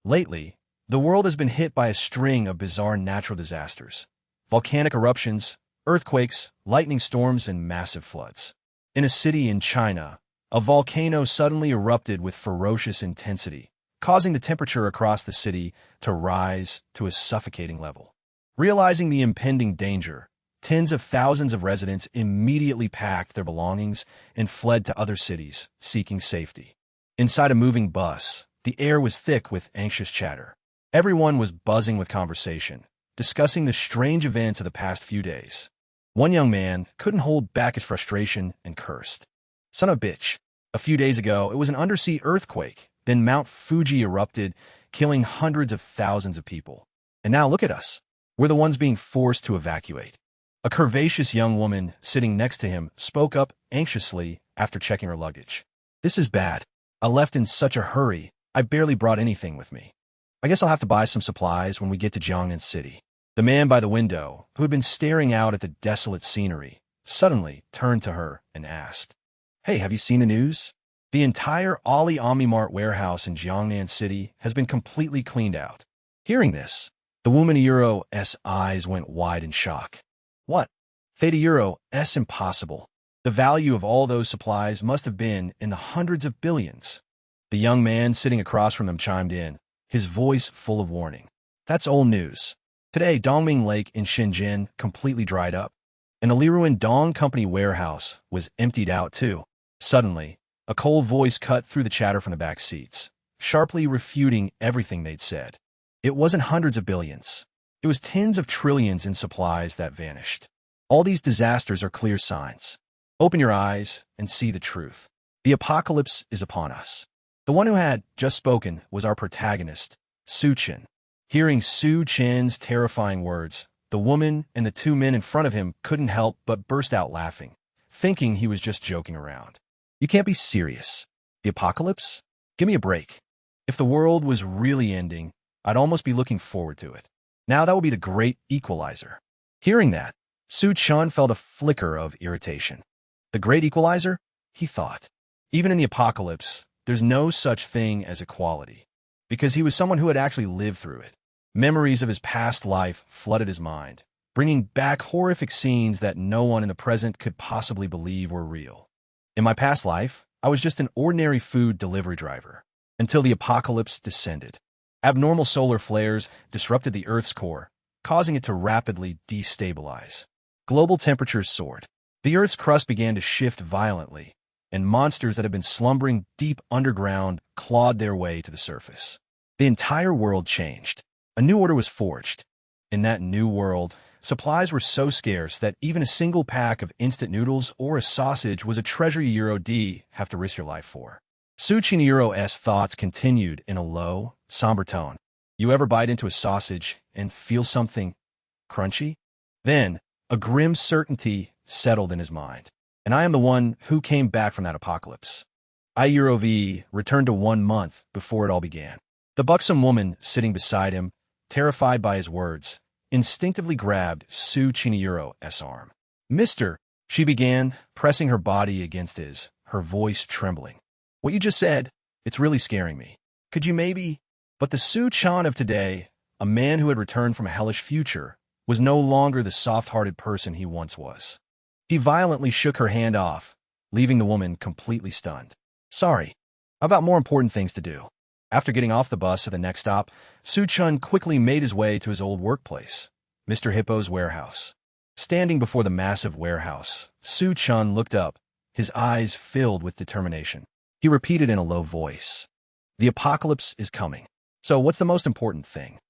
Lately, the world has been hit by a string of bizarre natural disasters. Volcanic eruptions, earthquakes, lightning storms, and massive floods. In a city in China, a volcano suddenly erupted with ferocious intensity, causing the temperature across the city to rise to a suffocating level. Realizing the impending danger, tens of thousands of residents immediately packed their belongings and fled to other cities, seeking safety. Inside a moving bus, the air was thick with anxious chatter. Everyone was buzzing with conversation, discussing the strange events of the past few days. One young man couldn't hold back his frustration and cursed. "Son of a bitch. A few days ago, it was an undersea earthquake. Then Mount Fuji erupted, killing hundreds of thousands of people. And now look at us. We're the ones being forced to evacuate." A curvaceous young woman sitting next to him spoke up anxiously after checking her luggage. "This is bad. I left in such a hurry. I barely brought anything with me. I guess I'll have to buy some supplies when we get to Jiangnan City." The man by the window, who had been staring out at the desolate scenery, suddenly turned to her and asked, "Hey, have you seen the news? The entire Ali Omnimart warehouse in Jiangnan City has been completely cleaned out." Hearing this, the woman Euro's eyes went wide in shock. "What? Theta Euro's impossible. The value of all those supplies must have been in the hundreds of billions." The young man sitting across from them chimed in, his voice full of warning. "That's old news. Today, Dongming Lake in Shenzhen completely dried up, and the Liruan Dong Company warehouse was emptied out too." Suddenly, a cold voice cut through the chatter from the back seats, sharply refuting everything they'd said. It wasn't hundreds of billions. It was tens of trillions in supplies that vanished. All these disasters are clear signs. Open your eyes and see the truth. The apocalypse is upon us. The one who had just spoken was our protagonist, Su Chen. Hearing Su Chen's terrifying words, the woman and the two men in front of him couldn't help but burst out laughing, thinking he was just joking around. "You can't be serious. The apocalypse? Give me a break. If the world was really ending, I'd almost be looking forward to it. Now that would be the great equalizer." Hearing that, Su Chen felt a flicker of irritation. The great equalizer? He thought. Even in the apocalypse, there's no such thing as equality, because he was someone who had actually lived through it. Memories of his past life flooded his mind, bringing back horrific scenes that no one in the present could possibly believe were real. "In my past life, I was just an ordinary food delivery driver, until the apocalypse descended. Abnormal solar flares disrupted the Earth's core, causing it to rapidly destabilize. Global temperatures soared. The Earth's crust began to shift violently, and monsters that had been slumbering deep underground clawed their way to the surface. The entire world changed. A new order was forged. In that new world, supplies were so scarce that even a single pack of instant noodles or a sausage was a treasure you'd have to risk your life for." Su Chen Euro's thoughts continued in a low, somber tone. "You ever bite into a sausage and feel something crunchy?" Then, a grim certainty settled in his mind. "And I am the one who came back from that apocalypse. I returned to 1 month before it all began." The buxom woman sitting beside him, terrified by his words, instinctively grabbed Su Chiniuro's arm. "Mister," she began, pressing her body against his, her voice trembling. "What you just said, it's really scaring me. Could you maybe—" But the Su Chan of today, a man who had returned from a hellish future, was no longer the soft-hearted person he once was. He violently shook her hand off, leaving the woman completely stunned. "Sorry, I've got more important things to do." After getting off the bus at the next stop, Su Chun quickly made his way to his old workplace, Mr. Hippo's warehouse. Standing before the massive warehouse, Su Chun looked up, his eyes filled with determination. He repeated in a low voice, "The apocalypse is coming. So what's the most important thing?"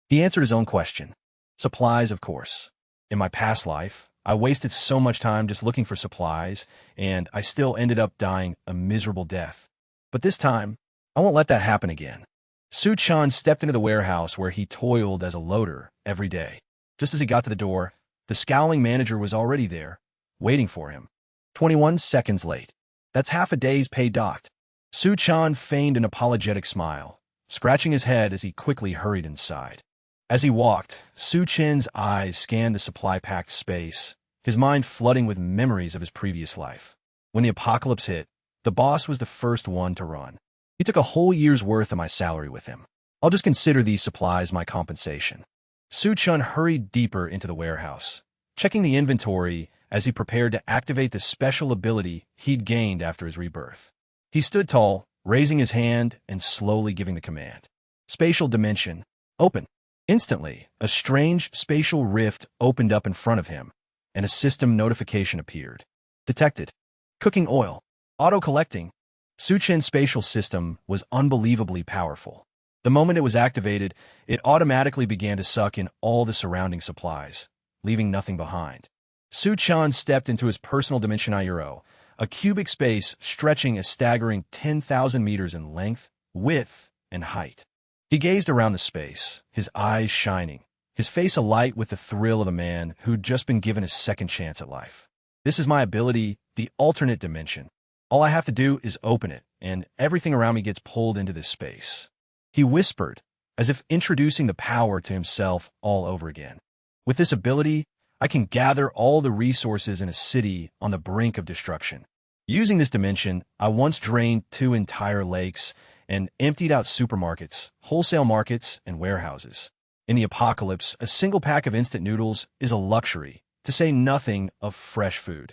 He answered his own question. "Supplies, of course. In my past life, I wasted so much time just looking for supplies, and I still ended up dying a miserable death. But this time, I won't let that happen again." Su Chan stepped into the warehouse where he toiled as a loader every day. Just as he got to the door, the scowling manager was already there, waiting for him. 21 seconds late. That's half a day's pay docked. Su Chan feigned an apologetic smile, scratching his head as he quickly hurried inside. As he walked, Su Chen's eyes scanned the supply-packed space, his mind flooding with memories of his previous life. When the apocalypse hit, the boss was the first one to run. He took a whole year's worth of my salary with him. I'll just consider these supplies my compensation. Su-chun hurried deeper into the warehouse, checking the inventory as he prepared to activate the special ability he'd gained after his rebirth. He stood tall, raising his hand and slowly giving the command. Spatial dimension, open. Instantly, a strange spatial rift opened up in front of him, and a system notification appeared. Detected. Cooking oil. Auto-collecting. Su-chun's spatial system was unbelievably powerful. The moment it was activated, it automatically began to suck in all the surrounding supplies, leaving nothing behind. Su-chun stepped into his personal dimension Iero, a cubic space stretching a staggering 10,000 meters in length, width, and height. He gazed around the space, his eyes shining, his face alight with the thrill of a man who'd just been given a second chance at life. This is my ability, the alternate dimension. All I have to do is open it, and everything around me gets pulled into this space. He whispered, as if introducing the power to himself all over again. With this ability, I can gather all the resources in a city on the brink of destruction. Using this dimension, I once drained 2 entire lakes and emptied out supermarkets, wholesale markets, and warehouses. In the apocalypse, a single pack of instant noodles is a luxury, to say nothing of fresh food.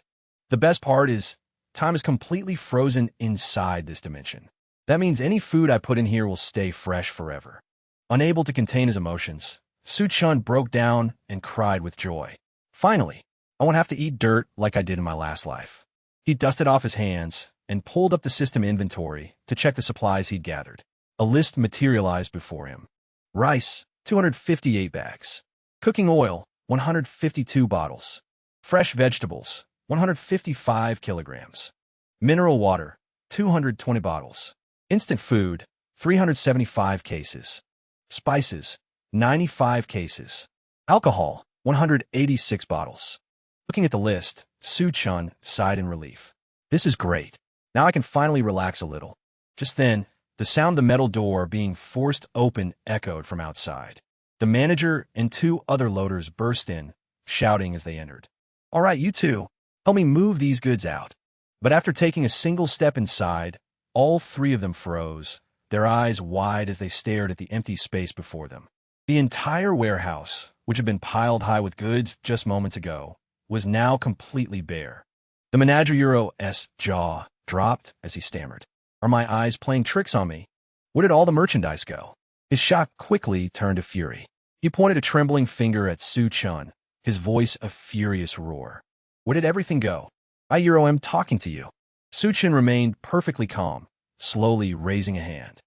The best part is, time is completely frozen inside this dimension. That means any food I put in here will stay fresh forever. Unable to contain his emotions, Su-chun broke down and cried with joy. Finally, I won't have to eat dirt like I did in my last life. He dusted off his hands and pulled up the system inventory to check the supplies he'd gathered. A list materialized before him. Rice, 258 bags. Cooking oil, 152 bottles. Fresh vegetables, 155 kilograms. Mineral water, 220 bottles. Instant food, 375 cases. Spices, 95 cases. Alcohol, 186 bottles. Looking at the list, Su-chun sighed in relief. This is great. Now I can finally relax a little. Just then, the sound of the metal door being forced open echoed from outside. The manager and 2 other loaders burst in, shouting as they entered. All right, you two, help me move these goods out. But after taking a single step inside, all 3 of them froze, their eyes wide as they stared at the empty space before them. The entire warehouse, which had been piled high with goods just moments ago, was now completely bare. The manager's jaw dropped as he stammered. Are my eyes playing tricks on me? Where did all the merchandise go? His shock quickly turned to fury. He pointed a trembling finger at Su-chun, his voice a furious roar. Where did everything go? I am talking to you. Su-chun remained perfectly calm, slowly raising a hand.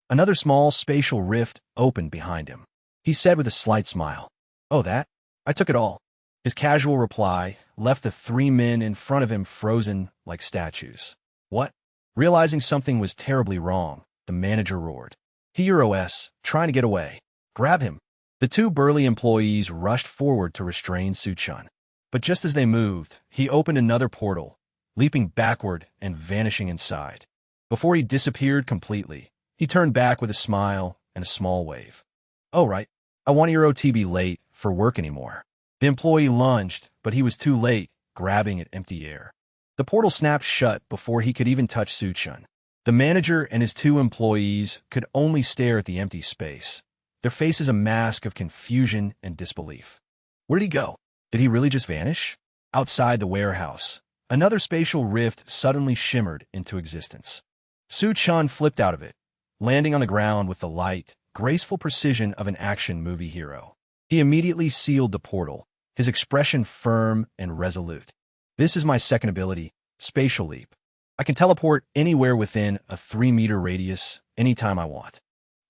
Another small spatial rift opened behind him. He said with a slight smile, Oh, that? I took it all. His casual reply left the 3 men in front of him frozen like statues. What? Realizing something was terribly wrong, the manager roared. Heroes, trying to get away. Grab him. The 2 burly employees rushed forward to restrain Su-chun. But just as they moved, he opened another portal, leaping backward and vanishing inside. Before he disappeared completely, he turned back with a smile and a small wave. Oh, right. I want your to be late for work anymore. The employee lunged, but he was too late, grabbing at empty air. The portal snapped shut before he could even touch Su-chun. The manager and his 2 employees could only stare at the empty space, their faces a mask of confusion and disbelief. Where did he go? Did he really just vanish? Outside the warehouse, another spatial rift suddenly shimmered into existence. Su-chun flipped out of it, landing on the ground with the light, graceful precision of an action movie hero. He immediately sealed the portal, his expression firm and resolute. This is my second ability, Spatial Leap. I can teleport anywhere within a 3-meter radius anytime I want.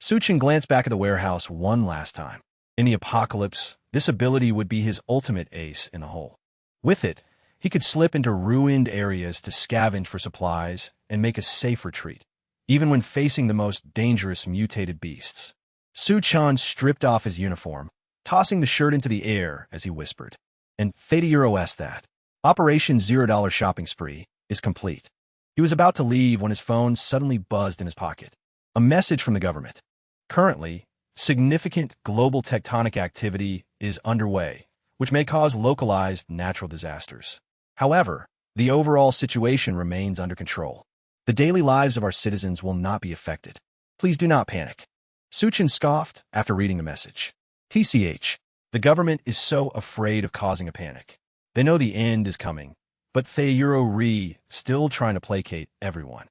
Su-chun glanced back at the warehouse one last time. In the apocalypse, this ability would be his ultimate ace in the hole. With it, he could slip into ruined areas to scavenge for supplies and make a safe retreat, even when facing the most dangerous mutated beasts. Su-chun stripped off his uniform, tossing the shirt into the air as he whispered. And Theta Euros that. Operation $0 shopping spree is complete. He was about to leave when his phone suddenly buzzed in his pocket. A message from the government. Currently, significant global tectonic activity is underway, which may cause localized natural disasters. However, the overall situation remains under control. The daily lives of our citizens will not be affected. Please do not panic. Suchin scoffed after reading the message. TCH. The government is so afraid of causing a panic. They know the end is coming, but Ri still trying to placate everyone.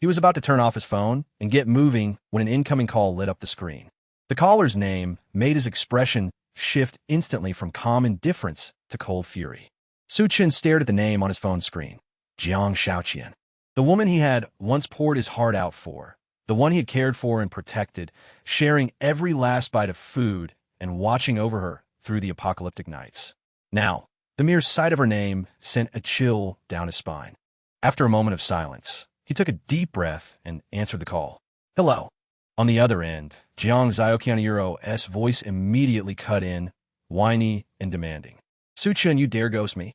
He was about to turn off his phone and get moving when an incoming call lit up the screen. The caller's name made his expression shift instantly from calm indifference to cold fury. Suchin stared at the name on his phone screen. Jiang Shaoqian. The woman he had once poured his heart out for. The one he had cared for and protected, sharing every last bite of food and watching over her through the apocalyptic nights. Now, the mere sight of her name sent a chill down his spine. After a moment of silence, he took a deep breath and answered the call. Hello. On the other end, Jiang Zhaoqian's voice immediately cut in, whiny and demanding. Suchin, you dare ghost me?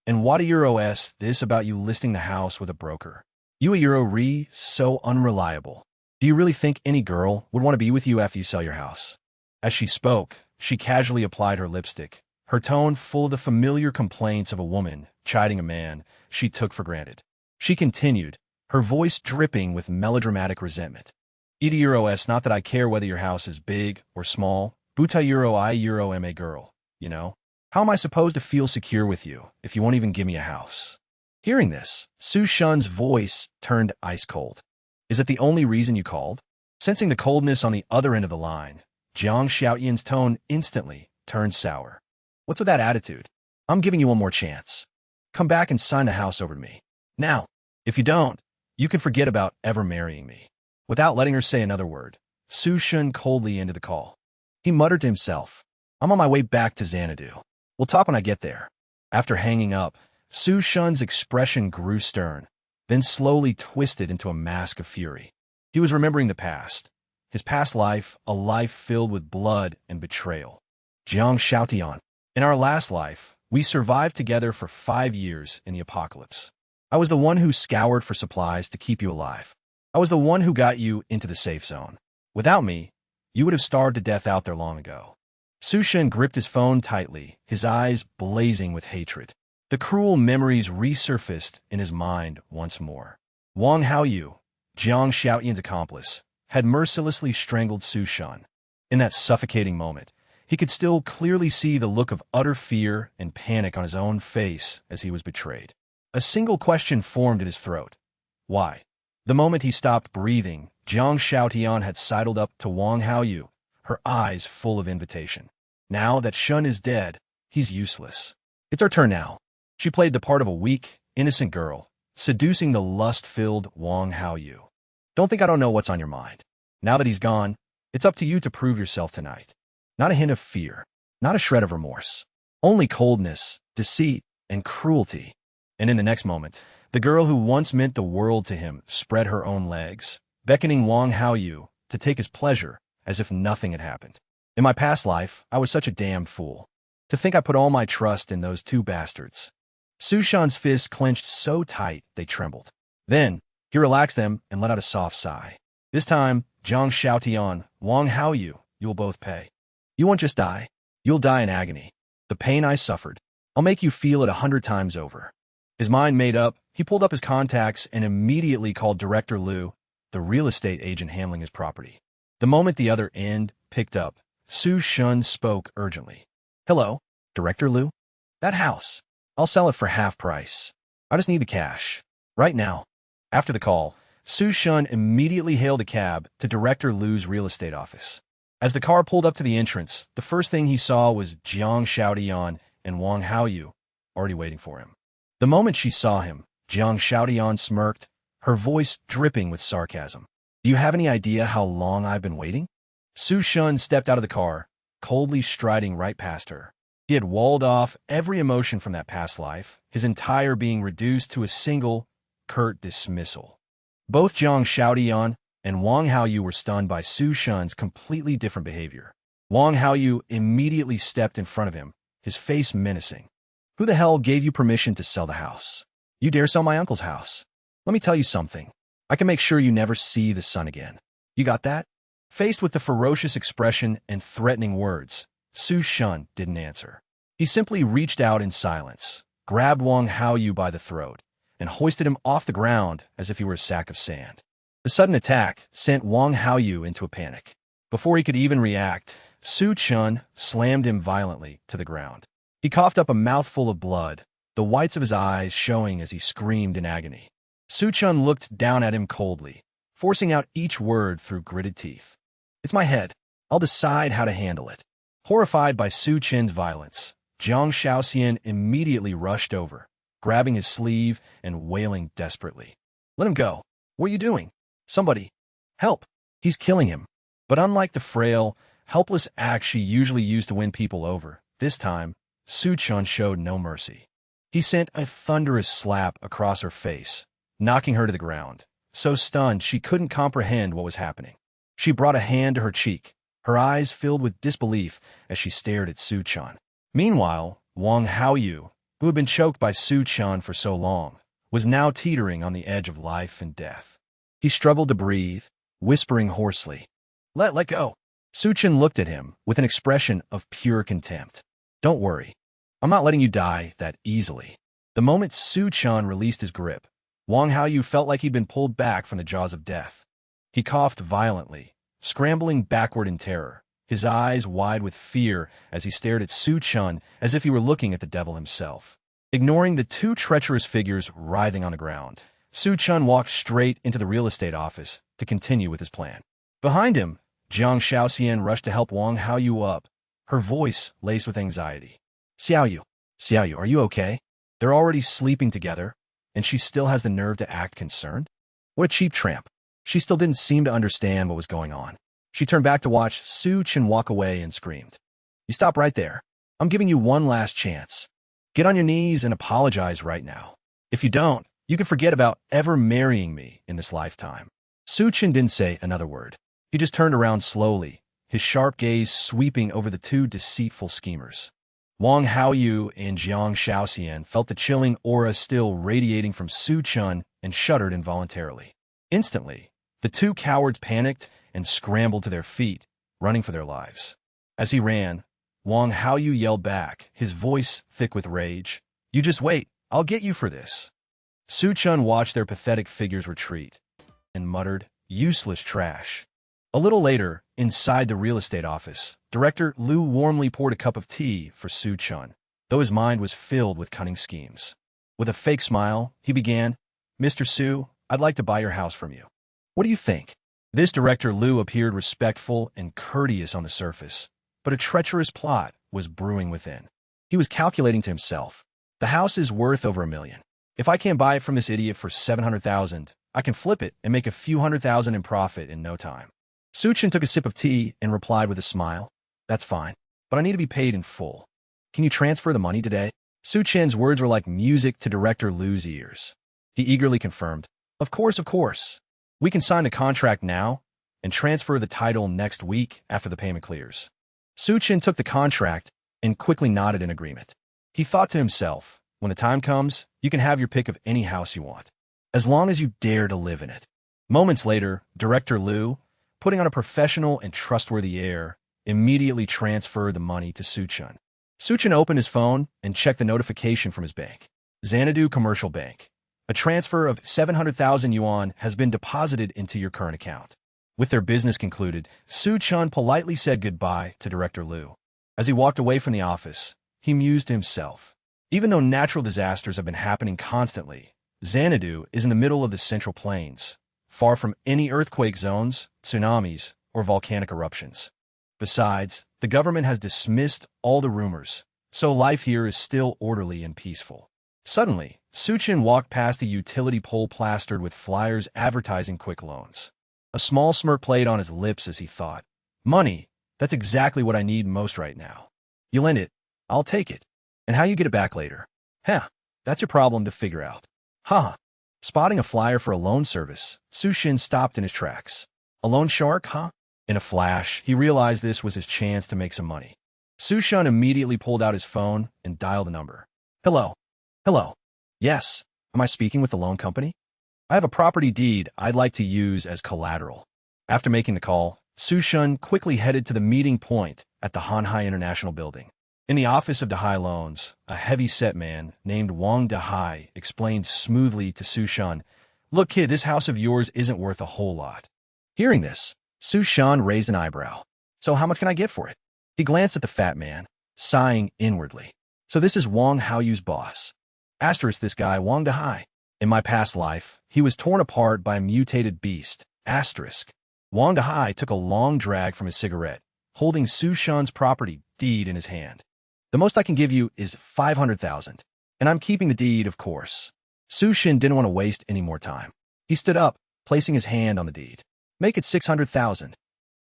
And what a Euro-s this about you listing the house with a broker? You a Euro-re so unreliable. Do you really think any girl would want to be with you after you sell your house? As she spoke, she casually applied her lipstick, her tone full of the familiar complaints of a woman chiding a man she took for granted. She continued, her voice dripping with melodramatic resentment. Ida Euro-s not that I care whether your house is big or small, buta Euro I Euro am a girl, you know? How am I supposed to feel secure with you if you won't even give me a house? Hearing this, Su Shun's voice turned ice cold. Is it the only reason you called? Sensing the coldness on the other end of the line, Jiang Xiaoyan's tone instantly turned sour. What's with that attitude? I'm giving you one more chance. Come back and sign the house over to me. Now, if you don't, you can forget about ever marrying me. Without letting her say another word, Su Shun coldly ended the call. He muttered to himself, I'm on my way back to Xanadu. We'll talk when I get there. After hanging up, Su Shun's expression grew stern, then slowly twisted into a mask of fury. He was remembering the past. His past life, a life filled with blood and betrayal. Jiang Xiaotian. In our last life, we survived together for 5 years in the apocalypse. I was the one who scoured for supplies to keep you alive. I was the one who got you into the safe zone. Without me, you would have starved to death out there long ago. Su Shen gripped his phone tightly, his eyes blazing with hatred. The cruel memories resurfaced in his mind once more. Wang Haoyu, Jiang Xiaoyan's accomplice, had mercilessly strangled Su Shen. In that suffocating moment, he could still clearly see the look of utter fear and panic on his own face as he was betrayed. A single question formed in his throat. Why? The moment he stopped breathing, Jiang Xiaotian had sidled up to Wang Haoyu, her eyes full of invitation. Now that Shun is dead, he's useless. It's our turn now. She played the part of a weak, innocent girl, seducing the lust-filled Wang Haoyu. Don't think I don't know what's on your mind. Now that he's gone, it's up to you to prove yourself tonight. Not a hint of fear, not a shred of remorse. Only coldness, deceit, and cruelty. And in the next moment, the girl who once meant the world to him spread her own legs, beckoning Wang Haoyu to take his pleasure as if nothing had happened. In my past life, I was such a damned fool. To think I put all my trust in those two bastards. Su Shan's fists clenched so tight they trembled. Then, he relaxed them and let out a soft sigh. This time, Jiang Xiaotian, Wang Haoyu, you'll both pay. You won't just die. You'll die in agony. The pain I suffered, I'll make you feel it 100 times over. His mind made up, he pulled up his contacts and immediately called Director Liu, the real estate agent handling his property. The moment the other end picked up, Su Shun spoke urgently. Hello, Director Liu? That house. I'll sell it for half price. I just need the cash. Right now. After the call, Su Shun immediately hailed a cab to Director Liu's real estate office. As the car pulled up to the entrance, the first thing he saw was Jiang Xiaotian and Wang Haoyu already waiting for him. The moment she saw him, Jiang Xiaotian smirked, her voice dripping with sarcasm. Do you have any idea how long I've been waiting? Su Shun stepped out of the car, coldly striding right past her. He had walled off every emotion from that past life, his entire being reduced to a single, curt dismissal. Both Jiang Xiaotian and Wang Haoyu were stunned by Su Shun's completely different behavior. Wang Haoyu immediately stepped in front of him, his face menacing. Who the hell gave you permission to sell the house? You dare sell my uncle's house? Let me tell you something. I can make sure you never see the sun again. You got that? Faced with the ferocious expression and threatening words, Su Shun didn't answer. He simply reached out in silence, grabbed Wang Haoyu by the throat, and hoisted him off the ground as if he were a sack of sand. The sudden attack sent Wang Haoyu into a panic. Before he could even react, Su Chun slammed him violently to the ground. He coughed up a mouthful of blood, the whites of his eyes showing as he screamed in agony. Su Chun looked down at him coldly, forcing out each word through gritted teeth. "It's my head. I'll decide how to handle it." Horrified by Su Chin's violence, Jiang Shaoxian immediately rushed over, grabbing his sleeve and wailing desperately. "Let him go. What are you doing? Somebody, help. He's killing him." But unlike the frail, helpless act she usually used to win people over, this time, Su Chun showed no mercy. He sent a thunderous slap across her face, knocking her to the ground, so stunned she couldn't comprehend what was happening. She brought a hand to her cheek, her eyes filled with disbelief as she stared at Su Chun. Meanwhile, Wang Haoyu, who had been choked by Su Chun for so long, was now teetering on the edge of life and death. He struggled to breathe, whispering hoarsely, Let go." Su Chun looked at him with an expression of pure contempt. "Don't worry. I'm not letting you die that easily." The moment Su Chun released his grip, Wang Haoyu felt like he'd been pulled back from the jaws of death. He coughed violently, scrambling backward in terror, his eyes wide with fear as he stared at Su Chun as if he were looking at the devil himself. Ignoring the two treacherous figures writhing on the ground, Su Chun walked straight into the real estate office to continue with his plan. Behind him, Jiang Shaoxian rushed to help Wang Haoyu up, her voice laced with anxiety. Xiaoyu, are you okay? They're already sleeping together, and she still has the nerve to act concerned? What a cheap tramp. She still didn't seem to understand what was going on. She turned back to watch Su Chun walk away and screamed, "You stop right there. I'm giving you one last chance. Get on your knees and apologize right now. If you don't, you can forget about ever marrying me in this lifetime." Su Chun didn't say another word. He just turned around slowly, his sharp gaze sweeping over the two deceitful schemers. Wang Haoyu and Jiang Shaoxian felt the chilling aura still radiating from Su Chun and shuddered involuntarily. Instantly, the two cowards panicked and scrambled to their feet, running for their lives. As he ran, Wang Haoyu yelled back, his voice thick with rage, "You just wait, I'll get you for this." Su Chun watched their pathetic figures retreat and muttered, "Useless trash." A little later, inside the real estate office, Director Liu warmly poured a cup of tea for Su Chun, though his mind was filled with cunning schemes. With a fake smile, he began, "Mr. Su, I'd like to buy your house from you. What do you think?" This Director Liu appeared respectful and courteous on the surface, but a treacherous plot was brewing within. He was calculating to himself, "The house is worth over $1 million. If I can't buy it from this idiot for $700,000, I can flip it and make a few $100,000 in profit in no time." Su Chun took a sip of tea and replied with a smile, "That's fine, but I need to be paid in full. Can you transfer the money today?" Su Chun's words were like music to Director Liu's ears. He eagerly confirmed, Of course. We can sign the contract now and transfer the title next week after the payment clears." Su Chun took the contract and quickly nodded in agreement. He thought to himself, when the time comes, you can have your pick of any house you want, as long as you dare to live in it. Moments later, Director Liu, putting on a professional and trustworthy air, immediately transferred the money to Su Chun. Su Chun opened his phone and checked the notification from his bank. Xanadu Commercial Bank. A transfer of 700,000 yuan has been deposited into your current account. With their business concluded, Su Chun politely said goodbye to Director Liu. As he walked away from the office, he mused to himself. Even though natural disasters have been happening constantly, Xanadu is in the middle of the Central Plains, far from any earthquake zones, tsunamis, or volcanic eruptions. Besides, the government has dismissed all the rumors, so life here is still orderly and peaceful. Suddenly, Su Chun walked past a utility pole plastered with flyers advertising quick loans. A small smirk played on his lips as he thought, "Money, that's exactly what I need most right now. You lend it, I'll take it. And how you get it back later? That's your problem to figure out." Spotting a flyer for a loan service, Su Chun stopped in his tracks. A loan shark, In a flash, he realized this was his chance to make some money. Su Chun immediately pulled out his phone and dialed the number. Hello. Yes, am I speaking with the loan company? I have a property deed I'd like to use as collateral. After making the call, Su Chun quickly headed to the meeting point at the Hanhai International Building. In the office of Dehai Loans, a heavy-set man named Wang Dehai explained smoothly to Su Chun, "Look, kid, this house of yours isn't worth a whole lot." Hearing this, Su Shan raised an eyebrow. So how much can I get for it? He glanced at the fat man, sighing inwardly. So this is Wang Haoyu's boss. Asterisk this guy Wang Dahai. In my past life, he was torn apart by a mutated beast. Asterisk. Wang Dahai took a long drag from his cigarette, holding Su Shan's property deed in his hand. The most I can give you is 500,000. And I'm keeping the deed, of course. Su Shan didn't want to waste any more time. He stood up, placing his hand on the deed. Make it 600,000.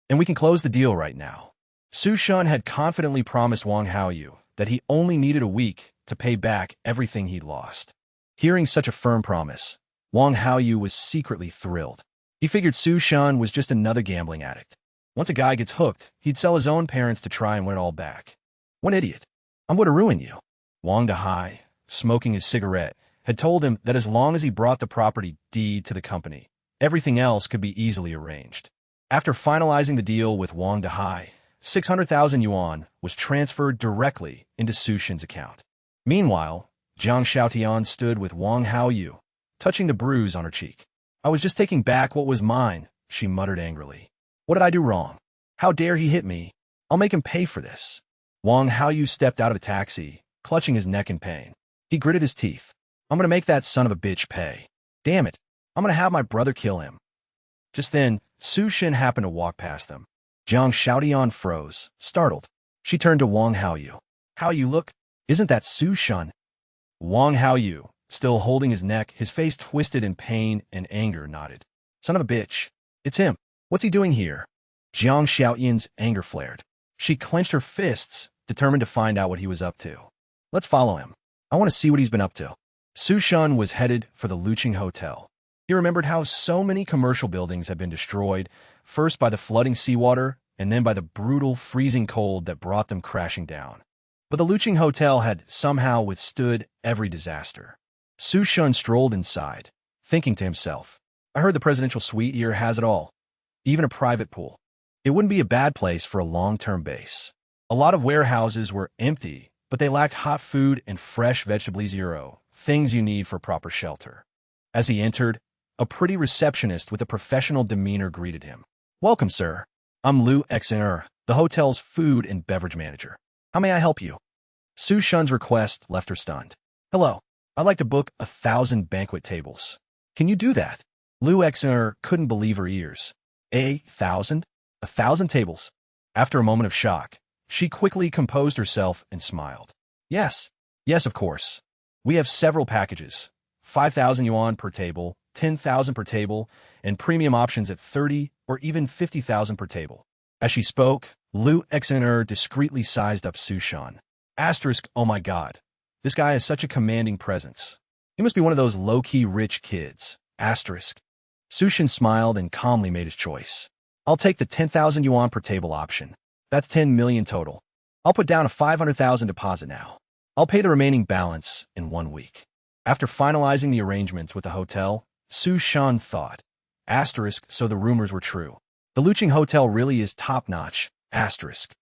And we can close the deal right now. Su Shan had confidently promised Wang Haoyu that he only needed a week to pay back everything he'd lost. Hearing such a firm promise, Wang Haoyu was secretly thrilled. He figured Su Shan was just another gambling addict. Once a guy gets hooked, he'd sell his own parents to try and win it all back. What idiot. I'm going to ruin you. Wang Dahai, smoking his cigarette, had told him that as long as he brought the property deed to the company, everything else could be easily arranged. After finalizing the deal with Wang Dahai, 600,000 yuan was transferred directly into Su Shan's account. Meanwhile, Jiang Xiaotian stood with Wang Haoyu, touching the bruise on her cheek. I was just taking back what was mine, she muttered angrily. What did I do wrong? How dare he hit me? I'll make him pay for this. Wang Haoyu stepped out of the taxi, clutching his neck in pain. He gritted his teeth. I'm going to make that son of a bitch pay. Damn it. I'm going to have my brother kill him. Just then, Su Shan happened to walk past them. Jiang Xiaotian froze, startled. She turned to Wang Haoyu. How you look? Isn't that Su Shan? Wang Haoyu, still holding his neck, his face twisted in pain and anger, nodded. Son of a bitch. It's him. What's he doing here? Jiang Xiaotian's anger flared. She clenched her fists, determined to find out what he was up to. Let's follow him. I want to see what he's been up to. Su Shan was headed for the Luqing Hotel. He remembered how so many commercial buildings had been destroyed, first by the flooding seawater and then by the brutal freezing cold that brought them crashing down. But the Luqing Hotel had somehow withstood every disaster. Su Shan strolled inside, thinking to himself, I heard the presidential suite here has it all. Even a private pool. It wouldn't be a bad place for a long-term base. A lot of warehouses were empty, but they lacked hot food and fresh vegetables, things you need for proper shelter. As he entered, a pretty receptionist with a professional demeanor greeted him. Welcome, sir. I'm Lu Xner, the hotel's food and beverage manager. How may I help you? Su Shan's request left her stunned. Hello. I'd like to book 1,000 banquet tables. Can you do that? Lu Xner couldn't believe her ears. 1,000? 1,000 tables? After a moment of shock, she quickly composed herself and smiled. Yes. Yes, of course. We have several packages. 5,000 yuan per table, 10,000 per table, and premium options at 30 or even 50,000 per table. As she spoke, Lu Xner discreetly sized up Su Shan. Asterisk, oh my god. This guy has such a commanding presence. He must be one of those low-key rich kids. Asterisk. Su Shan smiled and calmly made his choice. I'll take the 10,000 yuan per table option. That's 10 million total. I'll put down a 500,000 deposit now. I'll pay the remaining balance in 1 week. After finalizing the arrangements with the hotel, Su Shan thought. Asterisk, so the rumors were true. The Luqing Hotel really is top-notch. Asterisk.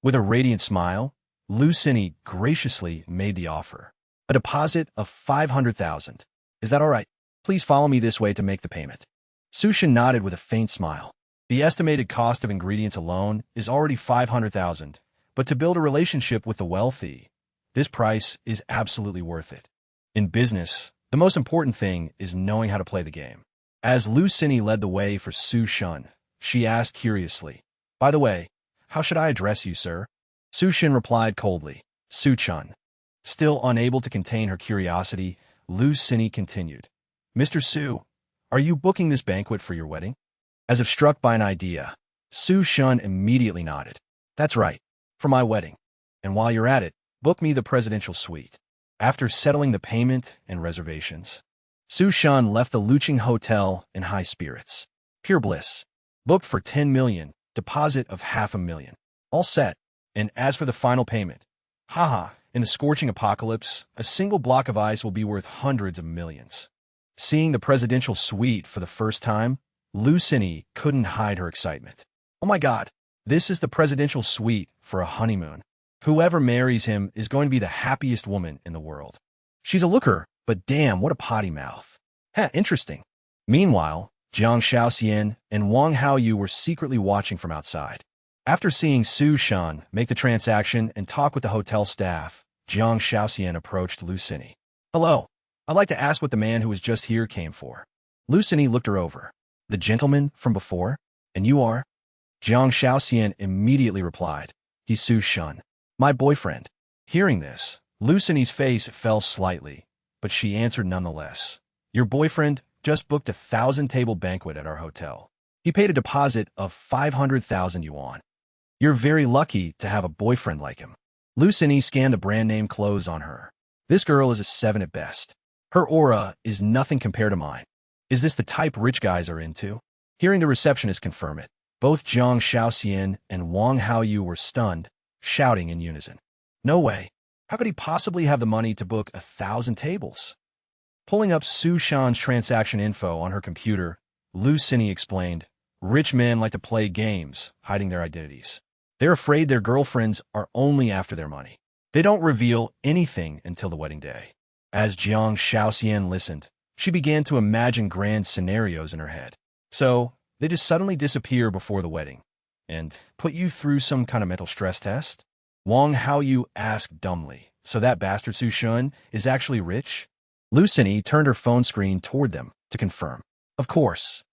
With a radiant smile, Lu Xini graciously made the offer. A deposit of 500,000. Is that all right? Please follow me this way to make the payment. Su Shan nodded with a faint smile. The estimated cost of ingredients alone is already 500,000, but to build a relationship with the wealthy, this price is absolutely worth it. In business, the most important thing is knowing how to play the game. As Lu Xini led the way for Su Shan, she asked curiously, By the way, how should I address you, sir? Su Shan replied coldly, Su Chan. Still unable to contain her curiosity, Lu Xini continued, Mr. Su, are you booking this banquet for your wedding? As if struck by an idea, Su Shan immediately nodded. That's right, for my wedding. And while you're at it, book me the presidential suite. After settling the payment and reservations, Su Shan left the Luqing Hotel in high spirits. Pure bliss. Booked for 10 million, deposit of 500,000. All set. And as for the final payment, haha, in the scorching apocalypse, a single block of ice will be worth hundreds of millions. Seeing the presidential suite for the first time, Lu Xini couldn't hide her excitement. Oh my god, this is the presidential suite for a honeymoon. Whoever marries him is going to be the happiest woman in the world. She's a looker, but damn, what a potty mouth. Interesting. Meanwhile, Jiang Shaoxian and Wang Haoyu were secretly watching from outside. After seeing Su Shan make the transaction and talk with the hotel staff, Jiang Shaoxian approached Lu Cini. "Hello. I'd like to ask what the man who was just here came for." Lu Cini looked her over. "The gentleman from before? And you are?" Jiang Shaoxian immediately replied. "He's Su Shan, my boyfriend." Hearing this, Lu Cini's face fell slightly, but she answered nonetheless. "Your boyfriend just booked a 1,000-table banquet at our hotel. He paid a deposit of 500,000 yuan. You're very lucky to have a boyfriend like him." Lu Cini scanned the brand-name clothes on her. This girl is a 7 at best. Her aura is nothing compared to mine. Is this the type rich guys are into? Hearing the receptionist confirm it, both Jiang Shaoxian and Wang Haoyu were stunned, shouting in unison. "No way. How could he possibly have the money to book 1,000 tables?" Pulling up Su Shan's transaction info on her computer, Lu Cini explained, "Rich men like to play games, hiding their identities. They're afraid their girlfriends are only after their money. They don't reveal anything until the wedding day." As Jiang Shaoxian listened, she began to imagine grand scenarios in her head. "So, they just suddenly disappear before the wedding and put you through some kind of mental stress test?" Wang Haoyu asked dumbly. "So that bastard Su Shan is actually rich?" Lu Cini turned her phone screen toward them to confirm. "Of course.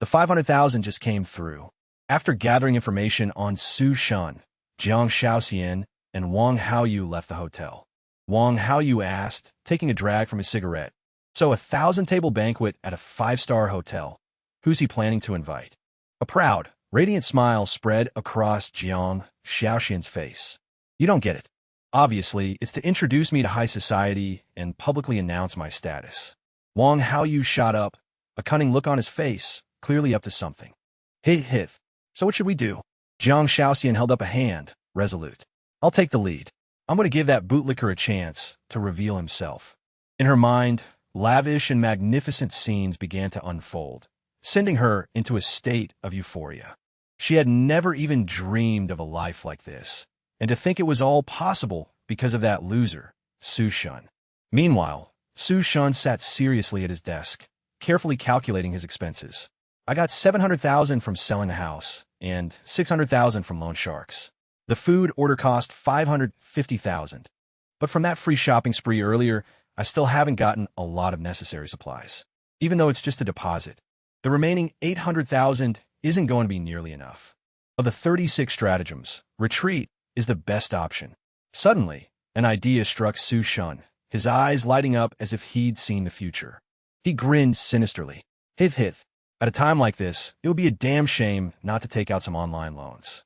The 500,000 just came through." After gathering information on Su Shan, Jiang Shaoxian and Wang Haoyu left the hotel. Wang Haoyu asked, taking a drag from his cigarette, "So a 1,000-table banquet at a 5-star hotel. Who's he planning to invite?" A proud, radiant smile spread across Jiang Shaoxian's face. "You don't get it. Obviously, it's to introduce me to high society and publicly announce my status." Wang Haoyu shot up, a cunning look on his face, clearly up to something. Hith. "So what should we do?" Jiang Shaoxian held up a hand, resolute. "I'll take the lead. I'm going to give that bootlicker a chance to reveal himself." In her mind, lavish and magnificent scenes began to unfold, sending her into a state of euphoria. She had never even dreamed of a life like this, and to think it was all possible because of that loser, Su Shan. Meanwhile, Su Shan sat seriously at his desk, carefully calculating his expenses. "I got 700,000 from selling the house and 600,000 from loan sharks. The food order cost 550,000. But from that free shopping spree earlier, I still haven't gotten a lot of necessary supplies. Even though it's just a deposit, the remaining 800,000 isn't going to be nearly enough. Of the 36 stratagems, retreat is the best option." Suddenly, an idea struck Su Shan, his eyes lighting up as if he'd seen the future. He grinned sinisterly. Hith. At a time like this, it would be a damn shame not to take out some online loans."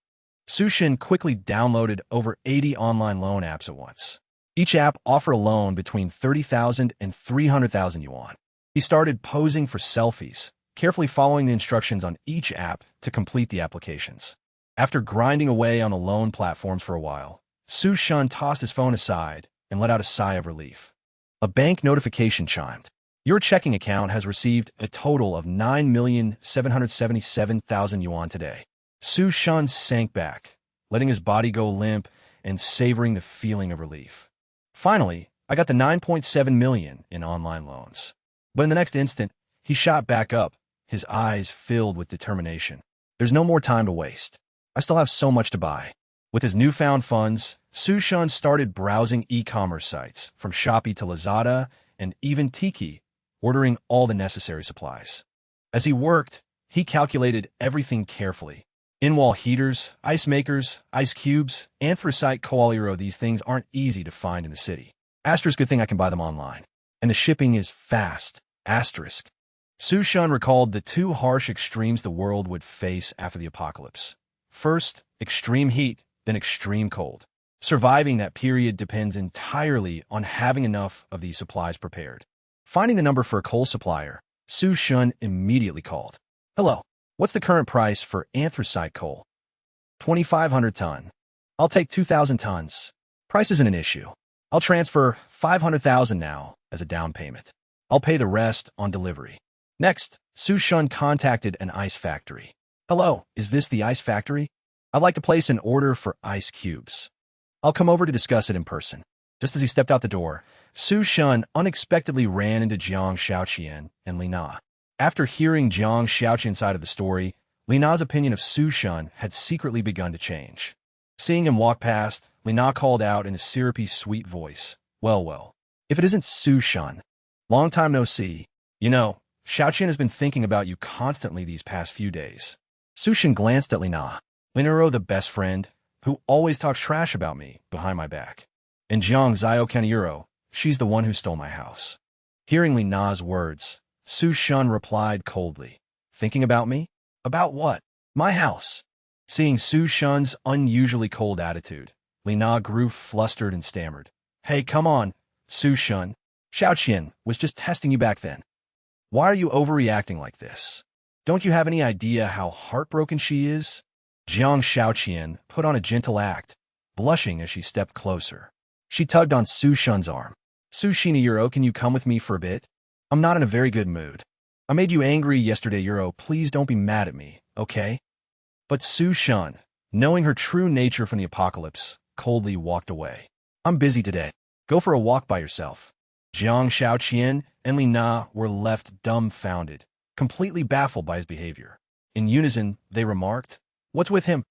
Su Shan quickly downloaded over 80 online loan apps at once. Each app offered a loan between 30,000 and 300,000 yuan. He started posing for selfies, carefully following the instructions on each app to complete the applications. After grinding away on the loan platforms for a while, Su Shan tossed his phone aside and let out a sigh of relief. A bank notification chimed. "Your checking account has received a total of 9,777,000 yuan today." Su Shan sank back, letting his body go limp and savoring the feeling of relief. "Finally, I got the 9.7 million in online loans." But in the next instant, he shot back up, his eyes filled with determination. "There's no more time to waste. I still have so much to buy." With his newfound funds, Su Shan started browsing e-commerce sites, from Shopee to Lazada and even Tiki, ordering all the necessary supplies. As he worked, he calculated everything carefully. In-wall heaters, ice makers, ice cubes, anthracite coalero, these things aren't easy to find in the city. Asterisk, good thing I can buy them online. And the shipping is fast. Asterisk. Su Shan recalled the two harsh extremes the world would face after the apocalypse. First, extreme heat, then extreme cold. Surviving that period depends entirely on having enough of these supplies prepared. Finding the number for a coal supplier, Su Shan immediately called. "Hello. What's the current price for anthracite coal?" 2,500 ton. "I'll take 2,000 tons. Price isn't an issue. I'll transfer 500,000 now as a down payment. I'll pay the rest on delivery." Next, Su Shan contacted an ice factory. "Hello, is this the ice factory? I'd like to place an order for ice cubes. I'll come over to discuss it in person." Just as he stepped out the door, Su Shan unexpectedly ran into Jiang Shaoxian and Li Na. After hearing Jiang Xiaoqian's side of the story, Li Na's opinion of Su Shun had secretly begun to change. Seeing him walk past, Li Na called out in a syrupy, sweet voice, "Well, well, if it isn't Su Shun. Long time no see. You know, Xiaoqian has been thinking about you constantly these past few days." Su Shun glanced at Li Na. "Linero, the best friend, who always talks trash about me behind my back. And Jiang Zio Kaniro, she's the one who stole my house." Hearing Li Na's words, Su Shun replied coldly, "Thinking about me? About what? My house." Seeing Su Shun's unusually cold attitude, Li Na grew flustered and stammered, "Hey, come on, Su Shun. Xiaoqian was just testing you back then. Why are you overreacting like this? Don't you have any idea how heartbroken she is?" Jiang Xiaoqian put on a gentle act, blushing as she stepped closer. She tugged on Su Shun's arm. "Su Shinayuro, can you come with me for a bit? I'm not in a very good mood. I made you angry yesterday, Euro. Please don't be mad at me, okay?" But Su Shun, knowing her true nature from the apocalypse, coldly walked away. "I'm busy today. Go for a walk by yourself." Jiang Xiaoqian and Li Na were left dumbfounded, completely baffled by his behavior. In unison, they remarked, "What's with him?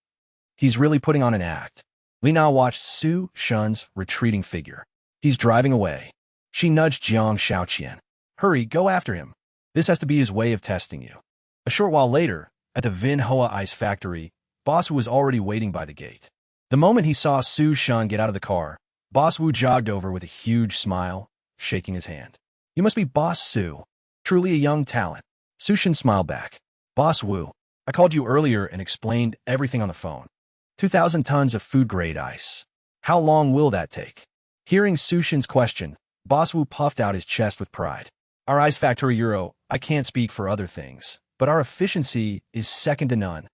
He's really putting on an act." Li Na watched Su Shun's retreating figure. "He's driving away." She nudged Jiang Xiaoqian. "Hurry, go after him. This has to be his way of testing you." A short while later, at the Manhwa Ice Factory, Boss Wu was already waiting by the gate. The moment he saw Su Shun get out of the car, Boss Wu jogged over with a huge smile, shaking his hand. "You must be Boss Su. Truly a young talent." Su Shun smiled back. "Boss Wu, I called you earlier and explained everything on the phone. 2,000 tons of food-grade ice. How long will that take?" Hearing Su Shun's question, Boss Wu puffed out his chest with pride. "Our ice factory, Euro, I can't speak for other things, but our efficiency is second to none.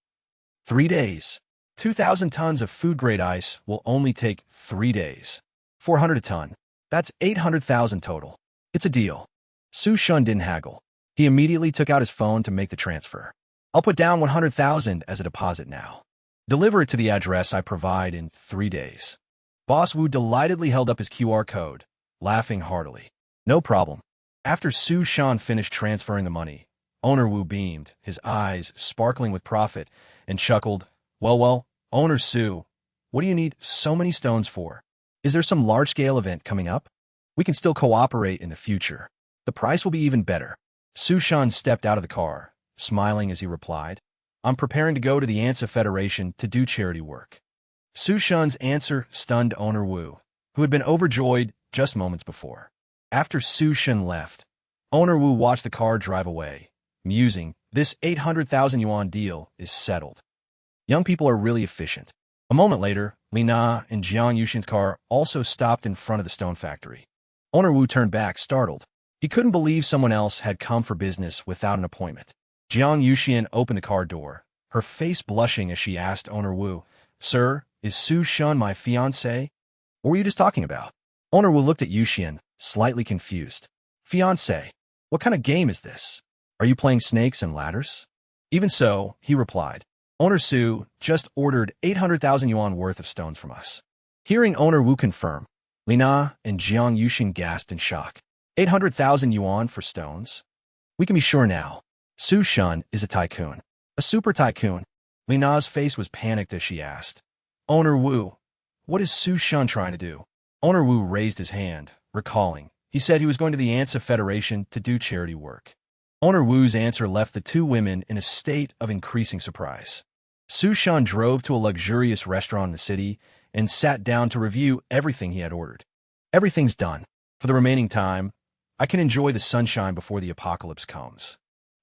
3 days. 2,000 tons of food-grade ice will only take 3 days. 400 a ton. That's 800,000 total. It's a deal." Su Shun didn't haggle. He immediately took out his phone to make the transfer. "I'll put down 100,000 as a deposit now. Deliver it to the address I provide in 3 days." Boss Wu delightedly held up his QR code, laughing heartily. "No problem." After Su Shun finished transferring the money, Owner Wu beamed, his eyes sparkling with profit, and chuckled, Well, Owner Su, what do you need so many stones for? Is there some large-scale event coming up? We can still cooperate in the future. The price will be even better." Su Shun stepped out of the car, smiling as he replied, "I'm preparing to go to the ANSA Federation to do charity work." Su Shun's answer stunned Owner Wu, who had been overjoyed just moments before. After Su Shun left, Owner Wu watched the car drive away, musing, "This 800,000 yuan deal is settled. Young people are really efficient." A moment later, Li Na and Jiang Yuxian's car also stopped in front of the stone factory. Owner Wu turned back, startled. He couldn't believe someone else had come for business without an appointment. Jiang Yuxian opened the car door, her face blushing as she asked Owner Wu, "Sir, is Su Shun my fiancé? What were you just talking about?" Owner Wu looked at Yuxian, slightly confused. "Fiancé? What kind of game is this? Are you playing snakes and ladders?" "Even so," he replied, "Owner Su just ordered 800,000 yuan worth of stones from us." Hearing Owner Wu confirm, Li Na and Jiang Yuxian gasped in shock. 800,000 yuan for stones? We can be sure now. Su Shun is a tycoon. A super tycoon. Li Na's face was panicked as she asked, "Owner Wu, what is Su Shun trying to do?" Owner Wu raised his hand, recalling. He said he was going to the ANSA Federation to do charity work. Owner Wu's answer left the two women in a state of increasing surprise. Su Shun drove to a luxurious restaurant in the city and sat down to review everything he had ordered. "Everything's done. For the remaining time, I can enjoy the sunshine before the apocalypse comes."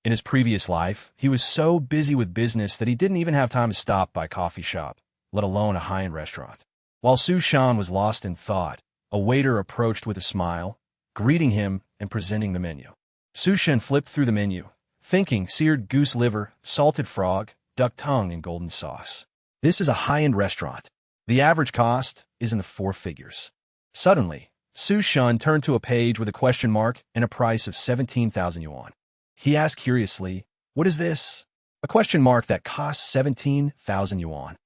In his previous life, he was so busy with business that he didn't even have time to stop by a coffee shop, let alone a high-end restaurant. While Su Shun was lost in thought, a waiter approached with a smile, greeting him and presenting the menu. Su Shun flipped through the menu, thinking seared goose liver, salted frog, duck tongue, and golden sauce. This is a high-end restaurant. The average cost is in the 4 figures. Suddenly, Su Shun turned to a page with a question mark and a price of 17,000 yuan. He asked curiously, "What is this?" "A question mark that costs 17,000 yuan.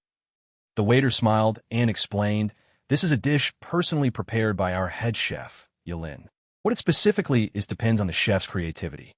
The waiter smiled and explained, "This is a dish personally prepared by our head chef, Yilin. What it specifically is depends on the chef's creativity."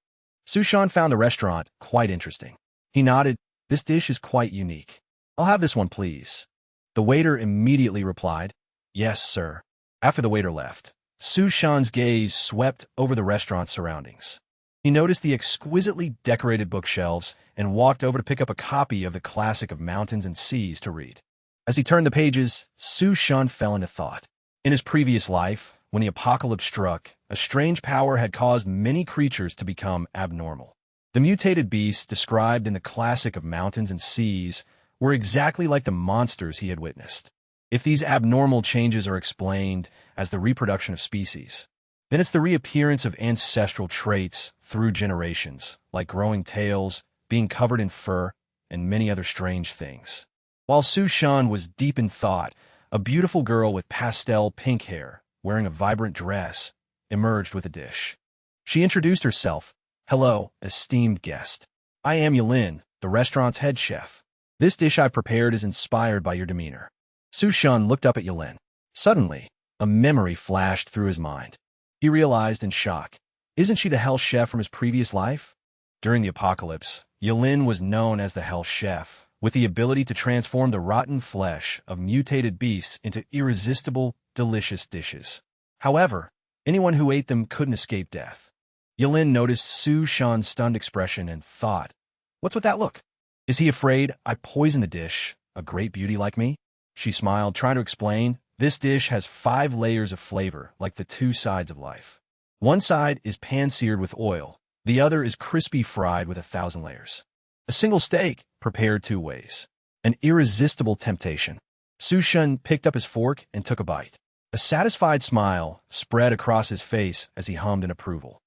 Sushan found the restaurant quite interesting. He nodded. This dish is quite unique. I'll have this one, please. The waiter immediately replied, yes, sir. After the waiter left, Sushan's gaze swept over the restaurant's surroundings. He noticed the exquisitely decorated bookshelves and walked over to pick up a copy of the classic of mountains and seas to read. As he turned the pages, Sushan fell into thought. In his previous life, when the apocalypse struck, a strange power had caused many creatures to become abnormal. The mutated beasts described in the classic of mountains and seas were exactly like the monsters he had witnessed. If these abnormal changes are explained as the reproduction of species, then it's the reappearance of ancestral traits through generations, like growing tails, being covered in fur, and many other strange things. While Sushan was deep in thought, a beautiful girl with pastel pink hair, wearing a vibrant dress, emerged with a dish. She introduced herself. Hello, esteemed guest. I am Yelin, the restaurant's head chef. This dish I prepared is inspired by your demeanor. Sushan looked up at Yelin. Suddenly, a memory flashed through his mind. He realized in shock. Isn't she the Hell Chef from his previous life? During the apocalypse, Yelin was known as the Hell Chef, with the ability to transform the rotten flesh of mutated beasts into irresistible, delicious dishes. However, anyone who ate them couldn't escape death. Yelin noticed Sushan's stunned expression and thought, what's with that look? Is he afraid I poisoned the dish, a great beauty like me? She smiled, trying to explain, this dish has 5 layers of flavor, like the 2 sides of life. One side is pan-seared with oil, the other is crispy fried with 1,000 layers. A single steak, prepared 2 ways. An irresistible temptation. Sushan picked up his fork and took a bite. A satisfied smile spread across his face as he hummed in approval.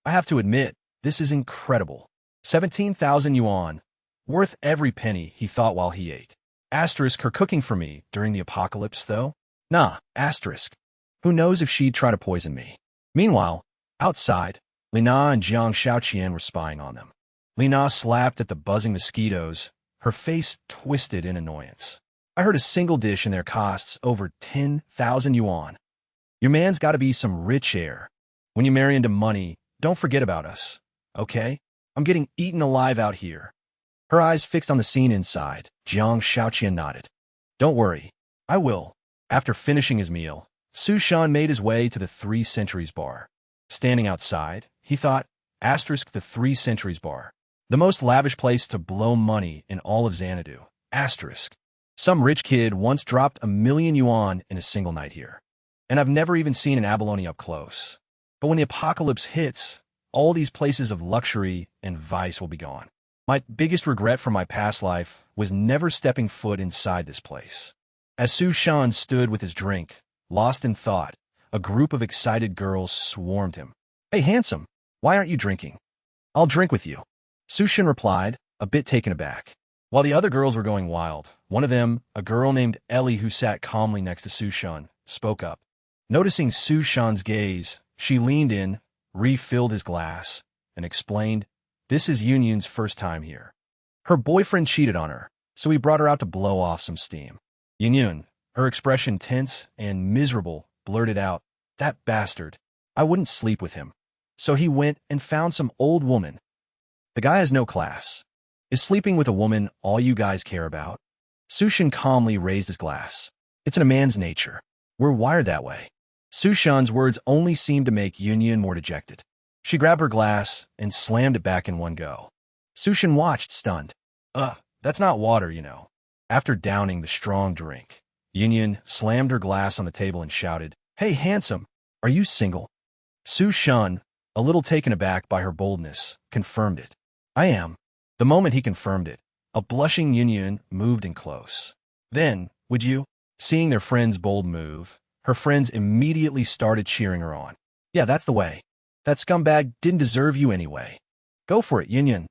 I have to admit, this is incredible. 17,000 yuan. Worth every penny, he thought while he ate. Asterisk her cooking for me during the apocalypse, though? Nah, asterisk. Who knows if she'd try to poison me. Meanwhile, outside, Lina and Jiang Shaoqian were spying on them. Lina slapped at the buzzing mosquitoes, her face twisted in annoyance. I heard a single dish in there costs over 10,000 yuan. Your man's got to be some rich heir. When you marry into money, don't forget about us, okay? I'm getting eaten alive out here. Her eyes fixed on the scene inside, Jiang Shaoqian nodded. Don't worry, I will. After finishing his meal, Sushan made his way to the 3 Centuries bar. Standing outside, he thought, asterisk the 3 Centuries bar. The most lavish place to blow money in all of Xanadu, asterisk. Some rich kid once dropped 1,000,000 yuan in a single night here. And I've never even seen an abalone up close. But when the apocalypse hits, all these places of luxury and vice will be gone. My biggest regret from my past life was never stepping foot inside this place. As Sushan stood with his drink, lost in thought, a group of excited girls swarmed him. Hey, handsome, why aren't you drinking? I'll drink with you. Sushan replied, a bit taken aback. While the other girls were going wild, one of them, a girl named Ellie who sat calmly next to Sushan, spoke up. Noticing Sushan's gaze, she leaned in, refilled his glass, and explained, this is Yunyun's first time here. Her boyfriend cheated on her, so he brought her out to blow off some steam. Yunyun, her expression tense and miserable, blurted out, that bastard. I wouldn't sleep with him. So he went and found some old woman. The guy has no class. Is sleeping with a woman all you guys care about? Sushan calmly raised his glass. It's in a man's nature. We're wired that way. Sushan's words only seemed to make Yunyun more dejected. She grabbed her glass and slammed it back in one go. Sushan watched, stunned. That's not water, you know. After downing the strong drink, Yunyun slammed her glass on the table and shouted, Hey, handsome, are you single? Sushan, a little taken aback by her boldness, confirmed it. I am. The moment he confirmed it, a blushing Yunyun moved in close. Then, would you? Seeing their friend's bold move, her friends immediately started cheering her on. Yeah, that's the way. That scumbag didn't deserve you anyway. Go for it, Yunyun.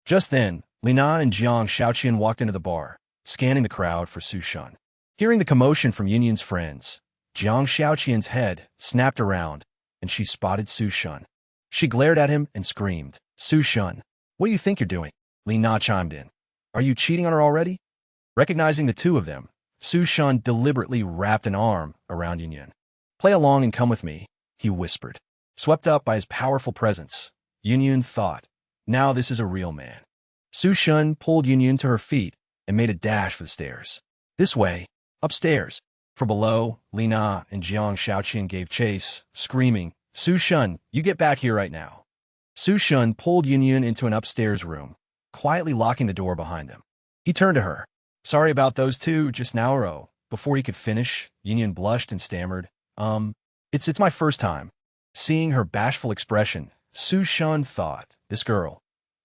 Just then, Lina and Jiang Shaoqian walked into the bar, scanning the crowd for Sushan. Hearing the commotion from Yunyun's friends, Jiang Shaoqian's head snapped around, and she spotted Sushan. She glared at him and screamed, Sushan, what do you think you're doing? Lina chimed in. Are you cheating on her already? Recognizing the two of them, Sushan deliberately wrapped an arm around Yunyun. Play along and come with me, he whispered. Swept up by his powerful presence, Yunyun thought, Now this is a real man. Su Shun pulled Yun to her feet and made a dash for the stairs. This way, upstairs. From below, Li Na and Jiang Shaoqian gave chase, screaming, Su Shun, you get back here right now. Su Shun pulled Yun into an upstairs room, quietly locking the door behind them. He turned to her. Sorry about those two just now, Ro. Before he could finish, Yun blushed and stammered, It's my first time. Seeing her bashful expression, Su Shun thought, this girl.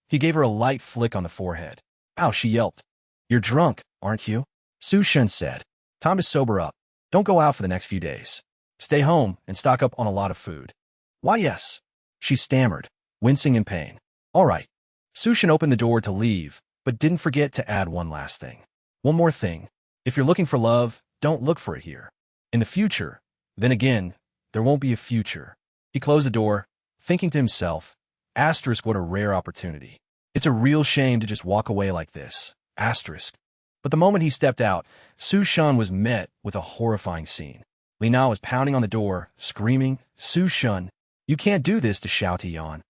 He gave her a light flick on the forehead. Ow, she yelped. You're drunk, aren't you? Su Shun said. Time to sober up. Don't go out for the next few days. Stay home and stock up on a lot of food. Why, yes. She stammered, wincing in pain. All right. Su Shun opened the door to leave, but didn't forget to add one last thing. One more thing. If you're looking for love, don't look for it here. In the future, then again, there won't be a future. He closed the door, thinking to himself, asterisk, what a rare opportunity. It's a real shame to just walk away like this. Asterisk. But the moment he stepped out, Su Shun was met with a horrifying scene. Li Na was pounding on the door, screaming, Su Shun, you can't do this to Xiao Tian.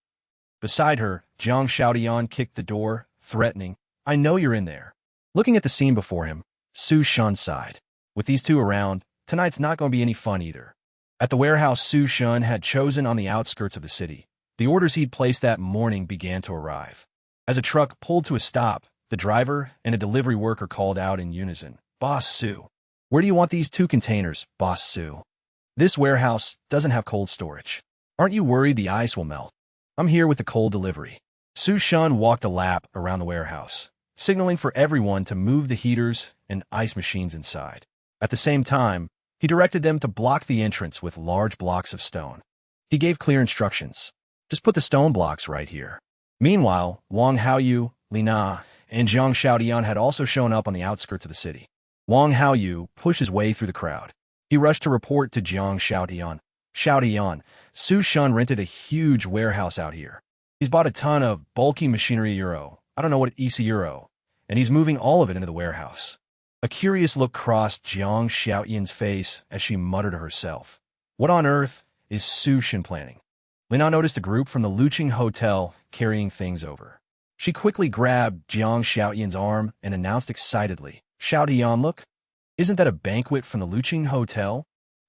Beside her, Jiang Shaotian kicked the door, threatening, I know you're in there. Looking at the scene before him, Su Shun sighed. With these two around, tonight's not going to be any fun either. At the warehouse Su Shun had chosen on the outskirts of the city, the orders he'd placed that morning began to arrive. As a truck pulled to a stop, the driver and a delivery worker called out in unison, Boss Su. Where do you want these 2 containers, Boss Su? This warehouse doesn't have cold storage. Aren't you worried the ice will melt? I'm here with the cold delivery. Su Shun walked a lap around the warehouse, signaling for everyone to move the heaters and ice machines inside. At the same time, he directed them to block the entrance with large blocks of stone. He gave clear instructions. Just put the stone blocks right here. Meanwhile, Wang Haoyu, Li Na, and Jiang Shaotian had also shown up on the outskirts of the city. Wang Haoyu pushed his way through the crowd. He rushed to report to Jiang Shaotian. Shaotian, Su Shun rented a huge warehouse out here. He's bought a ton of bulky machinery euro. I don't know what euro. And he's moving all of it into the warehouse. A curious look crossed Jiang Shaotian's face as she muttered to herself. What on earth is Su Shun planning? Li Na noticed a group from the Luqing Hotel carrying things over. She quickly grabbed Jiang Shaotian's arm and announced excitedly, Shaotian, look. Isn't that a banquet from the Luqing Hotel?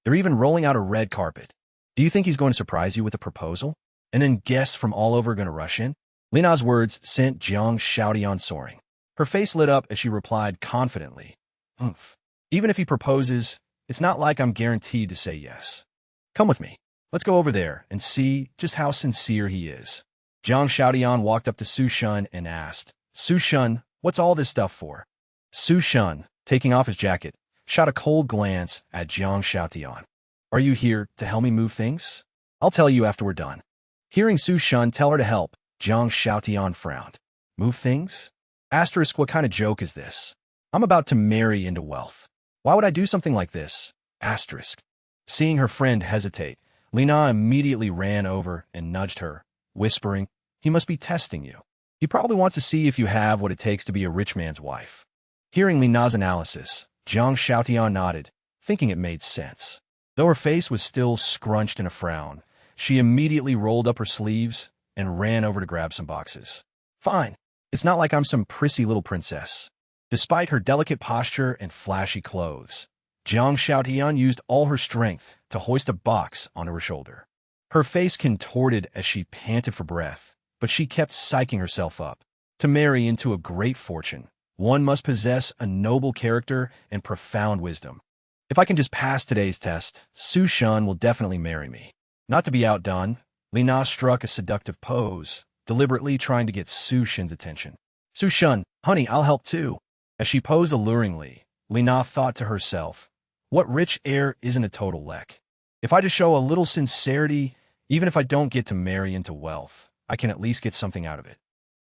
They're even rolling out a red carpet. Do you think he's going to surprise you with a proposal? And then guests from all over are going to rush in? Li Na's words sent Jiang Shaotian soaring. Her face lit up as she replied confidently, Oomph. Even if he proposes, it's not like I'm guaranteed to say yes. Come with me. Let's go over there and see just how sincere he is. Jiang Shaotian walked up to Su Shun and asked, Su Shun, what's all this stuff for? Su Shun, taking off his jacket, shot a cold glance at Jiang Shaotian. Are you here to help me move things? I'll tell you after we're done. Hearing Su Shun tell her to help, Jiang Shaotian frowned. Move things? Asterisk, what kind of joke is this? I'm about to marry into wealth. Why would I do something like this? Asterisk. Seeing her friend hesitate, Li Na immediately ran over and nudged her, whispering, he must be testing you. He probably wants to see if you have what it takes to be a rich man's wife. Hearing Li Na's analysis, Jiang Shaotian nodded, thinking it made sense. Though her face was still scrunched in a frown, she immediately rolled up her sleeves and ran over to grab some boxes. Fine. It's not like I'm some prissy little princess. Despite her delicate posture and flashy clothes, Jiang Shaotian used all her strength to hoist a box onto her shoulder. Her face contorted as she panted for breath, but she kept psyching herself up. To marry into a great fortune, one must possess a noble character and profound wisdom. If I can just pass today's test, Su Shun will definitely marry me. Not to be outdone, Li Na struck a seductive pose, deliberately trying to get Su Shun's attention. Su Shun, honey, I'll help too. As she posed alluringly, Li Na thought to herself, what rich heir isn't a total leck? If I just show a little sincerity, even if I don't get to marry into wealth, I can at least get something out of it.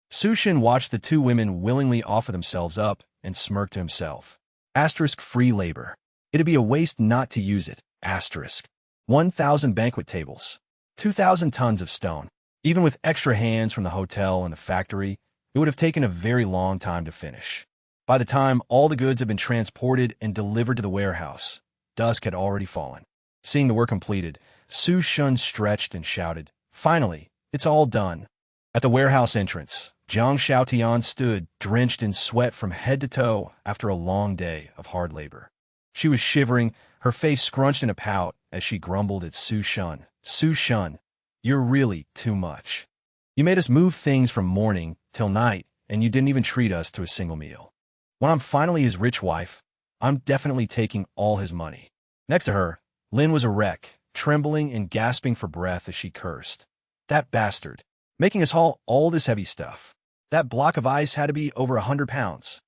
Su Shun watched the two women willingly offer themselves up and smirked to himself. Asterisk free labor. It'd be a waste not to use it. Asterisk. 1,000 banquet tables. 2,000 tons of stone. Even with extra hands from the hotel and the factory, it would have taken a very long time to finish. By the time all the goods had been transported and delivered to the warehouse, dusk had already fallen. Seeing the work completed, Su Shun stretched and shouted, finally, it's all done. At the warehouse entrance, Jiang Xiaotian stood, drenched in sweat from head to toe after a long day of hard labor. She was shivering, her face scrunched in a pout as she grumbled at Su Shun. Su Shun, you're really too much. You made us move things from morning till night, and you didn't even treat us to a single meal. When I'm finally his rich wife, I'm definitely taking all his money. Next to her, Lin was a wreck, trembling and gasping for breath as she cursed. That bastard, making us haul all this heavy stuff. That block of ice had to be over 100 pounds.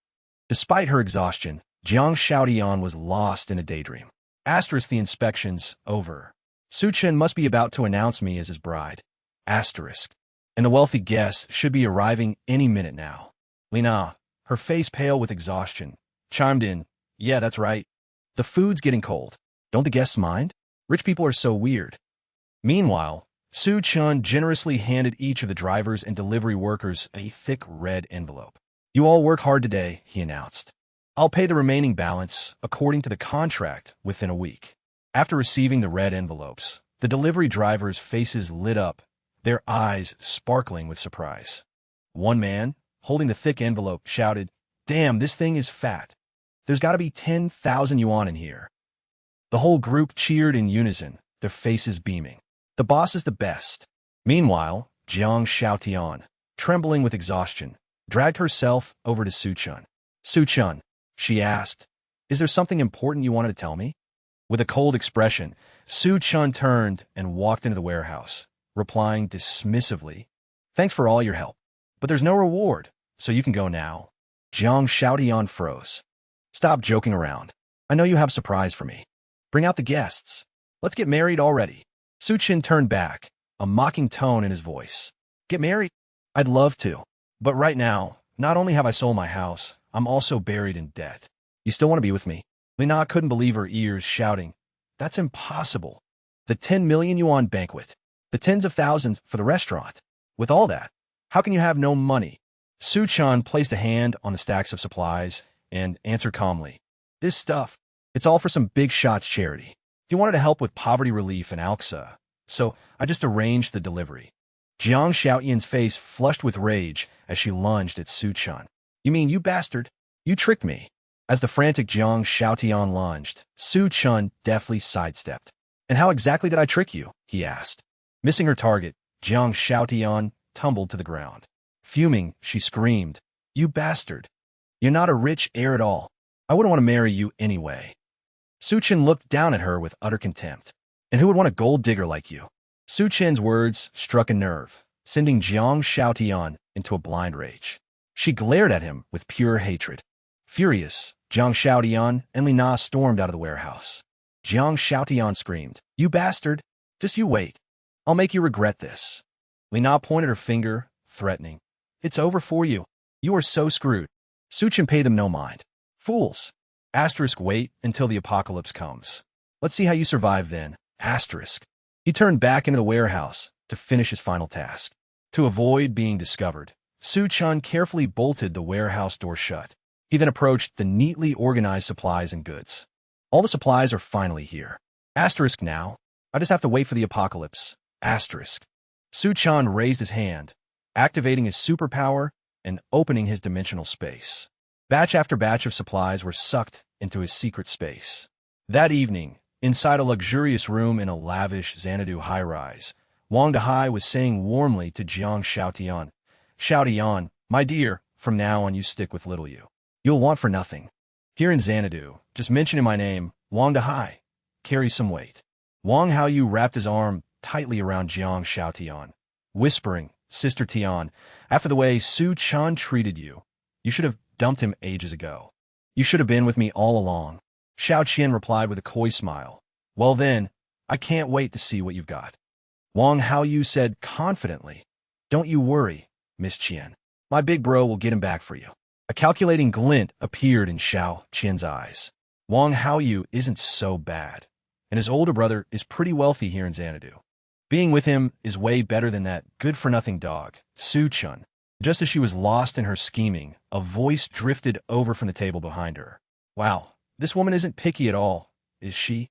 Despite her exhaustion, Jiang Xiaotian was lost in a daydream. Asterisk the inspections over. Su Chen must be about to announce me as his bride. Asterisk. And the wealthy guest should be arriving any minute now. Lina, her face pale with exhaustion, chimed in, yeah, that's right. The food's getting cold. Don't the guests mind? Rich people are so weird. Meanwhile, Su Chun generously handed each of the drivers and delivery workers a thick red envelope. You all work hard today, he announced. I'll pay the remaining balance according to the contract within a week. After receiving the red envelopes, the delivery drivers' faces lit up, their eyes sparkling with surprise. One man, holding the thick envelope, shouted, "Damn, this thing is fat. There's got to be 10,000 yuan in here." The whole group cheered in unison, their faces beaming. The boss is the best. Meanwhile, Jiang Xiaotian, trembling with exhaustion, dragged herself over to Su Chun. Su Chun, she asked, is there something important you wanted to tell me? With a cold expression, Su Chun turned and walked into the warehouse, replying dismissively, thanks for all your help, but there's no reward, so you can go now. Jiang Xiaotian froze. Stop joking around. I know you have a surprise for me. Bring out the guests. Let's get married already. Su Chin turned back, a mocking tone in his voice. Get married? I'd love to. But right now, not only have I sold my house, I'm also buried in debt. You still want to be with me? Lina couldn't believe her ears, shouting, that's impossible. The 10 million yuan banquet. The tens of thousands for the restaurant. With all that, how can you have no money? Su Chan placed a hand on the stacks of supplies and answered calmly. This stuff, it's all for some big shots charity. He wanted to help with poverty relief in Alxa, so I just arranged the delivery. Jiang Xiaotian's face flushed with rage as she lunged at Su Chan. You mean you bastard? You tricked me. As the frantic Jiang Xiaotian lunged, Su Chun deftly sidestepped. And how exactly did I trick you? He asked. Missing her target, Jiang Xiaotian tumbled to the ground. Fuming, she screamed, you bastard. You're not a rich heir at all. I wouldn't want to marry you anyway. Su Chen looked down at her with utter contempt. And who would want a gold digger like you? Su Chen's words struck a nerve, sending Jiang Xiaotian into a blind rage. She glared at him with pure hatred. Furious, Jiang Xiaotian and Lina stormed out of the warehouse. Jiang Xiaotian screamed, you bastard! Just you wait. I'll make you regret this. Lina pointed her finger, threatening. It's over for you. You are so screwed. Su Chen paid them no mind. Fools. Asterisk wait until the apocalypse comes. Let's see how you survive then. Asterisk. He turned back into the warehouse to finish his final task. To avoid being discovered, Su Chun carefully bolted the warehouse door shut. He then approached the neatly organized supplies and goods. All the supplies are finally here. Asterisk now. I just have to wait for the apocalypse. Asterisk. Su Chun raised his hand, activating his superpower and opening his dimensional space. Batch after batch of supplies were sucked into his secret space. That evening, inside a luxurious room in a lavish Xanadu high-rise, Wang Dehai was saying warmly to Jiang Xiaotian, Xiaotian, my dear, from now on you stick with little you. You'll want for nothing. Here in Xanadu, just mentioning my name, Wang Dehai, carries some weight. Wang Haoyu wrapped his arm tightly around Jiang Xiaotian, whispering, Sister Tian, after the way Su Chan treated you, you should have dumped him ages ago. You should have been with me all along. Xiao Qian replied with a coy smile. Well then, I can't wait to see what you've got. Wang Haoyu said confidently, don't you worry, Miss Qian. My big bro will get him back for you. A calculating glint appeared in Xiao Qian's eyes. Wang Haoyu isn't so bad, and his older brother is pretty wealthy here in Xanadu. Being with him is way better than that good-for-nothing dog, Su Chun. Just as she was lost in her scheming, a voice drifted over from the table behind her. Wow, this woman isn't picky at all, is she?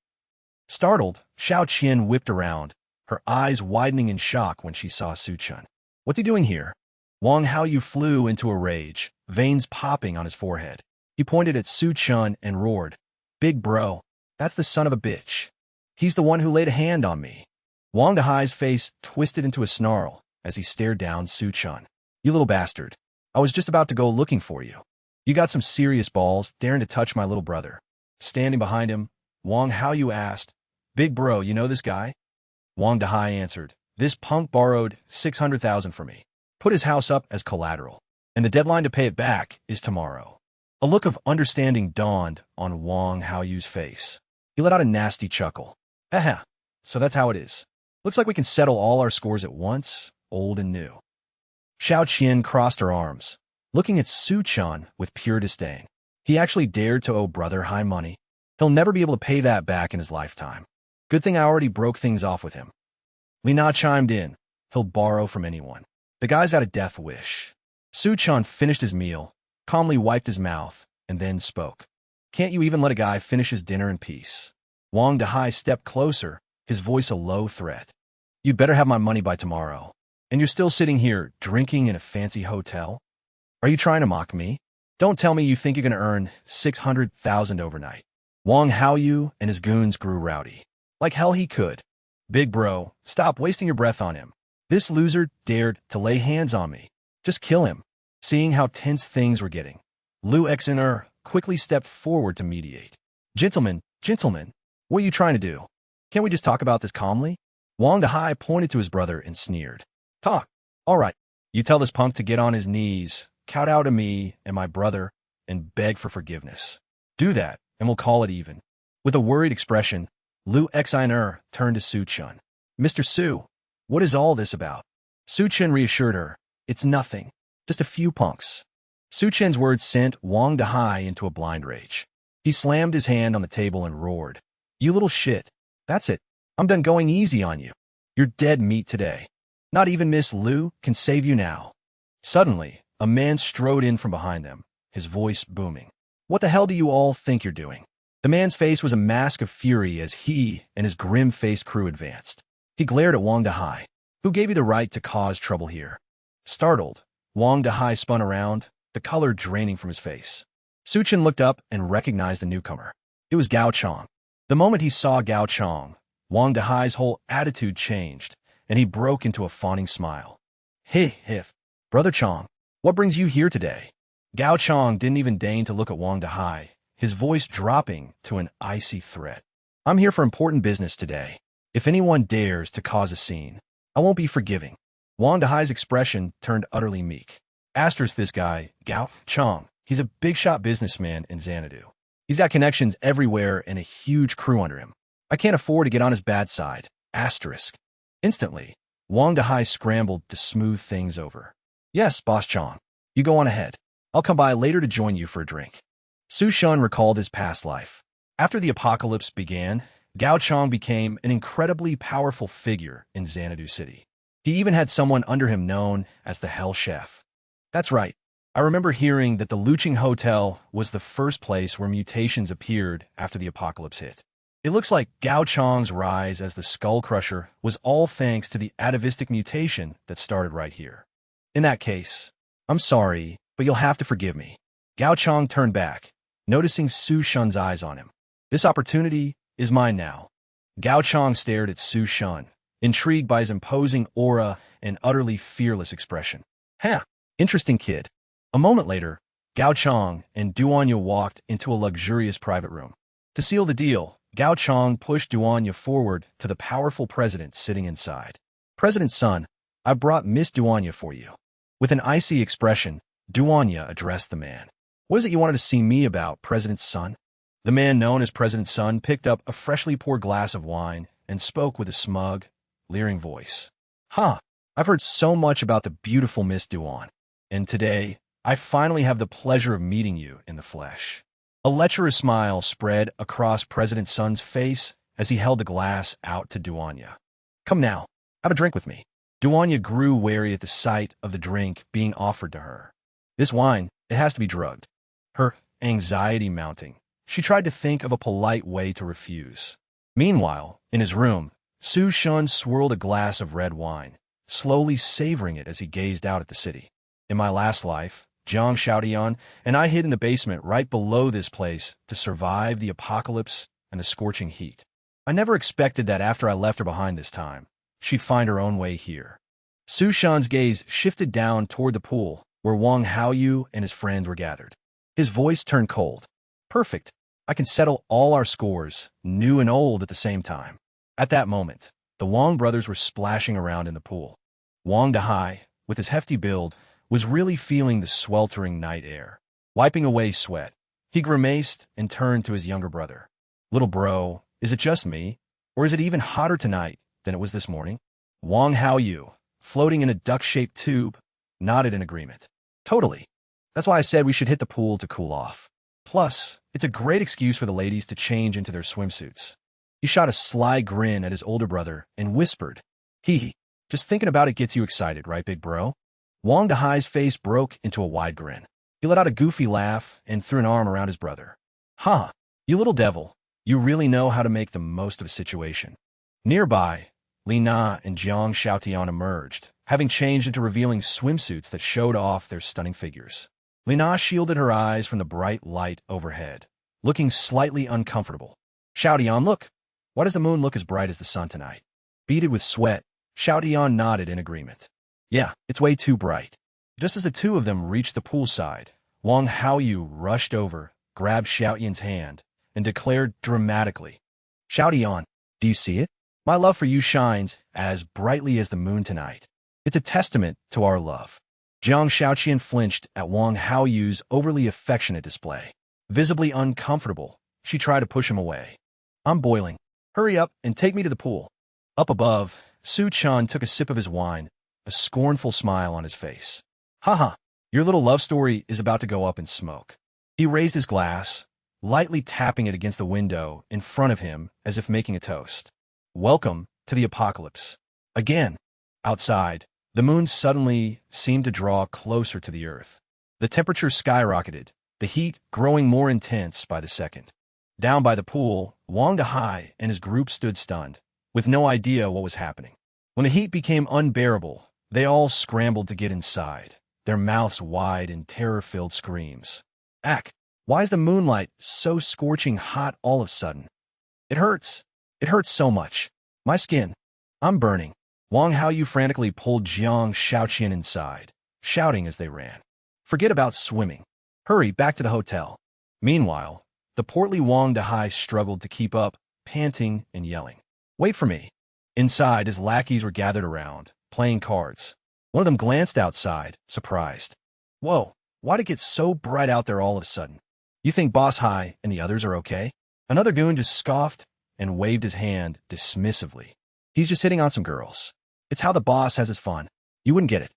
Startled, Xiao Qian whipped around, her eyes widening in shock when she saw Su Chun. What's he doing here? Wang Haoyu flew into a rage, veins popping on his forehead. He pointed at Su Chun and roared, "Big bro, that's the son of a bitch. He's the one who laid a hand on me." Wang Dahai's face twisted into a snarl as he stared down Su Chun. "You little bastard. I was just about to go looking for you. You got some serious balls daring to touch my little brother." Standing behind him, Wang Haoyu asked, "Big bro, you know this guy?" Wang Dahai answered, "This punk borrowed 600,000 from me. Put his house up as collateral, and the deadline to pay it back is tomorrow." A look of understanding dawned on Wang Haoyu's face. He let out a nasty chuckle. "Haha, so that's how it is. Looks like we can settle all our scores at once, old and new." Xiao Qian crossed her arms, looking at Su Chun with pure disdain. He actually dared to owe Brother Hai money. He'll never be able to pay that back in his lifetime. Good thing I already broke things off with him. Li Na chimed in. He'll borrow from anyone. The guy's got a death wish. Su Chun finished his meal, calmly wiped his mouth, and then spoke. "Can't you even let a guy finish his dinner in peace?" Wang Dahai stepped closer, his voice a low threat. "You'd better have my money by tomorrow. And you're still sitting here drinking in a fancy hotel? Are you trying to mock me? Don't tell me you think you're going to earn 600,000 overnight." Wang Haoyu and his goons grew rowdy. Like hell he could. "Big bro, stop wasting your breath on him. This loser dared to lay hands on me. Just kill him." Seeing how tense things were getting, Lu Xner quickly stepped forward to mediate. Gentlemen, what are you trying to do? Can't we just talk about this calmly?" Wang Dahai pointed to his brother and sneered. "Talk. All right. You tell this punk to get on his knees, kowtow to me and my brother, and beg for forgiveness. Do that, and we'll call it even." With a worried expression, Lu Xner turned to Su Chun. "Mr. Su, what is all this about?" Su Chun reassured her, "It's nothing. Just a few punks." Su Chen's words sent Wang Dahai into a blind rage. He slammed his hand on the table and roared, "You little shit. That's it. I'm done going easy on you. You're dead meat today. Not even Miss Lu can save you now." Suddenly, a man strode in from behind them, his voice booming. "What the hell do you all think you're doing?" The man's face was a mask of fury as he and his grim-faced crew advanced. He glared at Wang Dahai. "Who gave you the right to cause trouble here?" Startled, Wang Dahai spun around, the color draining from his face. Su Chen looked up and recognized the newcomer. It was Gao Chong. The moment he saw Gao Chong, Wang Dahai's whole attitude changed, and he broke into a fawning smile. "Hey, Brother Chong, what brings you here today?" Gao Chong didn't even deign to look at Wang Dahai, his voice dropping to an icy threat. "I'm here for important business today. If anyone dares to cause a scene, I won't be forgiving." Wang Dahai's expression turned utterly meek. "Asterisk this guy, Gao Chong. He's a big-shot businessman in Xanadu. He's got connections everywhere and a huge crew under him. I can't afford to get on his bad side. Asterisk." Instantly, Wang Dahai scrambled to smooth things over. "Yes, Boss Chong. You go on ahead. I'll come by later to join you for a drink." Su Shun recalled his past life. After the apocalypse began, Gao Chong became an incredibly powerful figure in Xanadu City. He even had someone under him known as the Hell Chef. That's right. I remember hearing that the Luching Hotel was the first place where mutations appeared after the apocalypse hit. It looks like Gao Chong's rise as the Skull Crusher was all thanks to the atavistic mutation that started right here. In that case, I'm sorry, but you'll have to forgive me. Gao Chong turned back, noticing Su Shun's eyes on him. This opportunity is mine now. Gao Chong stared at Su Shun, intrigued by his imposing aura and utterly fearless expression. Interesting kid. A moment later, Gao Chong and Duanya walked into a luxurious private room. To seal the deal, Gao Chong pushed Duanya forward to the powerful president sitting inside. "President's son, I brought Miss Duanya for you." With an icy expression, Duanya addressed the man. "What is it you wanted to see me about, President's son?" The man known as President's son picked up a freshly poured glass of wine and spoke with a smug, leering voice. I've heard so much about the beautiful Miss Duan, and today, I finally have the pleasure of meeting you in the flesh." A lecherous smile spread across President Sun's face as he held the glass out to Duanya. "Come now, have a drink with me." Duanya grew wary at the sight of the drink being offered to her. This wine, it has to be drugged. Her anxiety mounting, she tried to think of a polite way to refuse. Meanwhile, in his room, Su Shun swirled a glass of red wine, slowly savoring it as he gazed out at the city. In my last life, Jiang Xiaotian and I hid in the basement right below this place to survive the apocalypse and the scorching heat. I never expected that after I left her behind this time, she'd find her own way here. Su Shan's gaze shifted down toward the pool where Wang Haoyu and his friends were gathered. His voice turned cold. Perfect. I can settle all our scores, new and old, at the same time. At that moment, the Wang brothers were splashing around in the pool. Wang Dahai, with his hefty build, was really feeling the sweltering night air. Wiping away sweat, he grimaced and turned to his younger brother. Little bro, is it just me? Or is it even hotter tonight than it was this morning? Wang Haoyu, floating in a duck-shaped tube, nodded in agreement. Totally. That's why I said we should hit the pool to cool off. Plus, it's a great excuse for the ladies to change into their swimsuits. He shot a sly grin at his older brother and whispered, Hee hee, just thinking about it gets you excited, right, big bro? Wang Dahai's face broke into a wide grin. He let out a goofy laugh and threw an arm around his brother. Ha! You little devil, you really know how to make the most of a situation. Nearby, Li Na and Jiang Xiaotian emerged, having changed into revealing swimsuits that showed off their stunning figures. Li Na shielded her eyes from the bright light overhead, looking slightly uncomfortable. Xiaotian, look! Why does the moon look as bright as the sun tonight? Beaded with sweat, Xiaotian nodded in agreement. Yeah, it's way too bright. Just as the two of them reached the poolside, Wang Haoyu rushed over, grabbed Xiaotian's hand, and declared dramatically, Xiaotian, do you see it? My love for you shines as brightly as the moon tonight. It's a testament to our love. Jiang Xiaotian flinched at Wang Haoyu's overly affectionate display. Visibly uncomfortable, she tried to push him away. I'm boiling. Hurry up and take me to the pool. Up above, Su Chan took a sip of his wine, a scornful smile on his face. Haha, your little love story is about to go up in smoke. He raised his glass, lightly tapping it against the window in front of him as if making a toast. Welcome to the apocalypse. Again, outside, the moon suddenly seemed to draw closer to the earth. The temperature skyrocketed, the heat growing more intense by the second. Down by the pool, Wang Dahai and his group stood stunned, with no idea what was happening. When the heat became unbearable, they all scrambled to get inside, their mouths wide in terror-filled screams. Ack, why is the moonlight so scorching hot all of a sudden? It hurts. It hurts so much. My skin. I'm burning. Wang Haoyu frantically pulled Jiang Xiaotian inside, shouting as they ran. Forget about swimming. Hurry back to the hotel. Meanwhile, the portly Wang Dahai struggled to keep up, panting and yelling. Wait for me. Inside, his lackeys were gathered around, playing cards. One of them glanced outside, surprised. Whoa, why'd it get so bright out there all of a sudden? You think Boss Hai and the others are okay? Another goon just scoffed and waved his hand dismissively. He's just hitting on some girls. It's how the boss has his fun. You wouldn't get it.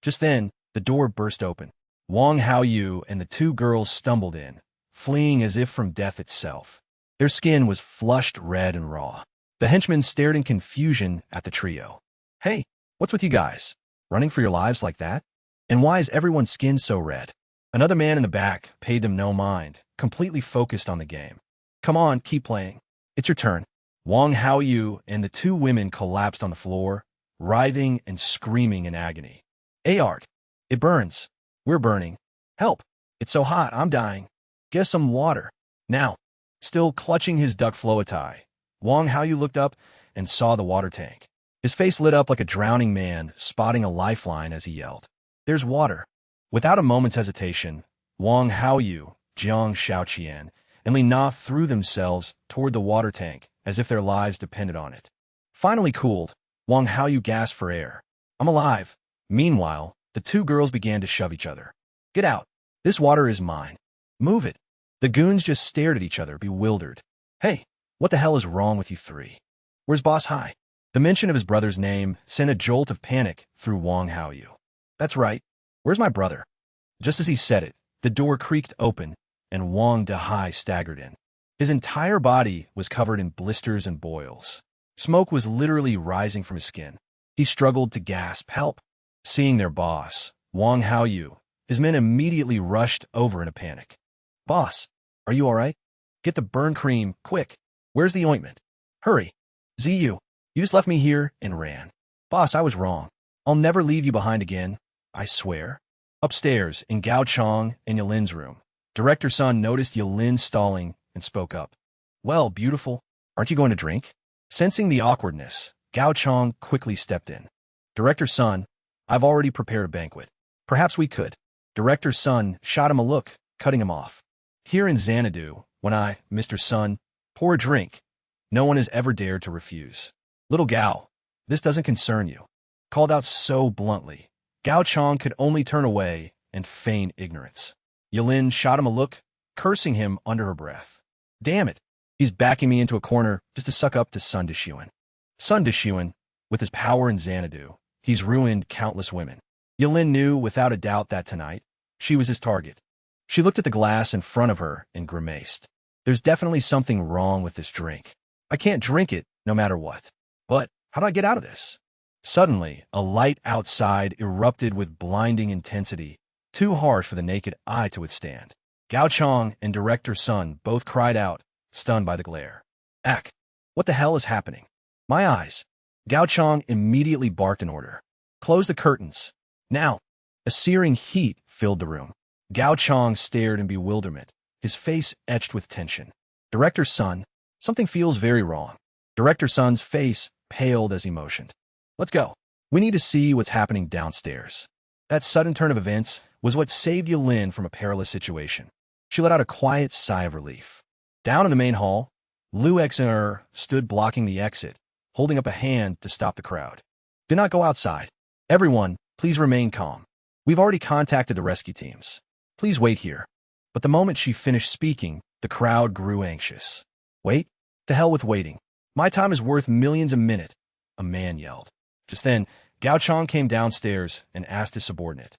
Just then, the door burst open. Wang Haoyu and the two girls stumbled in, fleeing as if from death itself. Their skin was flushed red and raw. The henchmen stared in confusion at the trio. Hey, what's with you guys? Running for your lives like that? And why is everyone's skin so red? Another man in the back paid them no mind, completely focused on the game. Come on, keep playing. It's your turn. Wang Haoyu and the two women collapsed on the floor, writhing and screaming in agony. Ayard, it burns. We're burning. Help. It's so hot, I'm dying. Get us some water. Now. Still clutching his duck floatai, Wang Haoyu looked up and saw the water tank. His face lit up like a drowning man spotting a lifeline as he yelled. There's water. Without a moment's hesitation, Wang Haoyu, Jiang Xiaotian, and Li Na threw themselves toward the water tank as if their lives depended on it. Finally cooled, Wang Haoyu gasped for air. I'm alive. Meanwhile, the two girls began to shove each other. Get out. This water is mine. Move it. The goons just stared at each other, bewildered. Hey, what the hell is wrong with you three? Where's Boss Hai? The mention of his brother's name sent a jolt of panic through Wang Haoyu. That's right. Where's my brother? Just as he said it, the door creaked open, and Wang Dahai staggered in. His entire body was covered in blisters and boils. Smoke was literally rising from his skin. He struggled to gasp help. Seeing their boss, Wang Haoyu, his men immediately rushed over in a panic. Boss, are you all right? Get the burn cream, quick. Where's the ointment? Hurry. ZU, you just left me here and ran. Boss, I was wrong. I'll never leave you behind again, I swear. Upstairs, in Gao Chong and Yalin's room, Director Sun noticed Yalin stalling and spoke up. Well, beautiful, aren't you going to drink? Sensing the awkwardness, Gao Chong quickly stepped in. Director Sun, I've already prepared a banquet. Perhaps we could. Director Sun shot him a look, cutting him off. Here in Xanadu, when I, Mr. Sun, pour a drink, no one has ever dared to refuse. Little Gao, this doesn't concern you. Called out so bluntly, Gao Chong could only turn away and feign ignorance. Yalin shot him a look, cursing him under her breath. Damn it, he's backing me into a corner just to suck up to Sun Deshuan. Sun Deshuan, with his power in Xanadu, he's ruined countless women. Yalin knew without a doubt that tonight, she was his target. She looked at the glass in front of her and grimaced. There's definitely something wrong with this drink. I can't drink it no matter what. But how do I get out of this? Suddenly, a light outside erupted with blinding intensity, too harsh for the naked eye to withstand. Gao Chong and Director Sun both cried out, stunned by the glare. Ack, what the hell is happening? My eyes. Gao Chong immediately barked an order. Close the curtains. Now. A searing heat filled the room. Gao Chong stared in bewilderment, his face etched with tension. Director Sun, something feels very wrong. Director Sun's face paled as he motioned. Let's go. We need to see what's happening downstairs. That sudden turn of events was what saved Yalin from a perilous situation. She let out a quiet sigh of relief. Down in the main hall, Liu Xer stood blocking the exit, holding up a hand to stop the crowd. Do not go outside. Everyone, please remain calm. We've already contacted the rescue teams. Please wait here. But the moment she finished speaking, the crowd grew anxious. Wait? To hell with waiting. My time is worth millions a minute, a man yelled. Just then, Gao Chong came downstairs and asked his subordinate.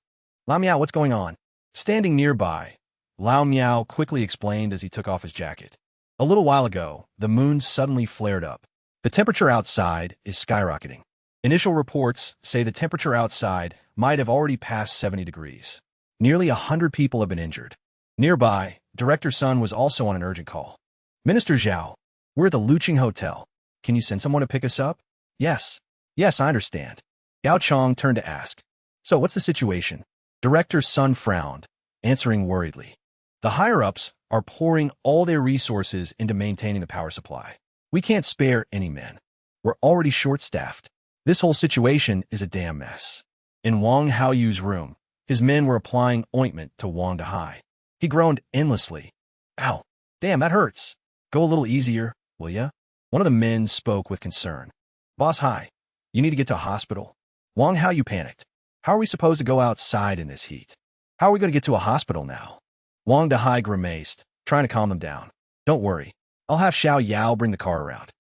Lao Miao, what's going on? Standing nearby, Lao Miao quickly explained as he took off his jacket. A little while ago, the moon suddenly flared up. The temperature outside is skyrocketing. Initial reports say the temperature outside might have already passed 70 degrees. Nearly 100 people have been injured. Nearby, Director Sun was also on an urgent call. Minister Zhao, we're at the Luqing Hotel. Can you send someone to pick us up? Yes. Yes, I understand. Gao Chong turned to ask. So what's the situation? Director Sun frowned, answering worriedly. The higher-ups are pouring all their resources into maintaining the power supply. We can't spare any men. We're already short-staffed. This whole situation is a damn mess. In Wang Haoyu's room, his men were applying ointment to Wang Dahai. He groaned endlessly. Ow, damn, that hurts. Go a little easier, will ya? One of the men spoke with concern. Boss Hai, you need to get to a hospital. Wang Haoyu panicked. How are we supposed to go outside in this heat? How are we going to get to a hospital now? Wang Dahai grimaced, trying to calm them down. Don't worry. I'll have Xiao Yao bring the car around.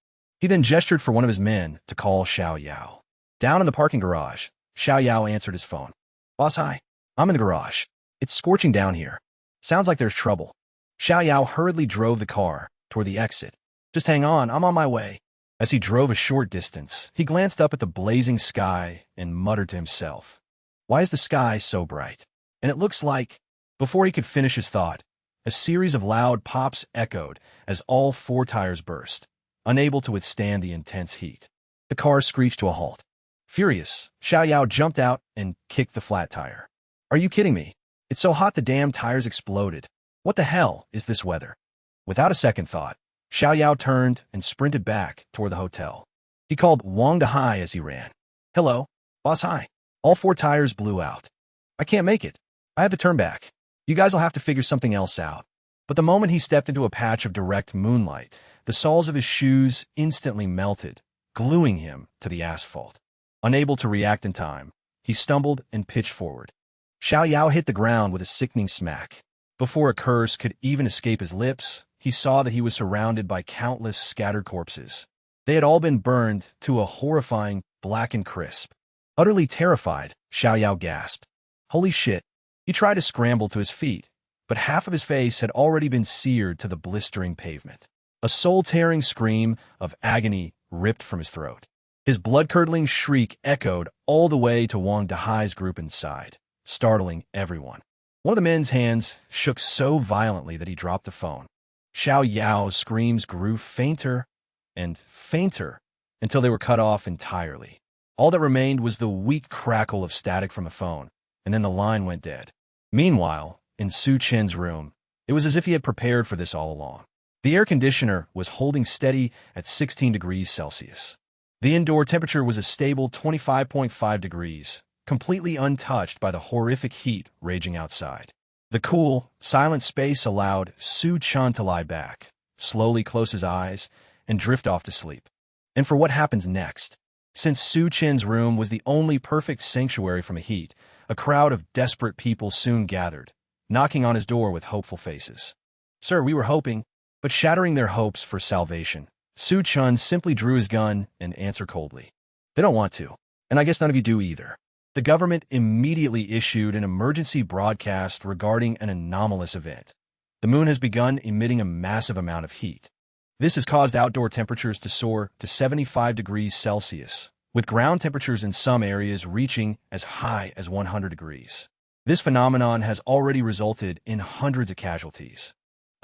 He then gestured for one of his men to call Xiao Yao. Down in the parking garage, Xiao Yao answered his phone. Boss Hai, I'm in the garage. It's scorching down here. Sounds like there's trouble. Xiao Yao hurriedly drove the car toward the exit. Just hang on, I'm on my way. As he drove a short distance, he glanced up at the blazing sky and muttered to himself. Why is the sky so bright? And it looks like, before he could finish his thought, a series of loud pops echoed as all four tires burst, unable to withstand the intense heat. The car screeched to a halt. Furious, Xiao Yao jumped out and kicked the flat tire. Are you kidding me? It's so hot the damn tires exploded. What the hell is this weather? Without a second thought, Xiao Yao turned and sprinted back toward the hotel. He called Wang Dahai as he ran. Hello, Boss Hai. All four tires blew out. I can't make it. I have to turn back. You guys will have to figure something else out. But the moment he stepped into a patch of direct moonlight, the soles of his shoes instantly melted, gluing him to the asphalt. Unable to react in time, he stumbled and pitched forward. Xiao Yao hit the ground with a sickening smack. Before a curse could even escape his lips, he saw that he was surrounded by countless scattered corpses. They had all been burned to a horrifying black and crisp. Utterly terrified, Xiao Yao gasped. Holy shit. He tried to scramble to his feet, but half of his face had already been seared to the blistering pavement. A soul-tearing scream of agony ripped from his throat. His blood-curdling shriek echoed all the way to Wang Dahai's group inside, startling everyone. One of the men's hands shook so violently that he dropped the phone. Xiao Yao's screams grew fainter and fainter until they were cut off entirely. All that remained was the weak crackle of static from a phone, and then the line went dead. Meanwhile, in Su Chen's room, it was as if he had prepared for this all along. The air conditioner was holding steady at 16 degrees Celsius. The indoor temperature was a stable 25.5 degrees, completely untouched by the horrific heat raging outside. The cool, silent space allowed Su Chen to lie back, slowly close his eyes, and drift off to sleep. And for what happens next? Since Su Chen's room was the only perfect sanctuary from the heat, a crowd of desperate people soon gathered, knocking on his door with hopeful faces. "Sir, we were hoping," but shattering their hopes for salvation, Su Chen simply drew his gun and answered coldly. "They don't want to, and I guess none of you do either." The government immediately issued an emergency broadcast regarding an anomalous event. The moon has begun emitting a massive amount of heat. This has caused outdoor temperatures to soar to 75 degrees Celsius, with ground temperatures in some areas reaching as high as 100 degrees. This phenomenon has already resulted in hundreds of casualties.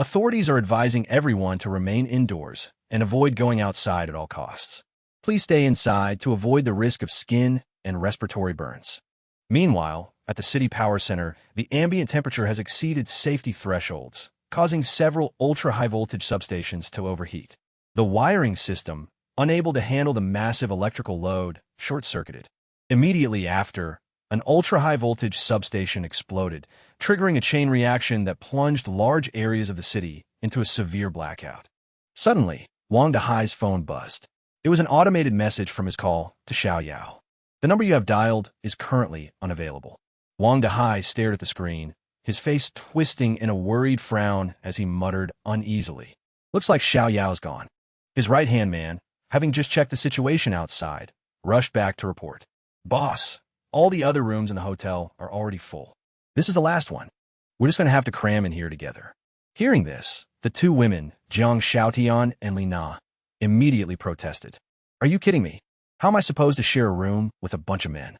Authorities are advising everyone to remain indoors and avoid going outside at all costs. Please stay inside to avoid the risk of skin and respiratory burns. Meanwhile, at the city power center, the ambient temperature has exceeded safety thresholds, causing several ultra-high-voltage substations to overheat. The wiring system, unable to handle the massive electrical load, short-circuited. Immediately after, an ultra-high-voltage substation exploded, triggering a chain reaction that plunged large areas of the city into a severe blackout. Suddenly, Wang Dahai's phone buzzed. It was an automated message from his call to Xiao Yao. "The number you have dialed is currently unavailable." Wang Dahai stared at the screen, his face twisting in a worried frown as he muttered uneasily. "Looks like Xiao Yao's gone." His right-hand man, having just checked the situation outside, rushed back to report. "Boss, all the other rooms in the hotel are already full. This is the last one. We're just going to have to cram in here together." Hearing this, the two women, Jiang Xiaotian and Li Na, immediately protested. "Are you kidding me? How am I supposed to share a room with a bunch of men?"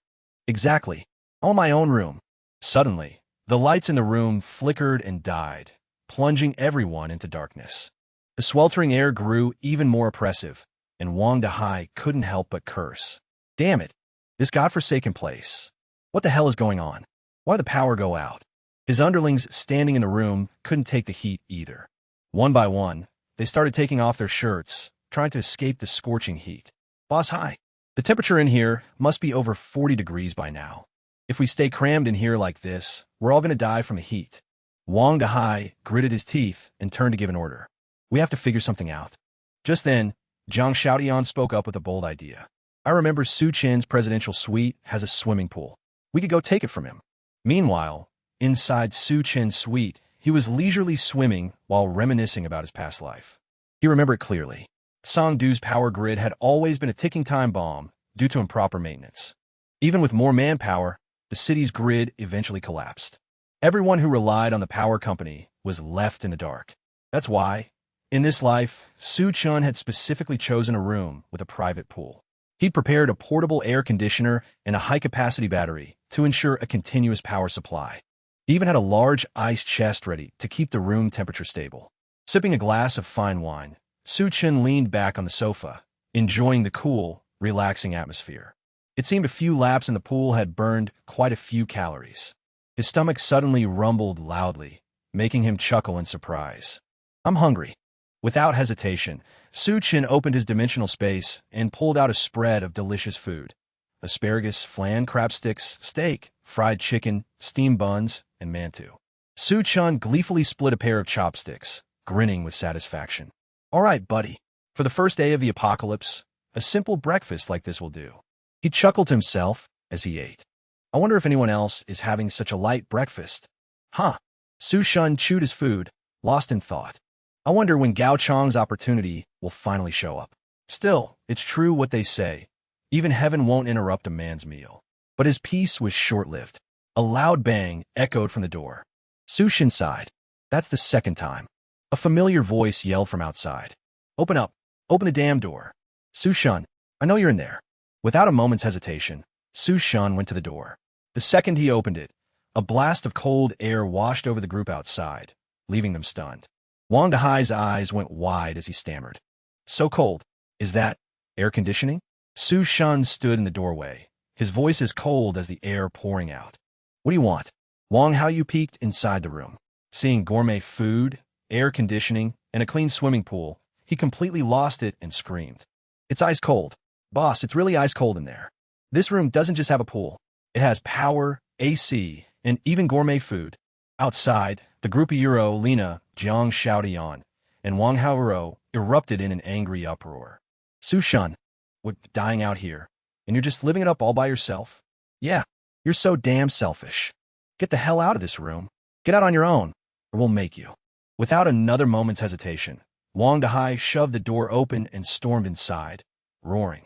"Exactly. I want my own room." Suddenly, the lights in the room flickered and died, plunging everyone into darkness. The sweltering air grew even more oppressive, and Wang Dahai couldn't help but curse. "Damn it! This godforsaken place. What the hell is going on? Why did the power go out?" His underlings standing in the room couldn't take the heat either. One by one, they started taking off their shirts, trying to escape the scorching heat. "Boss Hai, the temperature in here must be over 40 degrees by now. If we stay crammed in here like this, we're all going to die from the heat." Wang Dahai gritted his teeth and turned to give an order. "We have to figure something out." Just then, Jiang Xiaotian spoke up with a bold idea. "I remember Su Chen's presidential suite has a swimming pool. We could go take it from him." Meanwhile, inside Su Chen's suite, he was leisurely swimming while reminiscing about his past life. He remembered clearly. Songdu's power grid had always been a ticking time bomb due to improper maintenance. Even with more manpower, the city's grid eventually collapsed. Everyone who relied on the power company was left in the dark. That's why, in this life, Su Chen had specifically chosen a room with a private pool. He'd prepared a portable air conditioner and a high-capacity battery to ensure a continuous power supply. He even had a large ice chest ready to keep the room temperature stable. Sipping a glass of fine wine, Su Chen leaned back on the sofa, enjoying the cool, relaxing atmosphere. It seemed a few laps in the pool had burned quite a few calories. His stomach suddenly rumbled loudly, making him chuckle in surprise. "I'm hungry." Without hesitation, Su Chen opened his dimensional space and pulled out a spread of delicious food. Asparagus, flan, crab sticks, steak, fried chicken, steamed buns, and mantou. Su Chen gleefully split a pair of chopsticks, grinning with satisfaction. "All right, buddy. For the first day of the apocalypse, a simple breakfast like this will do." He chuckled to himself as he ate. "I wonder if anyone else is having such a light breakfast." Huh. Su Chen chewed his food, lost in thought. "I wonder when Gao Chang's opportunity will finally show up." Still, it's true what they say. Even heaven won't interrupt a man's meal. But his peace was short-lived. A loud bang echoed from the door. Su Chen sighed. That's the second time. A familiar voice yelled from outside. "Open up. Open the damn door." "Su Chen, I know you're in there." Without a moment's hesitation, Su Chen went to the door. The second he opened it, a blast of cold air washed over the group outside, leaving them stunned. Wang Dahai's eyes went wide as he stammered. "So cold. Is that air conditioning?" Su Shun stood in the doorway, his voice as cold as the air pouring out. What do you want? Wang Haoyu peeked inside the room. Seeing gourmet food, air conditioning, and a clean swimming pool, he completely lost it and screamed. It's ice cold. Boss, it's really ice cold in there. This room doesn't just have a pool. It has power, AC, and even gourmet food. Outside, the group of Euro, Lina, Jiang Xiaotian, and Wang Haoru erupted in an angry uproar. Su Shun, what, dying out here, and you're just living it up all by yourself? Yeah, you're so damn selfish. Get the hell out of this room. Get out on your own, or we'll make you. Without another moment's hesitation, Wang Dahai shoved the door open and stormed inside, roaring.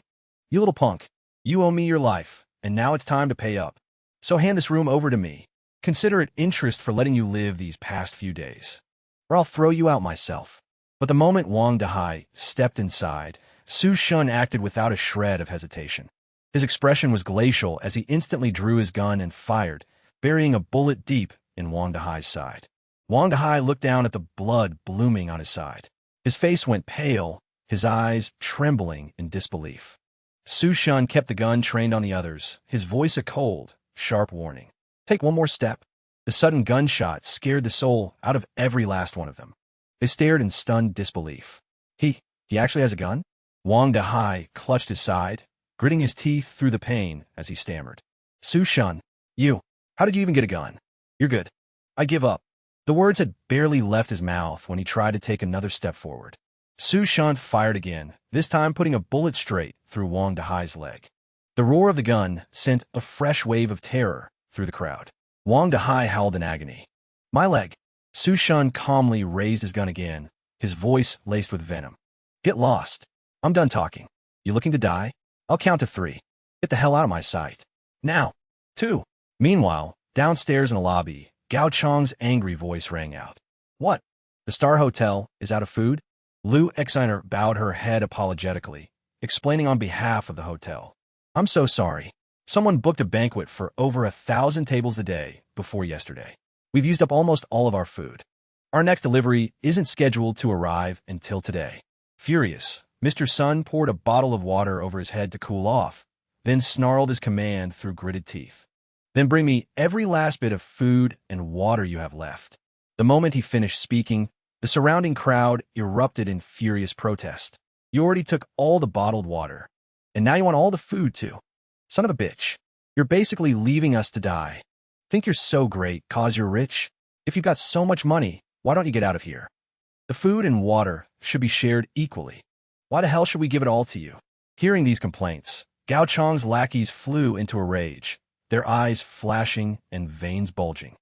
You little punk, you owe me your life, and now it's time to pay up. So hand this room over to me. Consider it interest for letting you live these past few days, or I'll throw you out myself. But the moment Wang Dahai stepped inside, Su Shun acted without a shred of hesitation. His expression was glacial as he instantly drew his gun and fired, burying a bullet deep in Wang Dahai's side. Wang Dahai looked down at the blood blooming on his side. His face went pale, his eyes trembling in disbelief. Su Shun kept the gun trained on the others, his voice a cold, sharp warning. Take one more step. The sudden gunshot scared the soul out of every last one of them. They stared in stunned disbelief. He actually has a gun? Wang Dahai clutched his side, gritting his teeth through the pain as he stammered. Su Shun, how did you even get a gun? You're good. I give up. The words had barely left his mouth when he tried to take another step forward. Su Shun fired again, this time putting a bullet straight through Wang Dahai's leg. The roar of the gun sent a fresh wave of terror through the crowd. Wang Dahai howled in agony. My leg. Su Shun calmly raised his gun again, his voice laced with venom. Get lost. I'm done talking. You looking to die? I'll count to 3. Get the hell out of my sight. Now. 2. Meanwhile, downstairs in the lobby, Gao Chong's angry voice rang out. What? The Star Hotel is out of food? Lu Exiner bowed her head apologetically, explaining on behalf of the hotel. I'm so sorry. Someone booked a banquet for over 1,000 tables a day before yesterday. We've used up almost all of our food. Our next delivery isn't scheduled to arrive until today. Furious, Mr. Sun poured a bottle of water over his head to cool off, then snarled his command through gritted teeth. Then bring me every last bit of food and water you have left. The moment he finished speaking, the surrounding crowd erupted in furious protest. You already took all the bottled water, and now you want all the food too. Son of a bitch. You're basically leaving us to die. Think you're so great cause you're rich? If you've got so much money, why don't you get out of here? The food and water should be shared equally. Why the hell should we give it all to you? Hearing these complaints, Gao Chong's lackeys flew into a rage, their eyes flashing and veins bulging.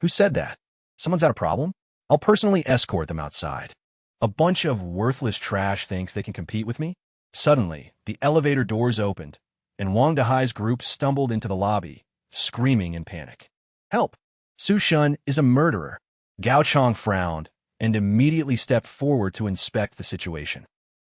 Who said that? Someone's got a problem? I'll personally escort them outside. A bunch of worthless trash thinks they can compete with me? Suddenly, the elevator doors opened, and Wang Dahai's group stumbled into the lobby, screaming in panic. Help! Su Shun is a murderer. Gao Chong frowned and immediately stepped forward to inspect the situation.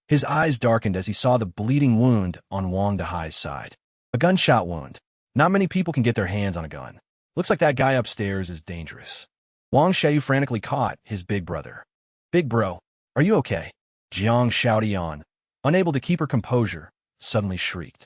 His eyes darkened as he saw the bleeding wound on Wang Dahai's side. A gunshot wound. Not many people can get their hands on a gun. Looks like that guy upstairs is dangerous. Wang Xiaoyu frantically caught his big brother. Big bro, are you okay? Jiang Xiaotian, unable to keep her composure, suddenly shrieked.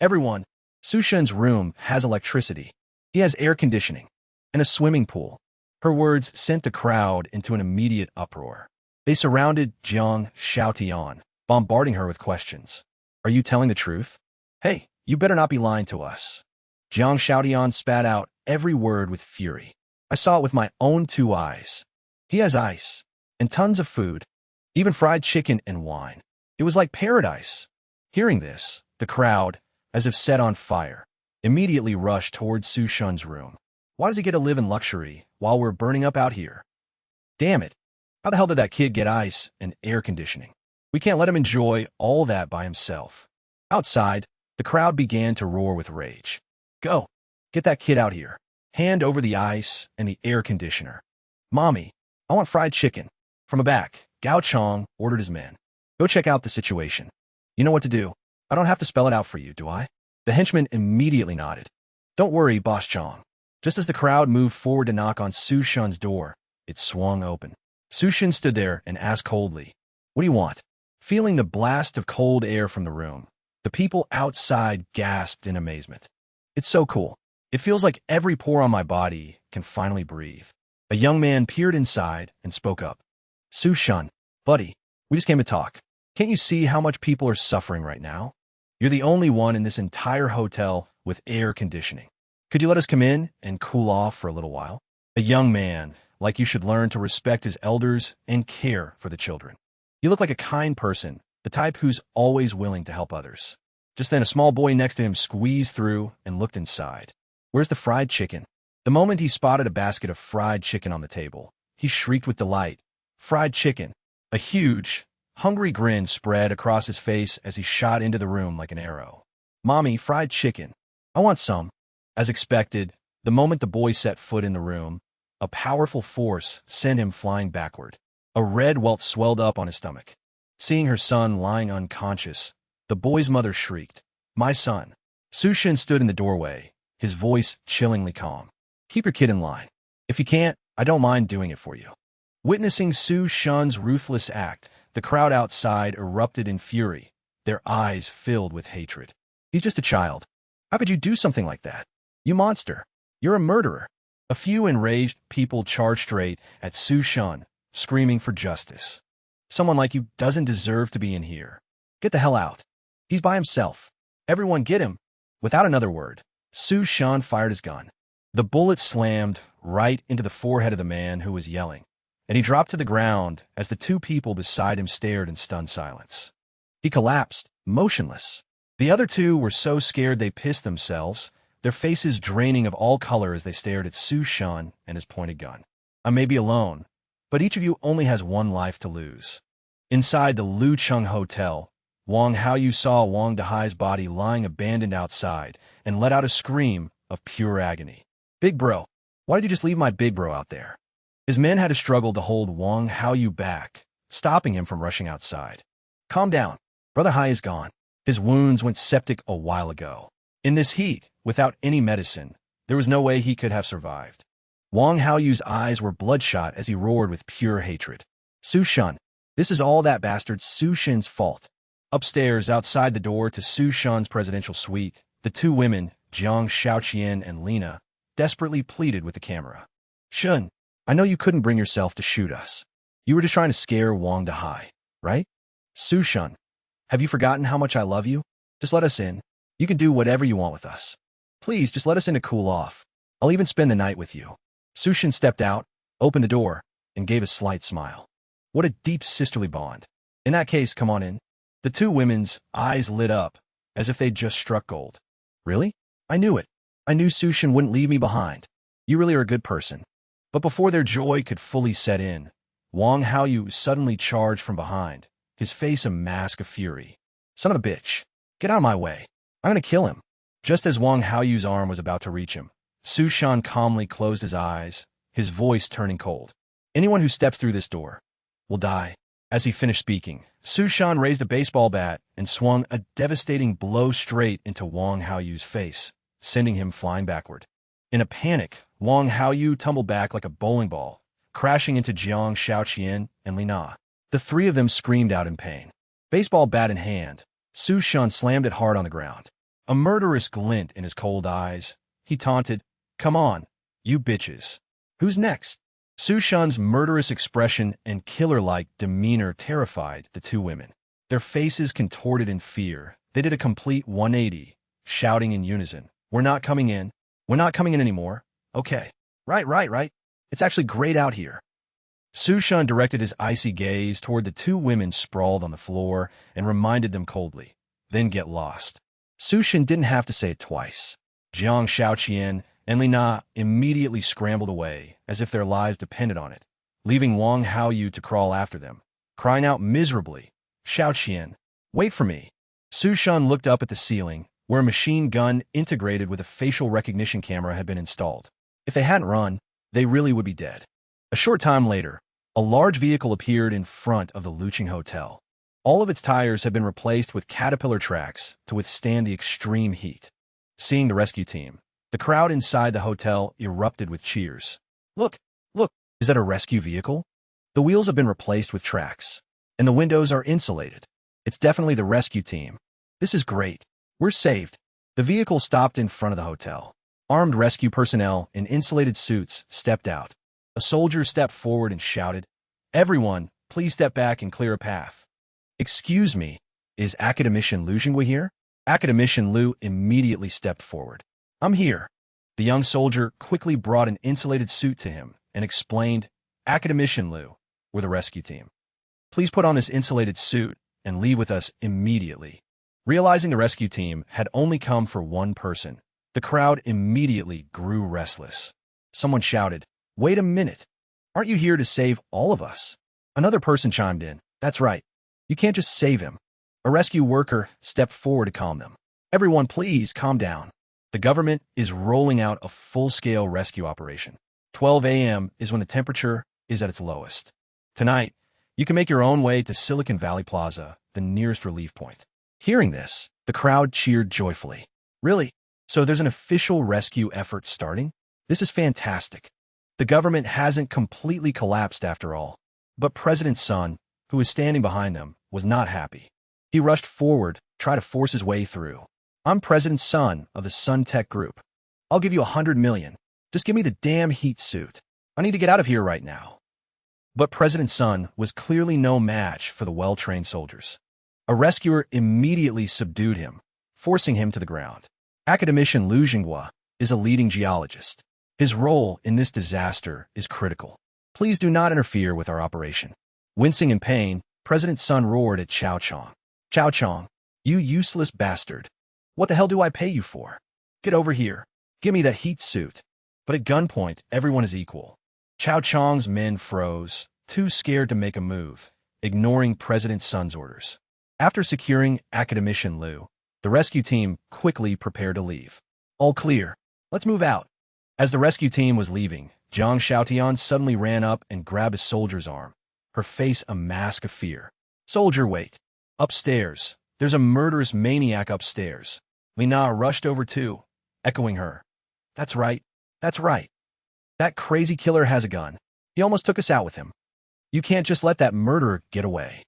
Everyone, Su Shun's room has electricity. He has air conditioning and a swimming pool. Her words sent the crowd into an immediate uproar. They surrounded Jiang Xiaotian, bombarding her with questions. Are you telling the truth? Hey, you better not be lying to us. Jiang Xiaotian spat out every word with fury. I saw it with my own 2 eyes. He has ice and tons of food, even fried chicken and wine. It was like paradise. Hearing this, the crowd, as if set on fire, immediately rushed towards Su Shun's room. Why does he get to live in luxury while we're burning up out here? Damn it. How the hell did that kid get ice and air conditioning? We can't let him enjoy all that by himself. Outside, the crowd began to roar with rage. Go. Get that kid out here. Hand over the ice and the air conditioner. Mommy, I want fried chicken. From a back, Gao Chong ordered his men. Go check out the situation. You know what to do. I don't have to spell it out for you, do I? The henchman immediately nodded. Don't worry, Boss Chong. Just as the crowd moved forward to knock on Su Shun's door, it swung open. Su Shun stood there and asked coldly, What do you want? Feeling the blast of cold air from the room, the The people outside gasped in amazement. It's so cool. It feels like every pore on my body can finally breathe. A young man peered inside and spoke up. Su-shun, buddy, we just came to talk. Can't you see how much people are suffering right now? You're the only one in this entire hotel with air conditioning. Could you let us come in and cool off for a little while? A young man, like you should learn to respect his elders and care for the children. You look like a kind person, the type who's always willing to help others. Just then a small boy next to him squeezed through and looked inside. Where's the fried chicken? The moment he spotted a basket of fried chicken on the table, he shrieked with delight. Fried chicken. A huge, hungry grin spread across his face as he shot into the room like an arrow. Mommy, fried chicken. I want some. As expected, the moment the boy set foot in the room, a powerful force sent him flying backward. A red welt swelled up on his stomach. Seeing her son lying unconscious, the boy's mother shrieked, "My son." Su-shun stood in the doorway, his voice chillingly calm. Keep your kid in line. If you can't, I don't mind doing it for you. Witnessing Su-shun's ruthless act, the crowd outside erupted in fury, their eyes filled with hatred. He's just a child. How could you do something like that? You monster. You're a murderer. A few enraged people charged straight at Su-shun, screaming for justice. Someone like you doesn't deserve to be in here. Get the hell out. He's by himself. Everyone get him. Without another word, Su-shun fired his gun. The bullet slammed right into the forehead of the man who was yelling, and he dropped to the ground as the two people beside him stared in stunned silence. He collapsed, motionless. The other two were so scared they pissed themselves, their faces draining of all color as they stared at Su-shun and his pointed gun. I may be alone, but each of you only has one life to lose. Inside the Lucheng Hotel, Wang Haoyu saw Wang Dahai's body lying abandoned outside and let out a scream of pure agony. Big bro, why did you just leave my big bro out there? His men had to struggle to hold Wang Haoyu back, stopping him from rushing outside. Calm down. Brother Hai is gone. His wounds went septic a while ago. In this heat, without any medicine, there was no way he could have survived. Wang Haoyu's eyes were bloodshot as he roared with pure hatred. Su-shun, this is all that bastard Su-shun's fault. Upstairs, outside the door to Su-shun's presidential suite, the two women, Jiang Shaoqian and Lina, desperately pleaded with the camera. Shun, I know you couldn't bring yourself to shoot us. You were just trying to scare Wang Dahai, right? Su-shun, have you forgotten how much I love you? Just let us in. You can do whatever you want with us. Please, just let us in to cool off. I'll even spend the night with you. Su-shun stepped out, opened the door, and gave a slight smile. What a deep sisterly bond. In that case, come on in. The two women's eyes lit up, as if they'd just struck gold. Really? I knew it. I knew Su-shun wouldn't leave me behind. You really are a good person. But before their joy could fully set in, Wang Haoyu suddenly charged from behind, his face a mask of fury. Son of a bitch. Get out of my way. I'm gonna kill him. Just as Wang Haoyu's arm was about to reach him, Su-shun calmly closed his eyes, his voice turning cold. Anyone who steps through this door will die. As he finished speaking, Su-shun raised a baseball bat and swung a devastating blow straight into Wang Haoyu's face, sending him flying backward. In a panic, Wang Haoyu tumbled back like a bowling ball, crashing into Jiang Shaoqian and Lina. The three of them screamed out in pain. Baseball bat in hand, Su-shun slammed it hard on the ground. A murderous glint in his cold eyes, he taunted, "Come on, you bitches. Who's next?" Su-shun's murderous expression and killer-like demeanor terrified the two women. Their faces contorted in fear. They did a complete 180, shouting in unison, "We're not coming in. We're not coming in anymore. Okay. Right. It's actually great out here." Su-shun directed his icy gaze toward the two women sprawled on the floor and reminded them coldly, "Then get lost." Su-shun didn't have to say it twice. Jiang Shaoqian and Lina immediately scrambled away as if their lives depended on it, leaving Wang Haoyu to crawl after them, crying out miserably, "Shaoqian, wait for me." Su-shun looked up at the ceiling, where a machine gun integrated with a facial recognition camera had been installed. If they hadn't run, they really would be dead. A short time later, a large vehicle appeared in front of the Lucheng Hotel. All of its tires had been replaced with caterpillar tracks to withstand the extreme heat. Seeing the rescue team, the crowd inside the hotel erupted with cheers. Look, is that a rescue vehicle? The wheels have been replaced with tracks, and the windows are insulated. It's definitely the rescue team. This is great. We're saved. The vehicle stopped in front of the hotel. Armed rescue personnel in insulated suits stepped out. A soldier stepped forward and shouted, "Everyone, please step back and clear a path." "Excuse me, is Academician Lu Xingwa here?" Academician Lu immediately stepped forward. "I'm here." The young soldier quickly brought an insulated suit to him and explained, "Academician Lu, we're the rescue team. Please put on this insulated suit and leave with us immediately." Realizing the rescue team had only come for one person, the crowd immediately grew restless. Someone shouted, "Wait a minute. Aren't you here to save all of us?" Another person chimed in, "That's right. You can't just save him." A rescue worker stepped forward to calm them. "Everyone, please calm down. The government is rolling out a full-scale rescue operation. 12 a.m. is when the temperature is at its lowest. Tonight, you can make your own way to Silicon Valley Plaza, the nearest relief point." Hearing this, the crowd cheered joyfully. "Really? So there's an official rescue effort starting? This is fantastic." The government hasn't completely collapsed after all. But President Sun, who was standing behind them, was not happy. He rushed forward, tried to force his way through. "I'm President Sun of the Sun Tech Group. I'll give you 100 million. Just give me the damn heat suit. I need to get out of here right now." But President Sun was clearly no match for the well-trained soldiers. A rescuer immediately subdued him, forcing him to the ground. Academician Lu Xingwa is a leading geologist. His role in this disaster is critical. "Please do not interfere with our operation." Wincing in pain, President Sun roared at Chao Chong. "Chao Chong, you useless bastard. What the hell do I pay you for? Get over here. Give me that heat suit." But at gunpoint, everyone is equal. Chao Chong's men froze, too scared to make a move, ignoring President Sun's orders. After securing Academician Lu, the rescue team quickly prepared to leave. "All clear. Let's move out." As the rescue team was leaving, Zhang Xiaotian suddenly ran up and grabbed a soldier's arm, her face a mask of fear. "Soldier, wait. Upstairs. There's a murderous maniac upstairs." Li Na rushed over too, echoing her. "That's right. That's right. That crazy killer has a gun. He almost took us out with him. You can't just let that murderer get away."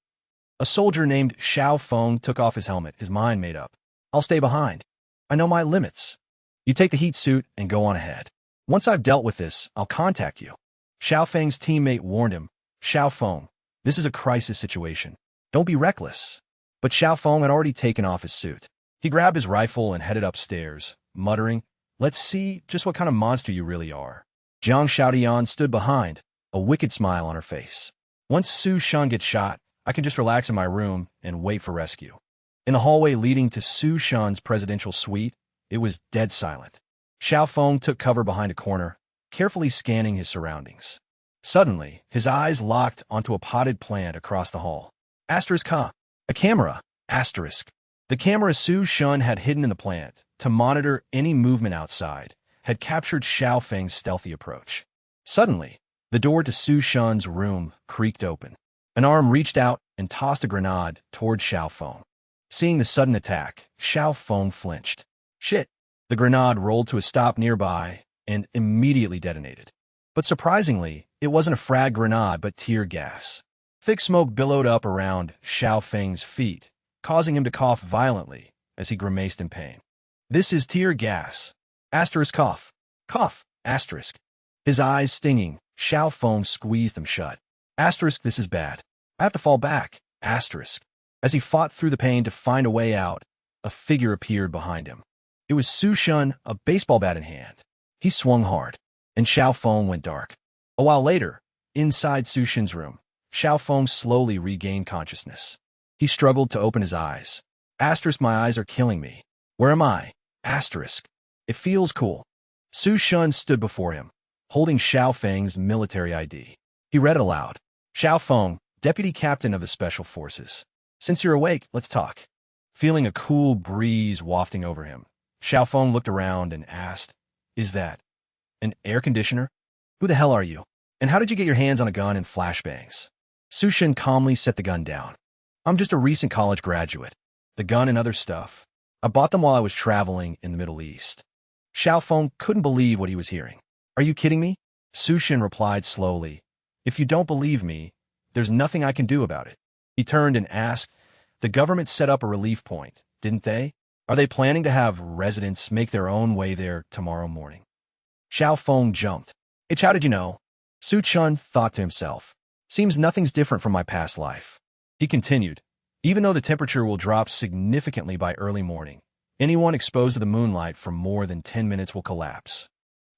A soldier named Xiao Feng took off his helmet, his mind made up. "I'll stay behind. I know my limits. You take the heat suit and go on ahead. Once I've dealt with this, I'll contact you." Xiao Feng's teammate warned him, "Xiao Feng, this is a crisis situation. Don't be reckless." But Xiao Feng had already taken off his suit. He grabbed his rifle and headed upstairs, muttering, "Let's see just what kind of monster you really are." Zhang Xiaotian stood behind, a wicked smile on her face. "Once Su Shun gets shot, I can just relax in my room and wait for rescue." In the hallway leading to Su Shun's presidential suite, it was dead silent. Xiao Feng took cover behind a corner, carefully scanning his surroundings. Suddenly, his eyes locked onto a potted plant across the hall. *Ka, a camera. The camera Su Shun had hidden in the plant to monitor any movement outside had captured Xiao Feng's stealthy approach. Suddenly, the door to Su Shun's room creaked open. An arm reached out and tossed a grenade toward Xiao Feng. Seeing the sudden attack, Xiao Feng flinched. "Shit!" The grenade rolled to a stop nearby and immediately detonated. But surprisingly, it wasn't a frag grenade but tear gas. Thick smoke billowed up around Xiao Feng's feet, causing him to cough violently as he grimaced in pain. "This is tear gas. Cough. Cough. His eyes stinging, Xiao Feng squeezed them shut. "This is bad. I have to fall back. As he fought through the pain to find a way out, a figure appeared behind him. It was Su Shun, a baseball bat in hand. He swung hard, and Xiao Feng went dark. A while later, inside Su Shun's room, Xiao Feng slowly regained consciousness. He struggled to open his eyes. My eyes are killing me. Where am I? It feels cool." Su Shun stood before him, holding Xiao Feng's military ID. He read it aloud. "Xiao Feng, Deputy Captain of the Special Forces. Since you're awake, let's talk." Feeling a cool breeze wafting over him, Xiao Feng looked around and asked, "Is that an air conditioner? Who the hell are you? And how did you get your hands on a gun and flashbangs?" Su Shun calmly set the gun down. "I'm just a recent college graduate. The gun and other stuff. I bought them while I was traveling in the Middle East." Xiao Feng couldn't believe what he was hearing. "Are you kidding me?" Su Shun replied slowly, "If you don't believe me, there's nothing I can do about it." He turned and asked, "The government set up a relief point didn't they? Are they planning to have residents make their own way there tomorrow morning? Xiao Feng jumped. It's how did you know? Su Chun thought to himself. Seems nothing's different from my past life. He continued. Even though the temperature will drop significantly by early morning, anyone exposed to the moonlight for more than 10 minutes will collapse.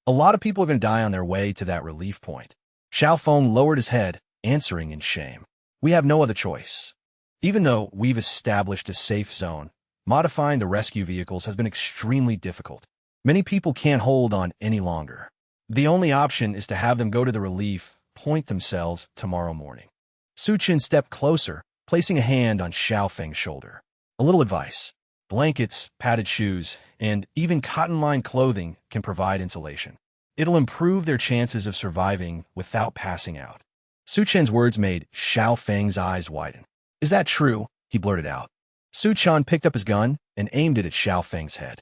A lot of people are going to die on their way to that relief point. Xiao Feng lowered his head, answering in shame. We have no other choice. Even though we've established a safe zone, modifying the rescue vehicles has been extremely difficult. Many people can't hold on any longer. The only option is to have them go to the relief point themselves tomorrow morning. Su Chin stepped closer, placing a hand on Xiao Feng's shoulder. A little advice. Blankets, padded shoes, and even cotton-lined clothing can provide insulation. It'll improve their chances of surviving without passing out. Su Chen's words made Xiao Feng's eyes widen. Is that true? He blurted out. Su Chan picked up his gun and aimed it at Xiao Feng's head.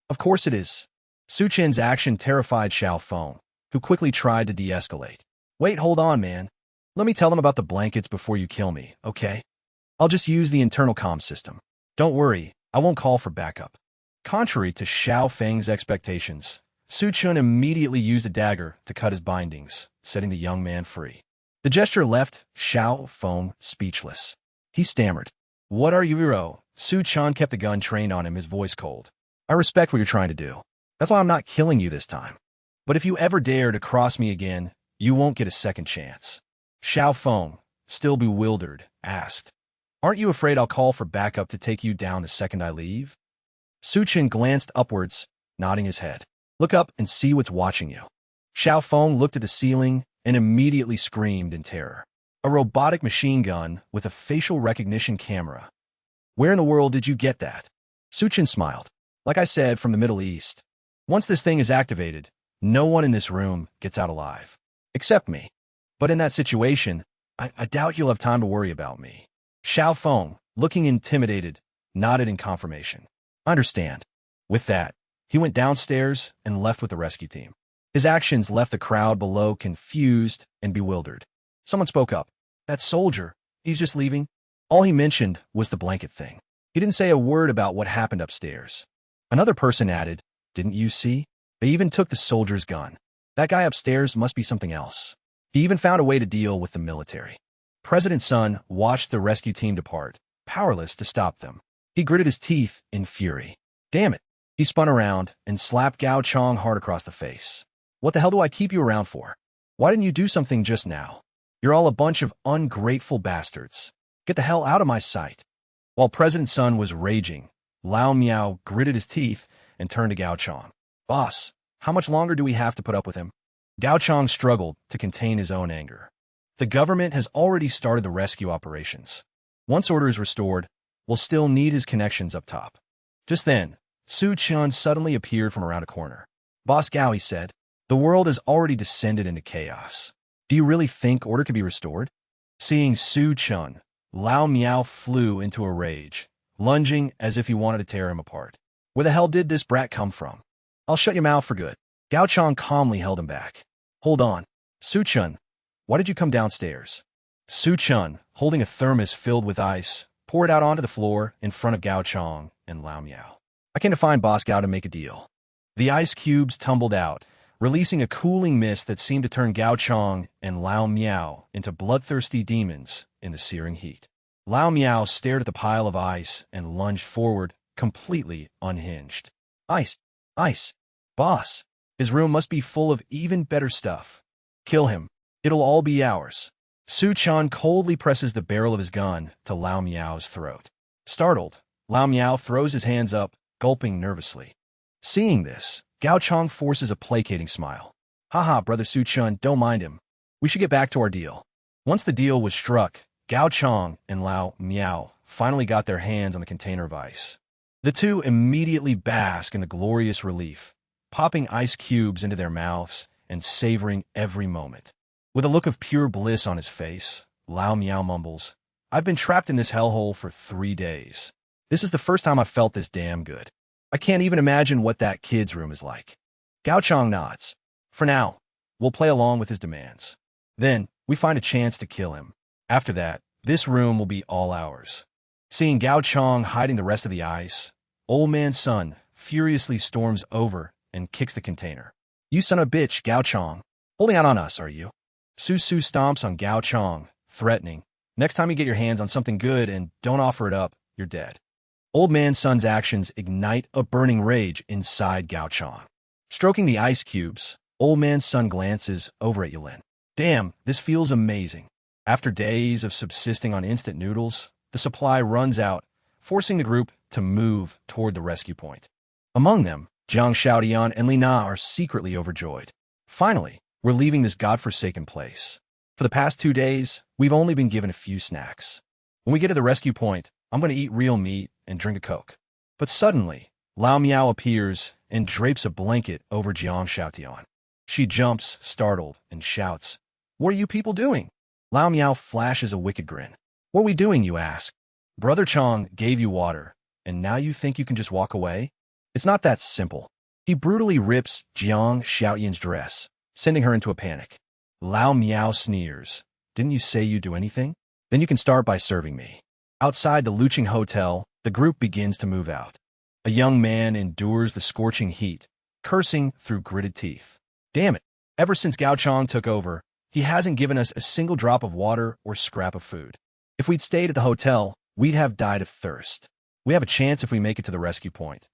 Of course it is. Su Chen's action terrified Xiao Feng, who quickly tried to de-escalate. Wait, hold on, man. Let me tell them about the blankets before you kill me, okay? I'll just use the internal comm system. Don't worry, I won't call for backup. Contrary to Xiao Feng's expectations, Su Chun immediately used a dagger to cut his bindings, setting the young man free. The gesture left Xiao Feng speechless. He stammered. What are you, hero? Su Chan kept the gun trained on him, his voice cold. I respect what you're trying to do. That's why I'm not killing you this time. But if you ever dare to cross me again, you won't get a second chance. Xiao Feng, still bewildered, asked. Aren't you afraid I'll call for backup to take you down the second I leave? Su Chin glanced upwards, nodding his head. Look up and see what's watching you. Xiao Feng looked at the ceiling and immediately screamed in terror. A robotic machine gun with a facial recognition camera. Where in the world did you get that? Su Chin smiled. Like I said, from the Middle East. Once this thing is activated, no one in this room gets out alive. Except me. But in that situation, I doubt you'll have time to worry about me. Xiao Feng, looking intimidated, nodded in confirmation. I understand. With that, he went downstairs and left with the rescue team. His actions left the crowd below confused and bewildered. Someone spoke up. That soldier, he's just leaving. All he mentioned was the blanket thing. He didn't say a word about what happened upstairs. Another person added, didn't you see? They even took the soldier's gun. That guy upstairs must be something else. He even found a way to deal with the military. President Sun watched the rescue team depart, powerless to stop them. He gritted his teeth in fury. Damn it. He spun around and slapped Gao Chong hard across the face. What the hell do I keep you around for? Why didn't you do something just now? You're all a bunch of ungrateful bastards. Get the hell out of my sight. While President Sun was raging, Lao Miao gritted his teeth and turned to Gao Chong. Boss, how much longer do we have to put up with him? Gao Chong struggled to contain his own anger. The government has already started the rescue operations. Once order is restored, we'll still need his connections up top. Just then, Su Chun suddenly appeared from around a corner. Boss Gao, he said, the world has already descended into chaos. Do you really think order could be restored? Seeing Su Chun, Lao Miao flew into a rage, lunging as if he wanted to tear him apart. Where the hell did this brat come from? I'll shut your mouth for good. Gao Chong calmly held him back. Hold on. Su Chun, why did you come downstairs? Su Chun, holding a thermos filled with ice, poured out onto the floor in front of Gao Chong and Lao Miao. I came to find Boss Gao to make a deal. The ice cubes tumbled out, releasing a cooling mist that seemed to turn Gao Chong and Lao Miao into bloodthirsty demons in the searing heat. Lao Miao stared at the pile of ice and lunged forward, completely unhinged. Ice! Ice! Boss! His room must be full of even better stuff. Kill him. It'll all be ours. Su Chan coldly presses the barrel of his gun to Lao Miao's throat. Startled, Lao Miao throws his hands up, gulping nervously. Seeing this, Gao Chong forces a placating smile. Haha, brother Su Chun, don't mind him. We should get back to our deal. Once the deal was struck, Gao Chong and Lao Miao finally got their hands on the container of ice. The two immediately bask in the glorious relief, popping ice cubes into their mouths and savoring every moment. With a look of pure bliss on his face, Lao Miao mumbles, I've been trapped in this hellhole for 3 days. This is the first time I've felt this damn good. I can't even imagine what that kid's room is like. Gao Chong nods. For now, we'll play along with his demands. Then, we find a chance to kill him. After that, this room will be all ours. Seeing Gao Chong hiding the rest of the ice, Old Man Sun furiously storms over and kicks the container. "You son of a bitch, Gao Chong. Holding out on us, are you?" Su Su stomps on Gao Chong, threatening, "Next time you get your hands on something good and don't offer it up, you're dead." Old Man Sun's actions ignite a burning rage inside Gao Chong. Stroking the ice cubes, Old Man Sun glances over at Yulin. "Damn, this feels amazing." After days of subsisting on instant noodles, the supply runs out, forcing the group to move toward the rescue point. Among them, Jiang Xiaotian and Li Na are secretly overjoyed. Finally, we're leaving this godforsaken place. For the past 2 days, we've only been given a few snacks. When we get to the rescue point, I'm going to eat real meat and drink a Coke. But suddenly, Lao Miao appears and drapes a blanket over Jiang Xiaotian. She jumps, startled, and shouts, "What are you people doing?" Lao Miao flashes a wicked grin. "What are we doing, you ask? Brother Chong gave you water, and now you think you can just walk away? It's not that simple." He brutally rips Jiang Xiaotian's dress, sending her into a panic. Lao Miao sneers. "Didn't you say you'd do anything? Then you can start by serving me." Outside the Luching Hotel, the group begins to move out. A young man endures the scorching heat, cursing through gritted teeth. "Damn it, ever since Gao Chong took over, he hasn't given us a single drop of water or scrap of food. If we'd stayed at the hotel, we'd have died of thirst. We have a chance if we make it to the rescue point.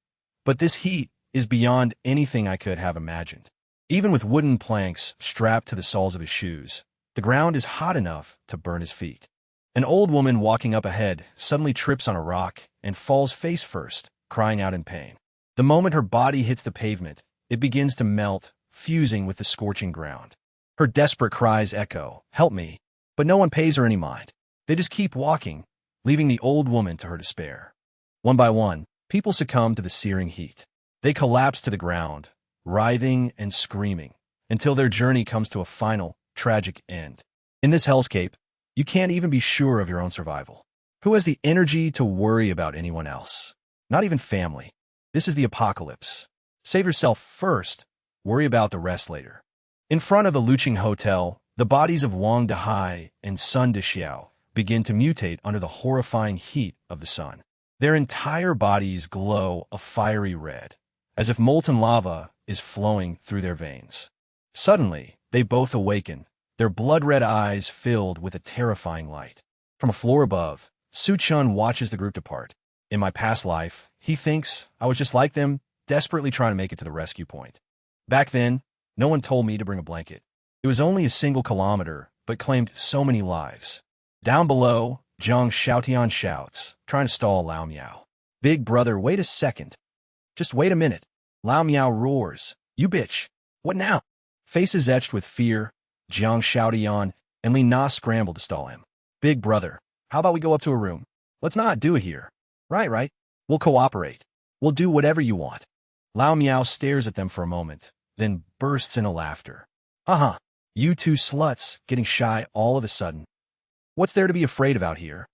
But this heat is beyond anything I could have imagined." Even with wooden planks strapped to the soles of his shoes, the ground is hot enough to burn his feet. An old woman walking up ahead suddenly trips on a rock and falls face first, crying out in pain. The moment her body hits the pavement, it begins to melt, fusing with the scorching ground. Her desperate cries echo, "Help me," but no one pays her any mind. They just keep walking, leaving the old woman to her despair. One by one, people succumb to the searing heat. They collapse to the ground, writhing and screaming, until their journey comes to a final, tragic end. In this hellscape, you can't even be sure of your own survival. Who has the energy to worry about anyone else? Not even family. This is the apocalypse. Save yourself first, worry about the rest later. In front of the Luching Hotel, the bodies of Wang Dehai and Sun Dexiao begin to mutate under the horrifying heat of the sun. Their entire bodies glow a fiery red, as if molten lava is flowing through their veins. Suddenly, they both awaken, their blood-red eyes filled with a terrifying light. From a floor above, Su Chun watches the group depart. In my past life, he thinks I was just like them, desperately trying to make it to the rescue point. Back then, no one told me to bring a blanket. It was only a single kilometer, but claimed so many lives. Down below, Jiang Xiaotian shouts, trying to stall Lao Miao. "Big brother, wait a second. Just wait a minute." Lao Miao roars, "You bitch! What now?" Faces etched with fear, Jiang Xiaotian and Li Na scramble to stall him. "Big brother, how about we go up to a room? Let's not do it here." Right. We'll cooperate. We'll do whatever you want." Lao Miao stares at them for a moment, then bursts into laughter. You two sluts getting shy all of a sudden. What's there to be afraid of out here?"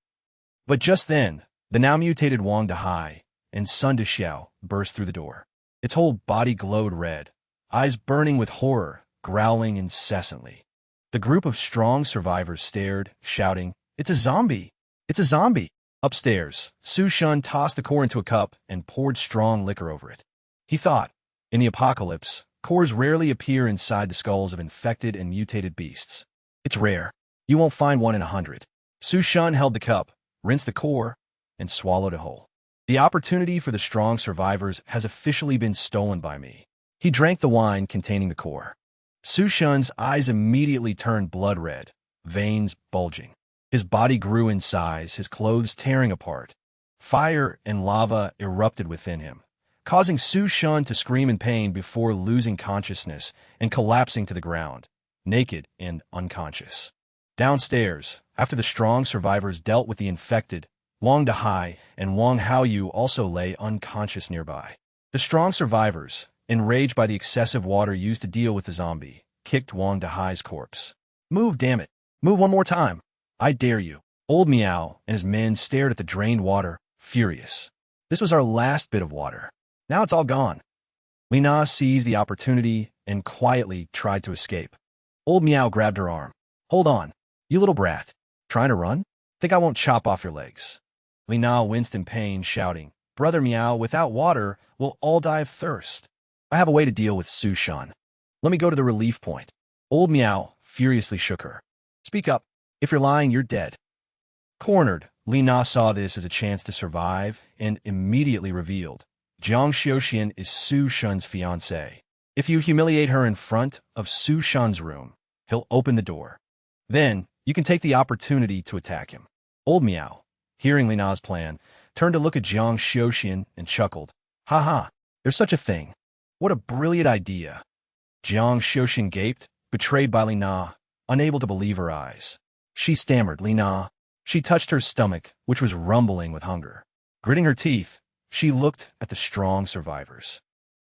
But just then, the now mutated Wang Dehai and Sun Dexiao burst through the door. Its whole body glowed red, eyes burning with horror, growling incessantly. The group of strong survivors stared, shouting, "It's a zombie! It's a zombie!" Upstairs, Su Shun tossed the core into a cup and poured strong liquor over it. He thought, in the apocalypse, cores rarely appear inside the skulls of infected and mutated beasts. It's rare. You won't find one in 100. Su Shun held the cup, rinsed the core, and swallowed it whole. "The opportunity for the strong survivors has officially been stolen by me." He drank the wine containing the core. Su Shun's eyes immediately turned blood red, veins bulging. His body grew in size, his clothes tearing apart. Fire and lava erupted within him, causing Su Shun to scream in pain before losing consciousness and collapsing to the ground, naked and unconscious. Downstairs, after the strong survivors dealt with the infected, Wang Dehai and Wang Haoyu also lay unconscious nearby. The strong survivors, enraged by the excessive water used to deal with the zombie, kicked Wang Dehai's corpse. "Move, damn it! Move one more time! I dare you." Old Miao and his men stared at the drained water, furious. This was our last bit of water. Now it's all gone. Li Na seized the opportunity and quietly tried to escape. Old Miao grabbed her arm. "Hold on, you little brat. Trying to run? Think I won't chop off your legs." Li Na winced in pain, shouting, "Brother Meow, without water, we'll all die of thirst. I have a way to deal with Su Shan. Let me go to the relief point." Old Meow furiously shook her. "Speak up. If you're lying, you're dead." Cornered, Li Na saw this as a chance to survive and immediately revealed, "Jiang Xiuxian is Su Shan's fiancée. If you humiliate her in front of Su Shan's room, he'll open the door. Then, you can take the opportunity to attack him." Old Meow, hearing Li Na's plan, turned to look at Jiang Xiuxian and chuckled. "Ha ha, there's such a thing. What a brilliant idea." Jiang Xiuxian gaped, betrayed by Li Na, unable to believe her eyes. She stammered, "Li Na." She touched her stomach, which was rumbling with hunger. Gritting her teeth, she looked at the strong survivors.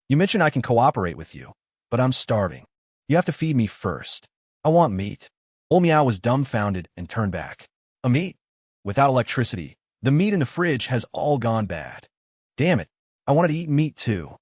"You mentioned I can cooperate with you, but I'm starving. You have to feed me first. I want meat." Old Meow was dumbfounded and turned back. "A meat? Without electricity, the meat in the fridge has all gone bad. Damn it, I wanted to eat meat too."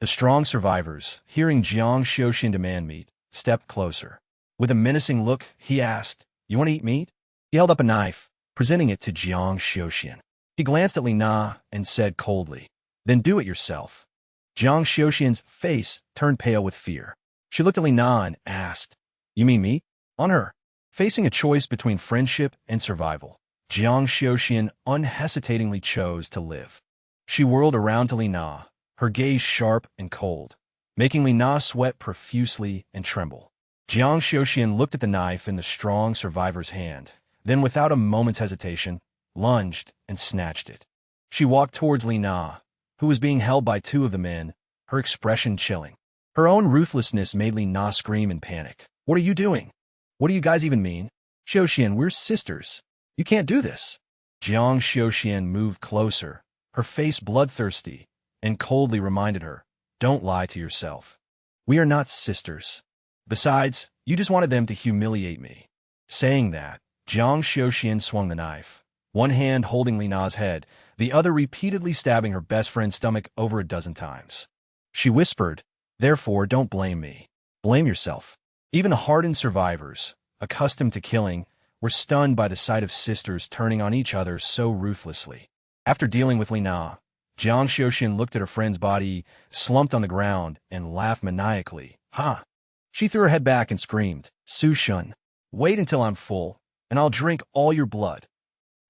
The strong survivors, hearing Jiang Xiuxian demand meat, stepped closer. With a menacing look, he asked, "You want to eat meat?" He held up a knife, presenting it to Jiang Xiuxian. He glanced at Li Na and said coldly, "Then do it yourself." Jiang Xiuxian's face turned pale with fear. She looked at Li Na and asked, "You mean meat?" On her, facing a choice between friendship and survival, Jiang Xiuxian unhesitatingly chose to live. She whirled around to Li Na, her gaze sharp and cold, making Li Na sweat profusely and tremble. Jiang Xiuxian looked at the knife in the strong survivor's hand, then without a moment's hesitation, lunged and snatched it. She walked towards Li Na, who was being held by two of the men, her expression chilling. Her own ruthlessness made Li Na scream in panic. "What are you doing? What do you guys even mean? Xiuxian, we're sisters. You can't do this." Jiang Xiuxian moved closer, her face bloodthirsty, and coldly reminded her, "Don't lie to yourself. We are not sisters. Besides, you just wanted them to humiliate me." Saying that, Jiang Xiuxian swung the knife, one hand holding Li Na's head, the other repeatedly stabbing her best friend's stomach over a dozen times. She whispered, "Therefore, don't blame me. Blame yourself." Even hardened survivors, accustomed to killing, were stunned by the sight of sisters turning on each other so ruthlessly. After dealing with Li Na, Jiang Xiuxian looked at her friend's body, slumped on the ground, and laughed maniacally. "Ha!" She threw her head back and screamed, "Su Shun, wait until I'm full, and I'll drink all your blood."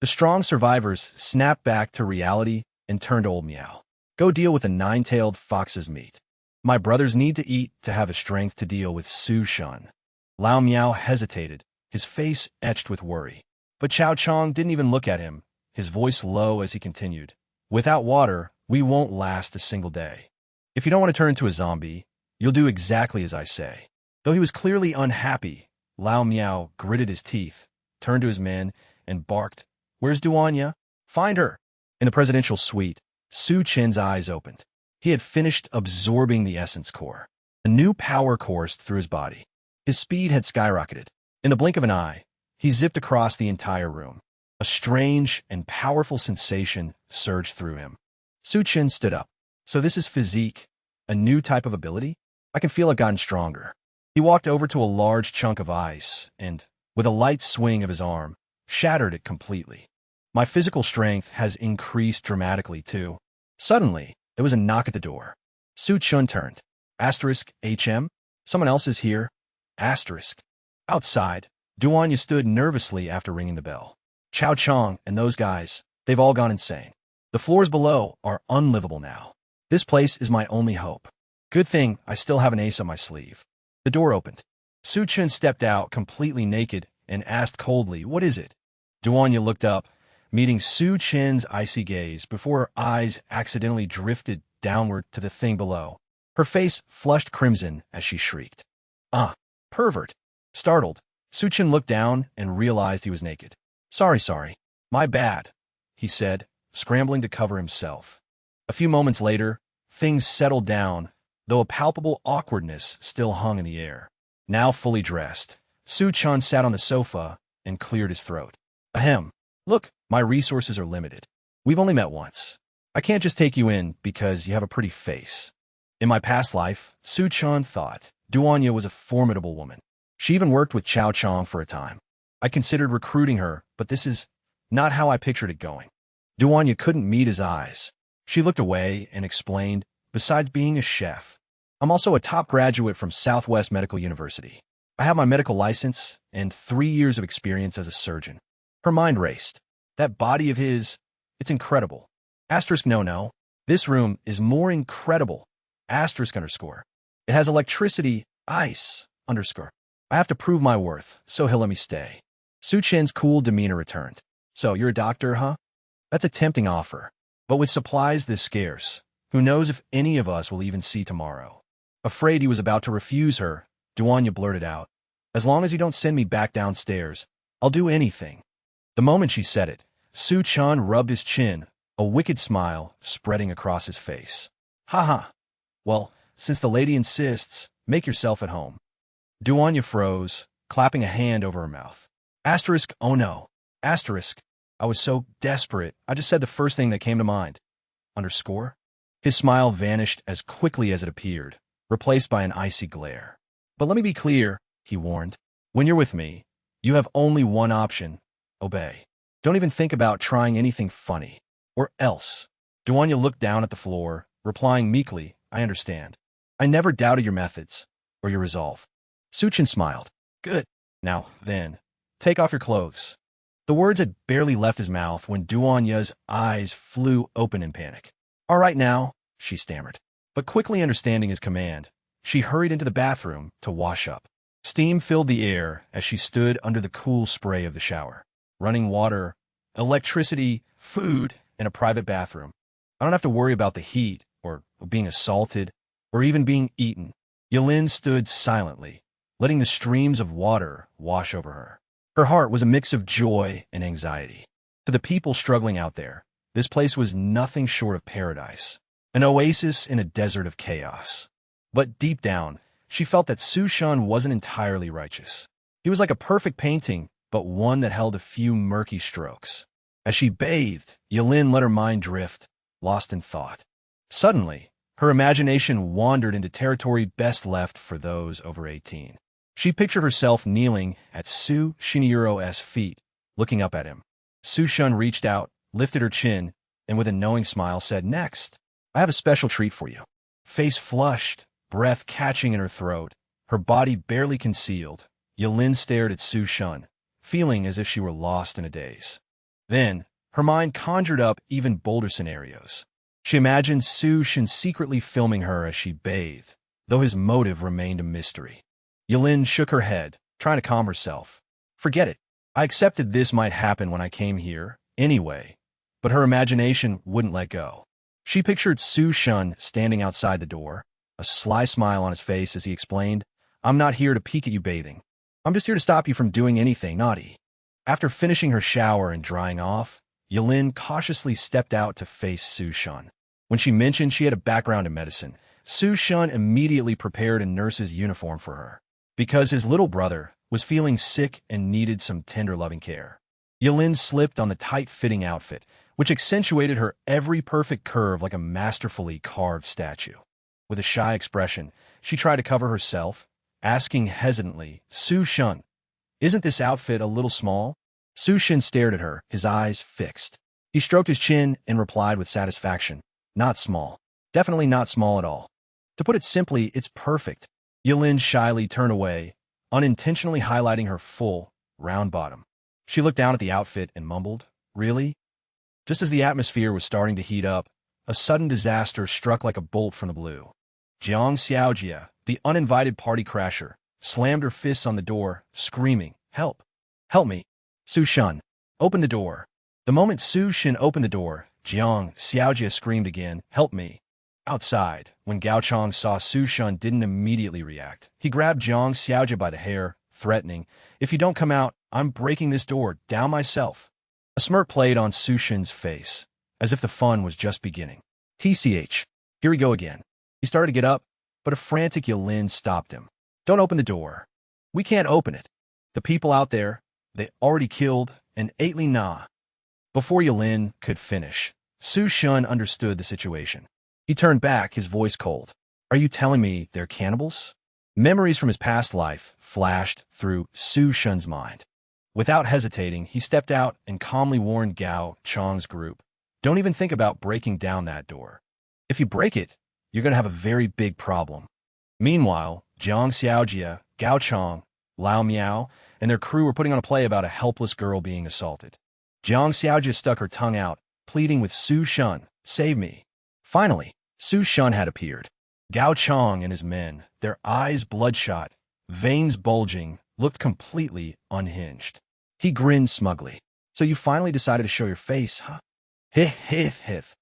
The strong survivors snapped back to reality and turned to Old Meow. "Go deal with the nine-tailed fox's meat. My brothers need to eat to have the strength to deal with Su Shun." Lao Meow hesitated, his face etched with worry. But Chao Chong didn't even look at him, his voice low as he continued, "Without water, we won't last a single day. If you don't want to turn into a zombie, you'll do exactly as I say." Though he was clearly unhappy, Lao Meow gritted his teeth, turned to his men, and barked, "Where's Duanya? Find her!" In the presidential suite, Su Chen's eyes opened. He had finished absorbing the essence core. A new power coursed through his body. His speed had skyrocketed. In the blink of an eye, he zipped across the entire room. A strange and powerful sensation surged through him. Su Chen stood up. "So this is physique, a new type of ability? I can feel it gotten stronger." He walked over to a large chunk of ice and, with a light swing of his arm, shattered it completely. "My physical strength has increased dramatically, too." Suddenly, there was a knock at the door. Su Chun turned. "HM? Someone else is here." Outside, Duanya stood nervously after ringing the bell. "Chao Chong and those guys, they've all gone insane. The floors below are unlivable now. This place is my only hope. Good thing I still have an ace up my sleeve." The door opened. Su Chun stepped out completely naked and asked coldly, "What is it?" Duanya looked up, meeting Su Chen's icy gaze before her eyes accidentally drifted downward to the thing below. Her face flushed crimson as she shrieked. "Ah, pervert." Startled, Su Chen looked down and realized he was naked. Sorry. My bad," he said, scrambling to cover himself. A few moments later, things settled down, though a palpable awkwardness still hung in the air. Now fully dressed, Su Chen sat on the sofa and cleared his throat. "Ahem. Look, my resources are limited. We've only met once. I can't just take you in because you have a pretty face." In my past life, Su Chen thought Duanya was a formidable woman. She even worked with Chao Chong for a time. I considered recruiting her, but this is not how I pictured it going. Duanya couldn't meet his eyes. She looked away and explained, besides being a chef, I'm also a top graduate from Southwest Medical University. I have my medical license and 3 years of experience as a surgeon. Her mind raced. That body of his, it's incredible. Asterisk no. This room is more incredible. Asterisk underscore. It has electricity, ice, underscore. I have to prove my worth, so he'll let me stay. Su Chen's cool demeanor returned. So, you're a doctor, huh? That's a tempting offer. But with supplies this scarce, who knows if any of us will even see tomorrow. Afraid he was about to refuse her, Duanya blurted out, as long as you don't send me back downstairs, I'll do anything. The moment she said it, Su Chen rubbed his chin, a wicked smile spreading across his face. Ha ha. Well, since the lady insists, make yourself at home. Duanya froze, clapping a hand over her mouth. Asterisk, oh no. Asterisk, I was so desperate, I just said the first thing that came to mind. Underscore? His smile vanished as quickly as it appeared, replaced by an icy glare. But let me be clear, he warned. When you're with me, you have only one option. Obey. Don't even think about trying anything funny. Or else. Duanya looked down at the floor, replying meekly, I understand. I never doubted your methods, or your resolve. Su Chen smiled. Good. Now, then, take off your clothes. The words had barely left his mouth when Duanya's eyes flew open in panic. All right now, she stammered. But quickly understanding his command, she hurried into the bathroom to wash up. Steam filled the air as she stood under the cool spray of the shower. Running water, electricity, food, and a private bathroom. I don't have to worry about the heat, or being assaulted, or even being eaten. Yelin stood silently, letting the streams of water wash over her. Her heart was a mix of joy and anxiety. To the people struggling out there, this place was nothing short of paradise, an oasis in a desert of chaos. But deep down, she felt that Su Shan wasn't entirely righteous. He was like a perfect painting, but one that held a few murky strokes. As she bathed, Yelin let her mind drift, lost in thought. Suddenly, her imagination wandered into territory best left for those over 18. She pictured herself kneeling at Su Shiniro's feet, looking up at him. Su Shun reached out, lifted her chin, and with a knowing smile said, Next, I have a special treat for you. Face flushed, breath catching in her throat, her body barely concealed, Yelin stared at Su Shun, feeling as if she were lost in a daze. Then, her mind conjured up even bolder scenarios. She imagined Su Shun secretly filming her as she bathed, though his motive remained a mystery. Yelin shook her head, trying to calm herself. Forget it. I accepted this might happen when I came here, anyway. But her imagination wouldn't let go. She pictured Su Shun standing outside the door, a sly smile on his face as he explained, I'm not here to peek at you bathing. I'm just here to stop you from doing anything naughty. After finishing her shower and drying off, Yelin cautiously stepped out to face Su Shun. When she mentioned she had a background in medicine, Su Shun immediately prepared a nurse's uniform for her, because his little brother was feeling sick and needed some tender loving care. Yelin slipped on the tight-fitting outfit, which accentuated her every perfect curve like a masterfully carved statue. With a shy expression, she tried to cover herself, asking hesitantly, Su Shun, isn't this outfit a little small? Su Shun stared at her, his eyes fixed. He stroked his chin and replied with satisfaction, Not small. Definitely not small at all. To put it simply, it's perfect. Yelin shyly turned away, unintentionally highlighting her full, round bottom. She looked down at the outfit and mumbled, Really? Just as the atmosphere was starting to heat up, a sudden disaster struck like a bolt from the blue. Jiang Xiaojia, the uninvited party crasher, slammed her fists on the door, screaming, Help! Help me! Su Shun, open the door. The moment Su Shun opened the door, Jiang Xiaojia screamed again, Help me! Outside, when Gao Chong saw Su Shun didn't immediately react, he grabbed Jiang Xiaojia by the hair, threatening, If you don't come out, I'm breaking this door down myself. A smirk played on Su Shun's face, as if the fun was just beginning. TCH, here we go again. He started to get up, but a frantic Yelin stopped him. Don't open the door. We can't open it. The people out there, they already killed and ate Li Na. Before Yelin could finish, Su Shun understood the situation. He turned back, his voice cold. Are you telling me they're cannibals? Memories from his past life flashed through Su Shun's mind. Without hesitating, he stepped out and calmly warned Gao Chong's group. Don't even think about breaking down that door. If you break it, you're going to have a very big problem. Meanwhile, Jiang Xiaojia, Gao Chong, Lao Miao, and their crew were putting on a play about a helpless girl being assaulted. Jiang Xiaojia stuck her tongue out, pleading with Su Shun, "Save me." Finally, Su Shun had appeared. Gao Chong and his men, their eyes bloodshot, veins bulging, looked completely unhinged. He grinned smugly. "So you finally decided to show your face, huh?" "Hith, hith, hith."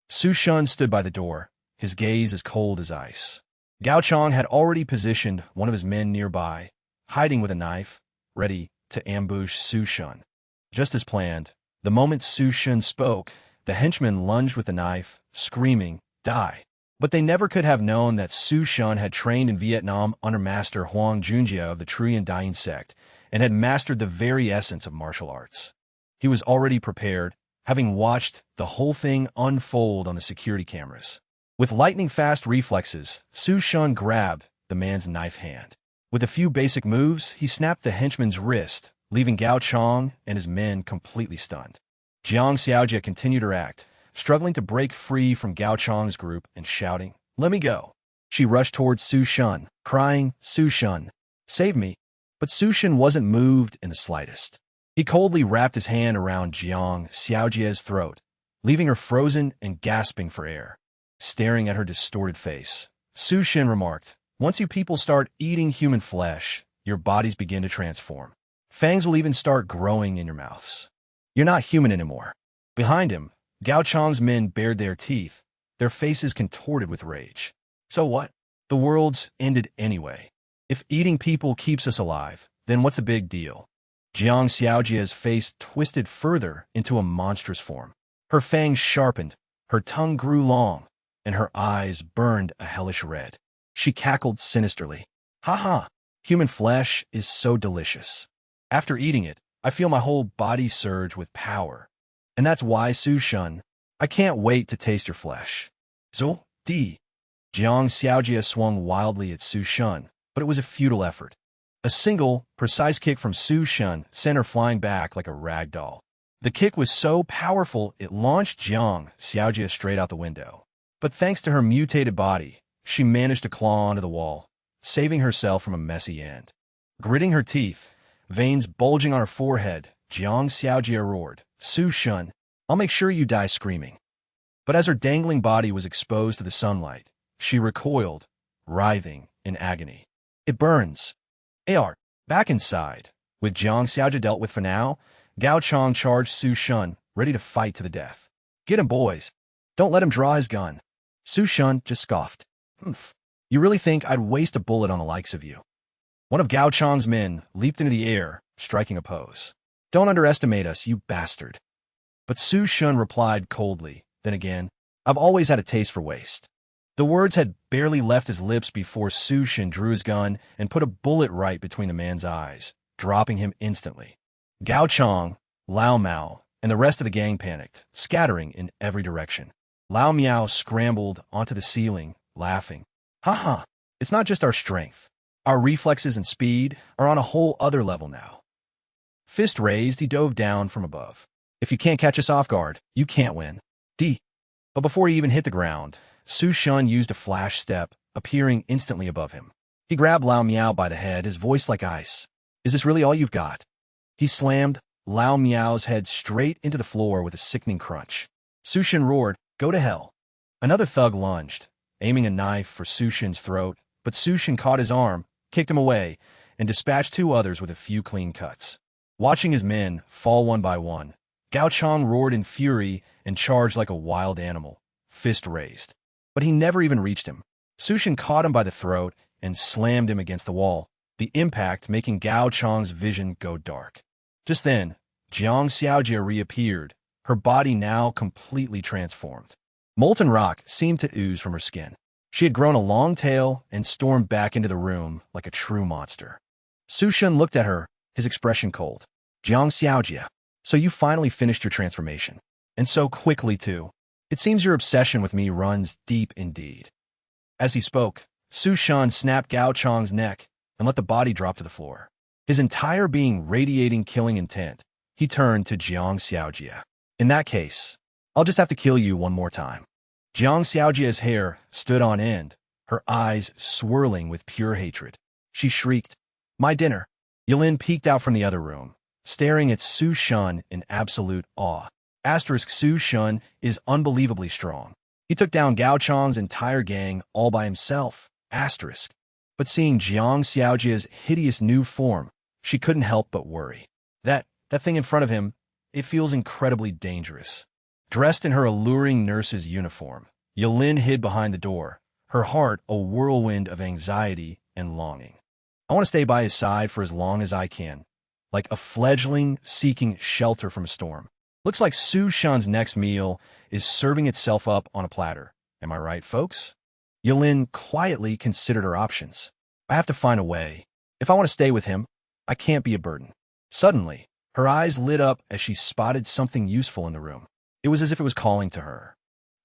Su Shun stood by the door, his gaze as cold as ice. Gao Chong had already positioned one of his men nearby, hiding with a knife, ready to ambush Su Shun. Just as planned, the moment Su Shun spoke, the henchman lunged with the knife, screaming, "Die!" But they never could have known that Su Shun had trained in Vietnam under Master Huang Junjia of the Truyan Dain sect and had mastered the very essence of martial arts. He was already prepared, having watched the whole thing unfold on the security cameras. With lightning-fast reflexes, Su Shun grabbed the man's knife hand. With a few basic moves, he snapped the henchman's wrist, leaving Gao Chong and his men completely stunned. Jiang Xiaojia continued her act, struggling to break free from Gao Chong's group and shouting, "Let me go." She rushed towards Su Shun, crying, "Su Shun, save me." But Su Shun wasn't moved in the slightest. He coldly wrapped his hand around Jiang Xiaojia's throat, leaving her frozen and gasping for air. Staring at her distorted face, Su Shun remarked, "Once you people start eating human flesh, your bodies begin to transform. Fangs will even start growing in your mouths. You're not human anymore." Behind him, Gao Chong's men bared their teeth, their faces contorted with rage. So what? The world's ended anyway. If eating people keeps us alive, then what's a big deal? Jiang Xiaojia's face twisted further into a monstrous form. Her fangs sharpened, her tongue grew long, and her eyes burned a hellish red. She cackled sinisterly. "Ha ha! Human flesh is so delicious. After eating it, I feel my whole body surge with power. And that's why, Su Shun, I can't wait to taste your flesh." "Zo, di." Jiang Xiaojia swung wildly at Su Shun, but it was a futile effort. A single, precise kick from Su Shun sent her flying back like a rag doll. The kick was so powerful it launched Jiang Xiaojia straight out the window. But thanks to her mutated body, she managed to claw onto the wall, saving herself from a messy end. Gritting her teeth, veins bulging on her forehead, Jiang Xiaojia roared, "Su Shun, I'll make sure you die screaming." But as her dangling body was exposed to the sunlight, she recoiled, writhing in agony. "It burns." "AR, back inside." With Jiang Xiaojia dealt with for now, Gao Chong charged Su Shun, ready to fight to the death. "Get him, boys. Don't let him draw his gun." Su Shun just scoffed. "Humph. You really think I'd waste a bullet on the likes of you?" One of Gao Chong's men leaped into the air, striking a pose. "Don't underestimate us, you bastard." But Su Shun replied coldly, "Then again, I've always had a taste for waste." The words had barely left his lips before Su Shun drew his gun and put a bullet right between the man's eyes, dropping him instantly. Gao Chong, Lao Miao, and the rest of the gang panicked, scattering in every direction. Lao Miao scrambled onto the ceiling, laughing. "Ha ha, it's not just our strength. Our reflexes and speed are on a whole other level now." Fist raised, he dove down from above. "If you can't catch us off guard, you can't win. D." But before he even hit the ground, Su Shun used a flash step, appearing instantly above him. He grabbed Lao Miao by the head, his voice like ice. "Is this really all you've got?" He slammed Lao Miao's head straight into the floor with a sickening crunch. Su Shun roared, "Go to hell." Another thug lunged, aiming a knife for Su Shun's throat, but Su Shun caught his arm, kicked him away, and dispatched two others with a few clean cuts. Watching his men fall one by one, Gao Chong roared in fury and charged like a wild animal, fist raised. But he never even reached him. Su Shun caught him by the throat and slammed him against the wall, the impact making Gao Chong's vision go dark. Just then, Jiang Xiaojia reappeared, her body now completely transformed. Molten rock seemed to ooze from her skin. She had grown a long tail and stormed back into the room like a true monster. Su Shun looked at her, his expression cold. "Jiang Xiaojia, so you finally finished your transformation. And so quickly, too. It seems your obsession with me runs deep indeed." As he spoke, Su Shun snapped Gao Chong's neck and let the body drop to the floor. His entire being radiating killing intent, he turned to Jiang Xiaojia. "In that case, I'll just have to kill you one more time. Jiang Xiaojia's hair stood on end, her eyes swirling with pure hatred. She shrieked, "My dinner!" Yulin peeked out from the other room, staring at Su Shun in absolute awe. Su Shun is unbelievably strong. He took down Gao Chang's entire gang all by himself. But seeing Jiang Xiaojia's hideous new form, she couldn't help but worry. That thing in front of him, it feels incredibly dangerous. Dressed in her alluring nurse's uniform, Yulin hid behind the door, her heart a whirlwind of anxiety and longing. I want to stay by his side for as long as I can, like a fledgling seeking shelter from a storm. Looks like Su Shun's next meal is serving itself up on a platter. Am I right, folks? Yulin quietly considered her options. I have to find a way. If I want to stay with him, I can't be a burden. Suddenly, her eyes lit up as she spotted something useful in the room. It was as if it was calling to her.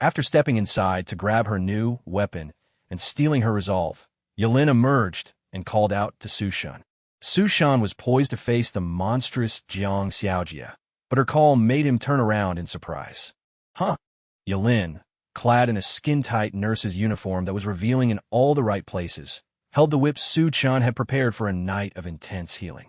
After stepping inside to grab her new weapon and stealing her resolve, Yulin emerged and called out to Su Shun. Su Shun was poised to face the monstrous Jiang Xiaojia, but her call made him turn around in surprise. Huh? Yulin, clad in a skin-tight nurse's uniform that was revealing in all the right places, held the whip Su Shun had prepared for a night of intense healing.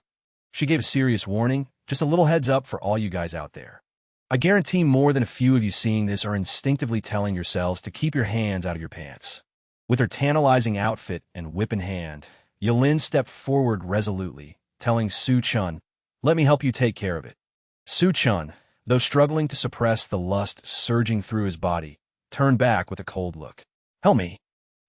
She gave a serious warning, just a little heads up for all you guys out there. I guarantee more than a few of you seeing this are instinctively telling yourselves to keep your hands out of your pants. With her tantalizing outfit and whip in hand, Yulin stepped forward resolutely, telling Su Shun, "Let me help you take care of it." Su Shun, though struggling to suppress the lust surging through his body, turned back with a cold look. "Help me.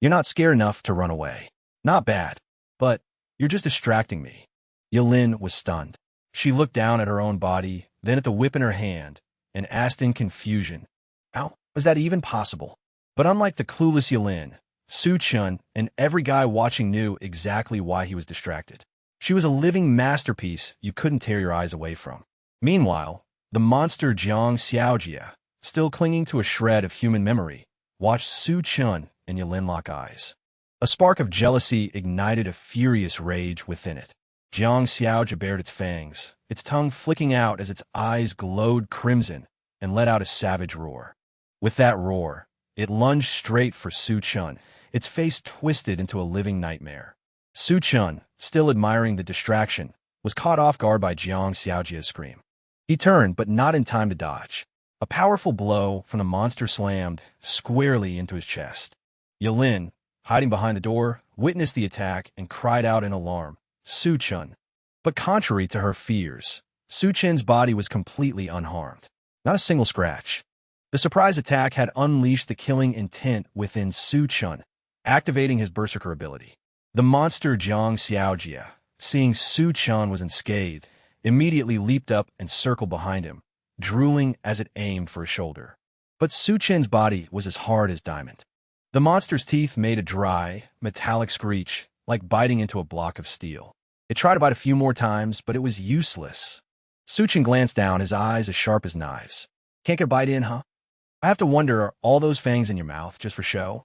You're not scared enough to run away. Not bad, but you're just distracting me." Yulin was stunned. She looked down at her own body, then at the whip in her hand, and asked in confusion, "How was that even possible?" But unlike the clueless Yulin, Su Shun and every guy watching knew exactly why he was distracted. She was a living masterpiece you couldn't tear your eyes away from. Meanwhile, the monster Jiang Xiaojia, still clinging to a shred of human memory, watched Su Shun and Yulin lock eyes. A spark of jealousy ignited a furious rage within it. Jiang Xiaojia bared its fangs, its tongue flicking out as its eyes glowed crimson and let out a savage roar. With that roar, it lunged straight for Su Shun, its face twisted into a living nightmare. Su Shun, still admiring the distraction, was caught off guard by Jiang Xiaojia's scream. He turned, but not in time to dodge. A powerful blow from the monster slammed squarely into his chest. Yulin, hiding behind the door, witnessed the attack and cried out in alarm, "Su Shun." But contrary to her fears, Su Shun's body was completely unharmed. Not a single scratch. The surprise attack had unleashed the killing intent within Su Shun, activating his berserker ability. The monster Jiang Xiaojia, seeing Su Shun was unscathed, immediately leaped up and circled behind him, drooling as it aimed for his shoulder. But Su Shun's body was as hard as diamond. The monster's teeth made a dry, metallic screech, like biting into a block of steel. It tried to bite a few more times, but it was useless. Su Shun glanced down, his eyes as sharp as knives. "Can't get a bite in, huh? I have to wonder, are all those fangs in your mouth just for show?"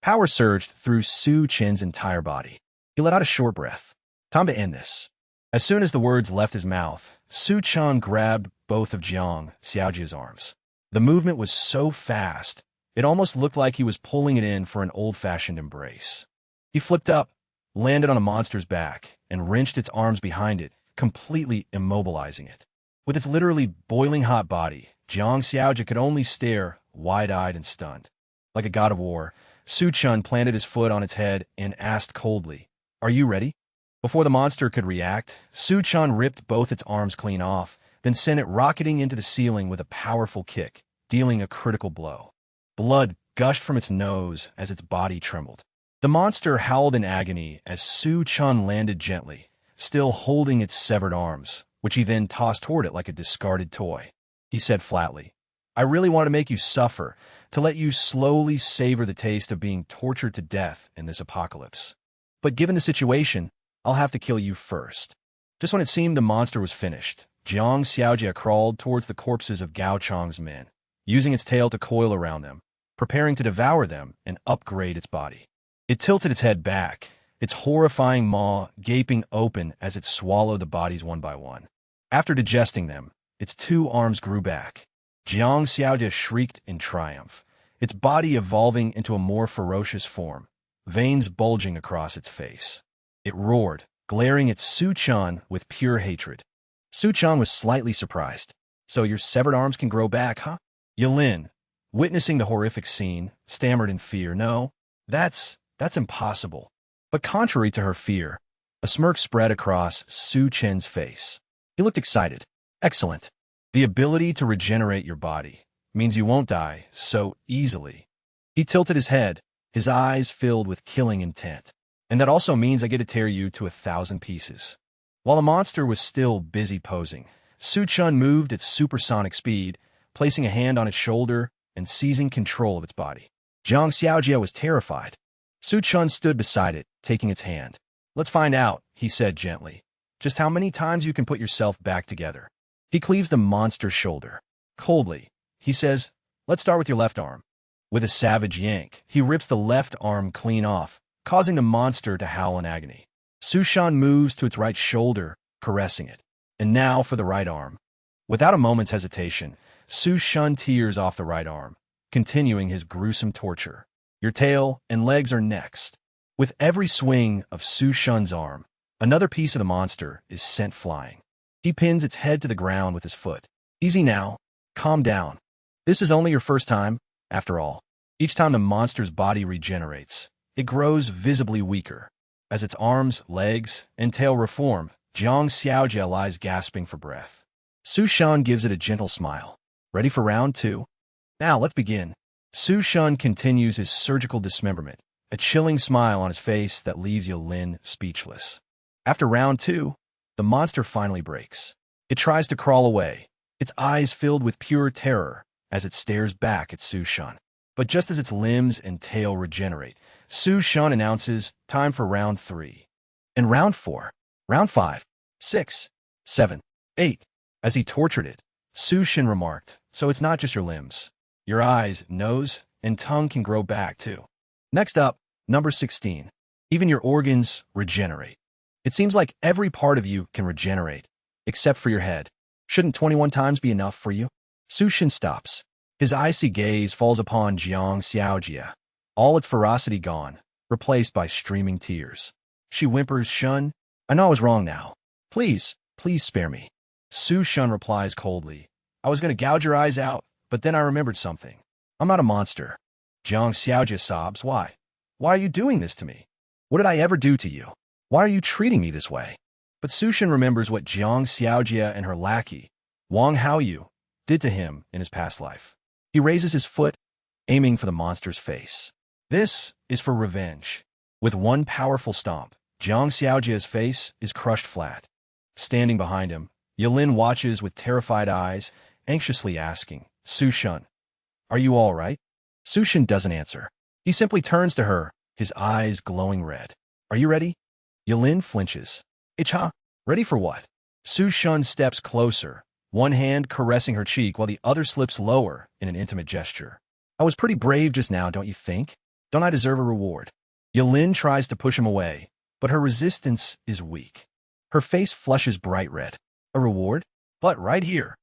Power surged through Su Shun's entire body. He let out a short breath. Time to end this. As soon as the words left his mouth, Su Shun grabbed both of Jiang Xiaojia's arms. The movement was so fast, it almost looked like he was pulling it in for an old-fashioned embrace. He flipped up, landed on a monster's back, and wrenched its arms behind it, completely immobilizing it. With its literally boiling hot body, Jiang Xiaojia could only stare, wide-eyed and stunned. Like a god of war, Su Shun planted his foot on its head and asked coldly, "Are you ready?" Before the monster could react, Su Shun ripped both its arms clean off, then sent it rocketing into the ceiling with a powerful kick, dealing a critical blow. Blood gushed from its nose as its body trembled. The monster howled in agony as Su Shun landed gently, still holding its severed arms, which he then tossed toward it like a discarded toy. He said flatly, "I really want to make you suffer, to let you slowly savor the taste of being tortured to death in this apocalypse. But given the situation, I'll have to kill you first." Just when it seemed the monster was finished, Jiang Xiaojia crawled towards the corpses of Gao Chang's men, using its tail to coil around them, preparing to devour them and upgrade its body. It tilted its head back, its horrifying maw gaping open as it swallowed the bodies one by one. After digesting them, its two arms grew back. Jiang Xiaojia shrieked in triumph, its body evolving into a more ferocious form, veins bulging across its face. It roared, glaring at Su Chun with pure hatred. Su Chun was slightly surprised. So your severed arms can grow back, huh? Yelin, witnessing the horrific scene, stammered in fear. No, that's impossible. But contrary to her fear, a smirk spread across Su Chen's face. He looked excited. Excellent. The ability to regenerate your body means you won't die so easily. He tilted his head, his eyes filled with killing intent. And that also means I get to tear you to 1,000 pieces. While the monster was still busy posing, Su Chun moved at supersonic speed, placing a hand on its shoulder and seizing control of its body. Jiang Xiaojia was terrified. Su Chun stood beside it, taking its hand. Let's find out, he said gently, just how many times you can put yourself back together. He cleaves the monster's shoulder. Coldly, he says, let's start with your left arm. With a savage yank, he rips the left arm clean off, causing the monster to howl in agony. Su Chun moves to its right shoulder, caressing it. And now for the right arm. Without a moment's hesitation, Su Chun tears off the right arm, continuing his gruesome torture. Your tail and legs are next. With every swing of Su Chun's arm, another piece of the monster is sent flying. He pins its head to the ground with his foot. Easy now. Calm down. This is only your first time, after all. Each time the monster's body regenerates, it grows visibly weaker. As its arms, legs, and tail reform, Jiang Xiaojia lies gasping for breath. Su Chun gives it a gentle smile. Ready for round 2? Now, let's begin. Su Chun continues his surgical dismemberment, a chilling smile on his face that leaves Yelin speechless. After round 2, the monster finally breaks. It tries to crawl away, its eyes filled with pure terror as it stares back at Su Chun. But just as its limbs and tail regenerate, Su Chun announces time for round 3. And round 4, round 5, 6, 7, 8. As he tortured it, Su Chun remarked, so it's not just your limbs. Your eyes, nose, and tongue can grow back too. Next up, number 16. Even your organs regenerate. It seems like every part of you can regenerate, except for your head. Shouldn't 21 times be enough for you? Su Chun stops. His icy gaze falls upon Jiang Xiaojia, all its ferocity gone, replaced by streaming tears. She whimpers, Shun, I know I was wrong now. Please spare me. Su Chun replies coldly, I was going to gouge your eyes out, but then I remembered something. I'm not a monster. Jiang Xiaojia sobs, Why? Why are you doing this to me? What did I ever do to you? Why are you treating me this way? But Su Chun remembers what Jiang Xiaojia and her lackey, Wang Haoyu, did to him in his past life. He raises his foot, aiming for the monster's face. This is for revenge. With one powerful stomp, Jiang Xiaojia's face is crushed flat. Standing behind him, Yelin watches with terrified eyes, anxiously asking, Su Chun, are you all right? Su Chun doesn't answer. He simply turns to her, his eyes glowing red. Are you ready? Yelin flinches. Icha, ready for what? Su Chun steps closer, one hand caressing her cheek while the other slips lower in an intimate gesture. I was pretty brave just now, don't you think? Don't I deserve a reward? Yelin tries to push him away, but her resistance is weak. Her face flushes bright red. A reward? But right here.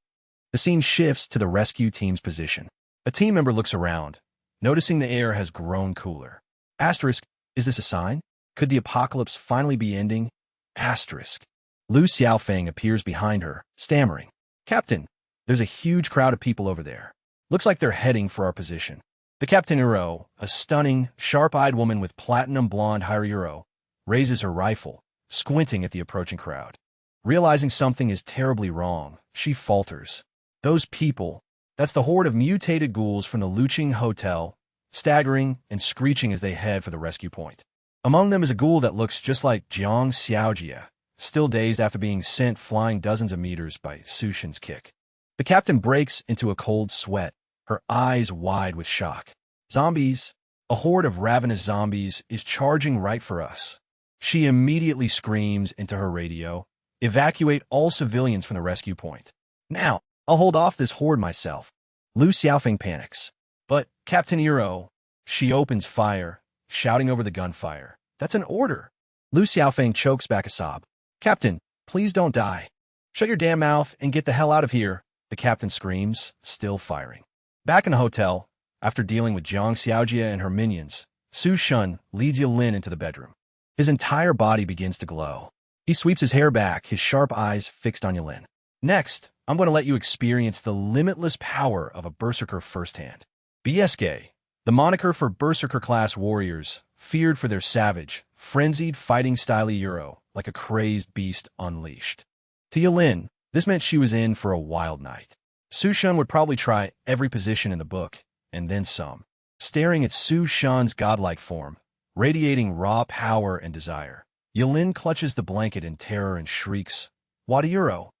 The scene shifts to the rescue team's position. A team member looks around, noticing the air has grown cooler. Asterisk, is this a sign? Could the apocalypse finally be ending? Asterisk. Lu Xiaofeng appears behind her, stammering. Captain, there's a huge crowd of people over there. Looks like they're heading for our position. The Captainero, a stunning, sharp-eyed woman with platinum blonde hair, raises her rifle, squinting at the approaching crowd. Realizing something is terribly wrong, she falters. Those people, that's the horde of mutated ghouls from the Luqing Hotel, staggering and screeching as they head for the rescue point. Among them is a ghoul that looks just like Jiang Xiaojia, still dazed after being sent flying dozens of meters by Su Chun's kick. The captain breaks into a cold sweat, her eyes wide with shock. Zombies! A horde of ravenous zombies is charging right for us. She immediately screams into her radio, evacuate all civilians from the rescue point. Now, I'll hold off this horde myself. Lu Xiaofeng panics. But, Captain Ero, she opens fire, shouting over the gunfire. That's an order. Lu Xiaofeng chokes back a sob. Captain, please don't die. Shut your damn mouth and get the hell out of here. The captain screams, still firing. Back in the hotel, after dealing with Jiang Xiaojia and her minions, Su Shun leads Yilin into the bedroom. His entire body begins to glow. He sweeps his hair back, his sharp eyes fixed on Yilin. Next, I'm going to let you experience the limitless power of a berserker firsthand. BSK, the moniker for berserker-class warriors, feared for their savage, frenzied fighting style Euro, like a crazed beast unleashed. To Yilin, this meant she was in for a wild night. Su Shun would probably try every position in the book, and then some. Staring at Su Shun's godlike form, radiating raw power and desire, Yilin clutches the blanket in terror and shrieks, "What a Euro!"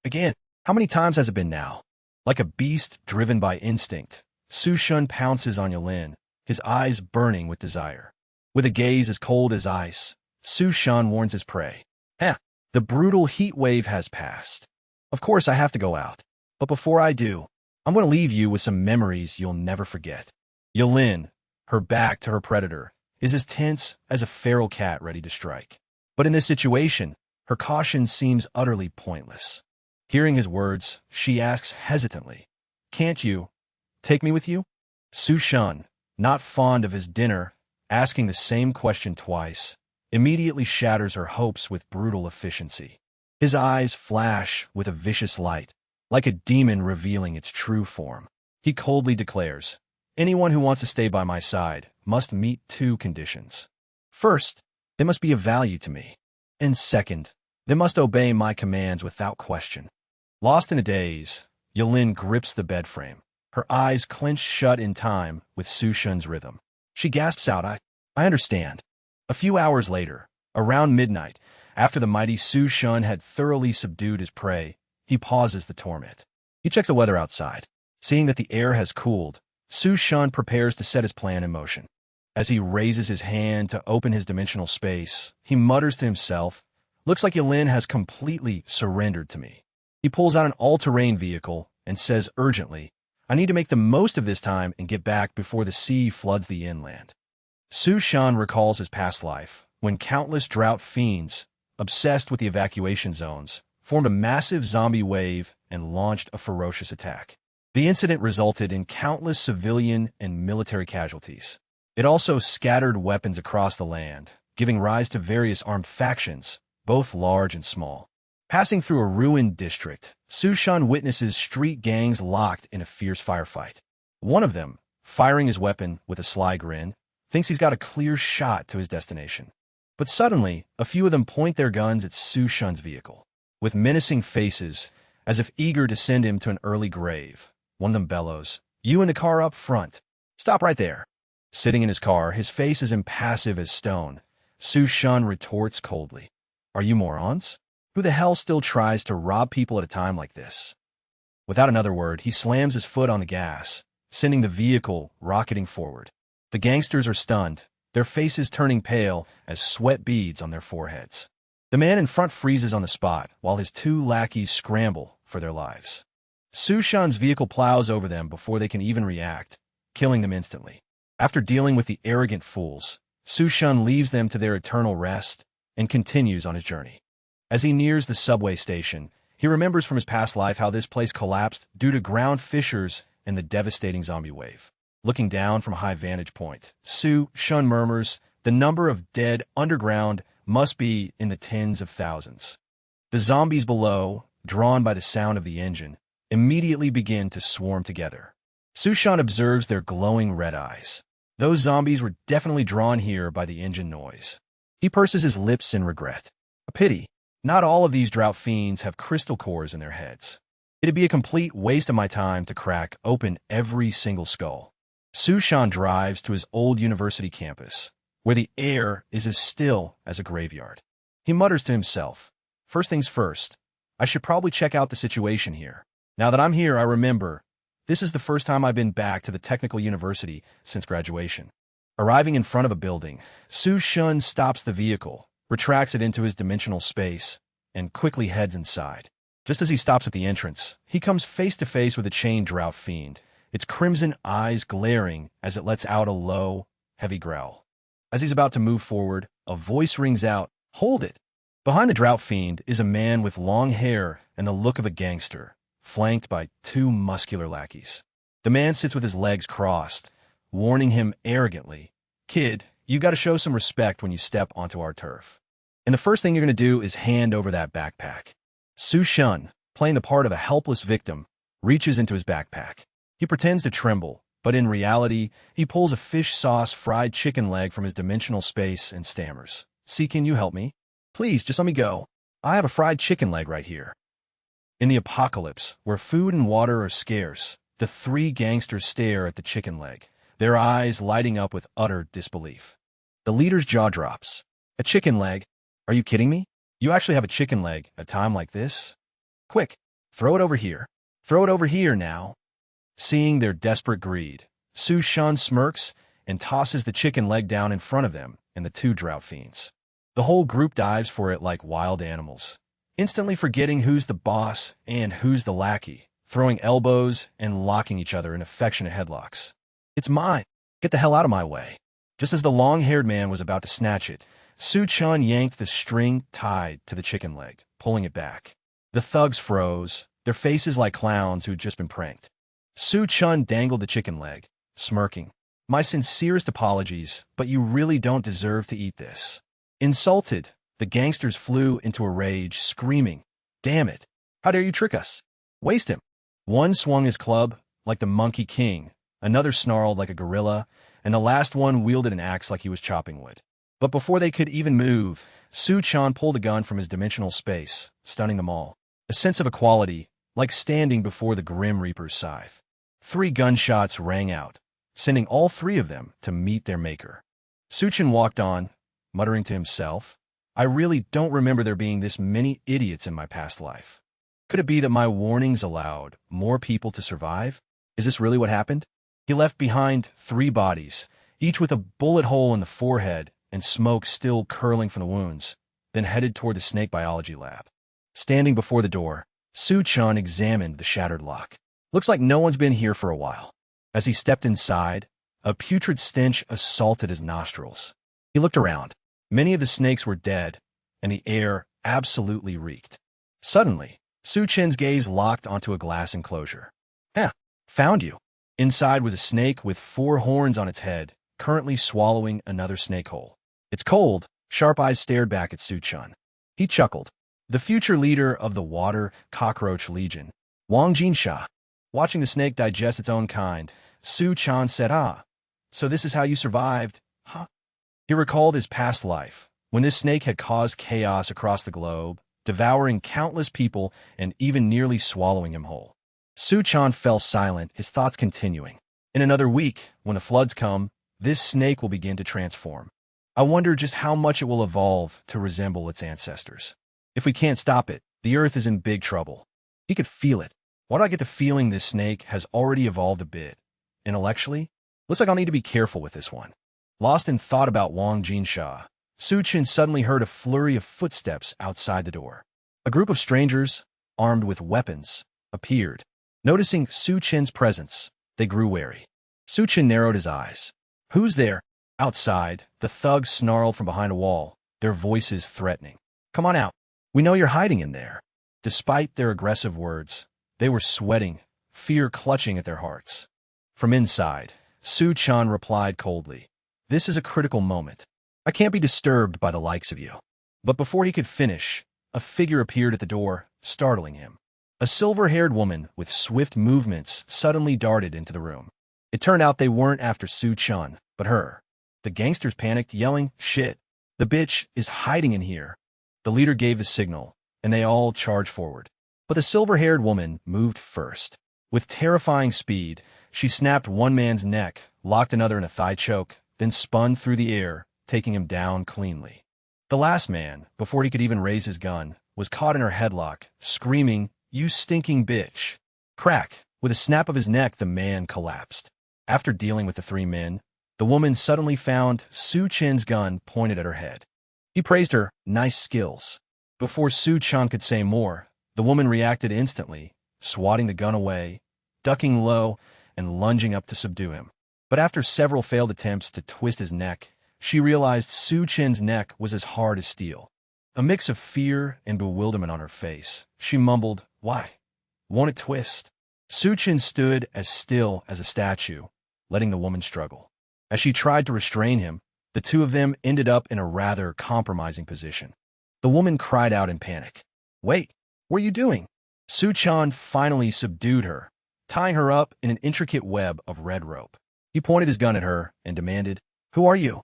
Again, how many times has it been now? Like a beast driven by instinct, Su Shun pounces on Yilin, his eyes burning with desire. With a gaze as cold as ice, Su Shun warns his prey. The brutal heat wave has passed. Of course I have to go out. But before I do, I'm going to leave you with some memories you'll never forget. Yilin, her back to her predator, is as tense as a feral cat ready to strike. But in this situation, her caution seems utterly pointless. Hearing his words, she asks hesitantly, "Can't you take me with you?" Su Shun, not fond of his dinner, asking the same question twice, immediately shatters her hopes with brutal efficiency. His eyes flash with a vicious light, like a demon revealing its true form. He coldly declares, "Anyone who wants to stay by my side must meet two conditions. First, they must be of value to me. And second, they must obey my commands without question." Lost in a daze, Yilin grips the bed frame, her eyes clenched shut in time with Su Shun's rhythm. She gasps out, I understand." A few hours later, around midnight, after the mighty Su Shun had thoroughly subdued his prey, he pauses the torment. He checks the weather outside. Seeing that the air has cooled, Su Shun prepares to set his plan in motion. As he raises his hand to open his dimensional space, he mutters to himself, "Looks like Yilin has completely surrendered to me." He pulls out an all-terrain vehicle and says urgently, "I need to make the most of this time and get back before the sea floods the inland." Su Shun recalls his past life, when countless drought fiends, obsessed with the evacuation zones, formed a massive zombie wave and launched a ferocious attack. The incident resulted in countless civilian and military casualties. It also scattered weapons across the land, giving rise to various armed factions, both large and small. Passing through a ruined district, Su Shun witnesses street gangs locked in a fierce firefight. One of them, firing his weapon with a sly grin, thinks he's got a clear shot to his destination. But suddenly, a few of them point their guns at Su Shun's vehicle. With menacing faces, as if eager to send him to an early grave, one of them bellows, "You in the car up front. Stop right there." Sitting in his car, his face as impassive as stone, Su Shun retorts coldly, "Are you morons? Who the hell still tries to rob people at a time like this?" Without another word, he slams his foot on the gas, sending the vehicle rocketing forward. The gangsters are stunned, their faces turning pale as sweat beads on their foreheads. The man in front freezes on the spot, while his two lackeys scramble for their lives. Su Shun's vehicle plows over them before they can even react, killing them instantly. After dealing with the arrogant fools, Su Shun leaves them to their eternal rest and continues on his journey. As he nears the subway station, he remembers from his past life how this place collapsed due to ground fissures and the devastating zombie wave. Looking down from a high vantage point, Su Shun murmurs, "The number of dead underground must be in the tens of thousands." The zombies below, drawn by the sound of the engine, immediately begin to swarm together. Su Shun observes their glowing red eyes. Those zombies were definitely drawn here by the engine noise. He purses his lips in regret. A pity. Not all of these drought fiends have crystal cores in their heads. It'd be a complete waste of my time to crack open every single skull. Su Shun drives to his old university campus, where the air is as still as a graveyard. He mutters to himself, "First things first, I should probably check out the situation here. Now that I'm here, I remember, this is the first time I've been back to the technical university since graduation." Arriving in front of a building, Su Shun stops the vehicle, retracts it into his dimensional space, and quickly heads inside. Just as he stops at the entrance, he comes face to face with a chained drought fiend, its crimson eyes glaring as it lets out a low, heavy growl. As he's about to move forward, a voice rings out, "Hold it!" Behind the drought fiend is a man with long hair and the look of a gangster, flanked by two muscular lackeys. The man sits with his legs crossed, warning him arrogantly, "Kid, you gotta show some respect when you step onto our turf." And the first thing you're gonna do is hand over that backpack. Su Shun, playing the part of a helpless victim, reaches into his backpack. He pretends to tremble, but in reality, he pulls a fish sauce fried chicken leg from his dimensional space and stammers, "See, can you help me? Please, just let me go. I have a fried chicken leg right here." In the apocalypse, where food and water are scarce, the three gangsters stare at the chicken leg, their eyes lighting up with utter disbelief. The leader's jaw drops. "A chicken leg? Are you kidding me? You actually have a chicken leg at a time like this? Quick, throw it over here. Throw it over here now." Seeing their desperate greed, Su Shun smirks and tosses the chicken leg down in front of them and the two drought fiends. The whole group dives for it like wild animals, instantly forgetting who's the boss and who's the lackey, throwing elbows and locking each other in affectionate headlocks. "It's mine. Get the hell out of my way." Just as the long-haired man was about to snatch it, Su Chun yanked the string tied to the chicken leg, pulling it back. The thugs froze, their faces like clowns who'd just been pranked. Su Chun dangled the chicken leg, smirking. "My sincerest apologies, but you really don't deserve to eat this." Insulted, the gangsters flew into a rage, screaming, "Damn it! How dare you trick us? Waste him!" One swung his club, like the Monkey King, another snarled like a gorilla, and the last one wielded an axe like he was chopping wood. But before they could even move, Su Chan pulled a gun from his dimensional space, stunning them all. A sense of equality, like standing before the Grim Reaper's scythe. 3 gunshots rang out, sending all 3 of them to meet their maker. Su Chan walked on, muttering to himself, "I really don't remember there being this many idiots in my past life. Could it be that my warnings allowed more people to survive? Is this really what happened?" He left behind 3 bodies, each with a bullet hole in the forehead and smoke still curling from the wounds, then headed toward the snake biology lab. Standing before the door, Su Chun examined the shattered lock. "Looks like no one's been here for a while." As he stepped inside, a putrid stench assaulted his nostrils. He looked around. Many of the snakes were dead, and the air absolutely reeked. Suddenly, Su Chen's gaze locked onto a glass enclosure. Found you." Inside was a snake with 4 horns on its head, currently swallowing another snake whole. "It's cold." Sharp eyes stared back at Su Chun. He chuckled. The future leader of the Water Cockroach Legion, Wang Jinsha. Watching the snake digest its own kind, Su Chan said, "So this is how you survived, huh?" He recalled his past life, when this snake had caused chaos across the globe, devouring countless people and even nearly swallowing him whole. Su Chan fell silent, his thoughts continuing. In another week, when the floods come, this snake will begin to transform. I wonder just how much it will evolve to resemble its ancestors. If we can't stop it, the Earth is in big trouble. He could feel it. Why do I get the feeling this snake has already evolved a bit? Intellectually? Looks like I'll need to be careful with this one. Lost in thought about Wang Jinsha, Su Chin suddenly heard a flurry of footsteps outside the door. A group of strangers, armed with weapons, appeared. Noticing Su Chin's presence, they grew wary. Su Chin narrowed his eyes. "Who's there?" Outside, the thugs snarled from behind a wall, their voices threatening. "Come on out. We know you're hiding in there." Despite their aggressive words, they were sweating, fear clutching at their hearts. From inside, Su Chan replied coldly, "This is a critical moment. I can't be disturbed by the likes of you." But before he could finish, a figure appeared at the door, startling him. A silver-haired woman with swift movements suddenly darted into the room. It turned out they weren't after Su Chun, but her. The gangsters panicked, yelling, "Shit! The bitch is hiding in here." The leader gave the signal, and they all charged forward. But the silver-haired woman moved first. With terrifying speed, she snapped one man's neck, locked another in a thigh choke, then spun through the air, taking him down cleanly. The last man, before he could even raise his gun, was caught in her headlock, screaming, "You stinking bitch!" Crack! With a snap of his neck, the man collapsed. After dealing with the 3 men, the woman suddenly found Su Chin's gun pointed at her head. He praised her nice skills. Before Su Chan could say more, the woman reacted instantly, swatting the gun away, ducking low, and lunging up to subdue him. But after several failed attempts to twist his neck, she realized Su Chin's neck was as hard as steel. A mix of fear and bewilderment on her face, she mumbled, "Why? Won't it twist? Suchin stood as still as a statue, letting the woman struggle. As she tried to restrain him, the two of them ended up in a rather compromising position. The woman cried out in panic. Wait, what are you doing? Suchan finally subdued her, tying her up in an intricate web of red rope. He pointed his gun at her and demanded, Who are you?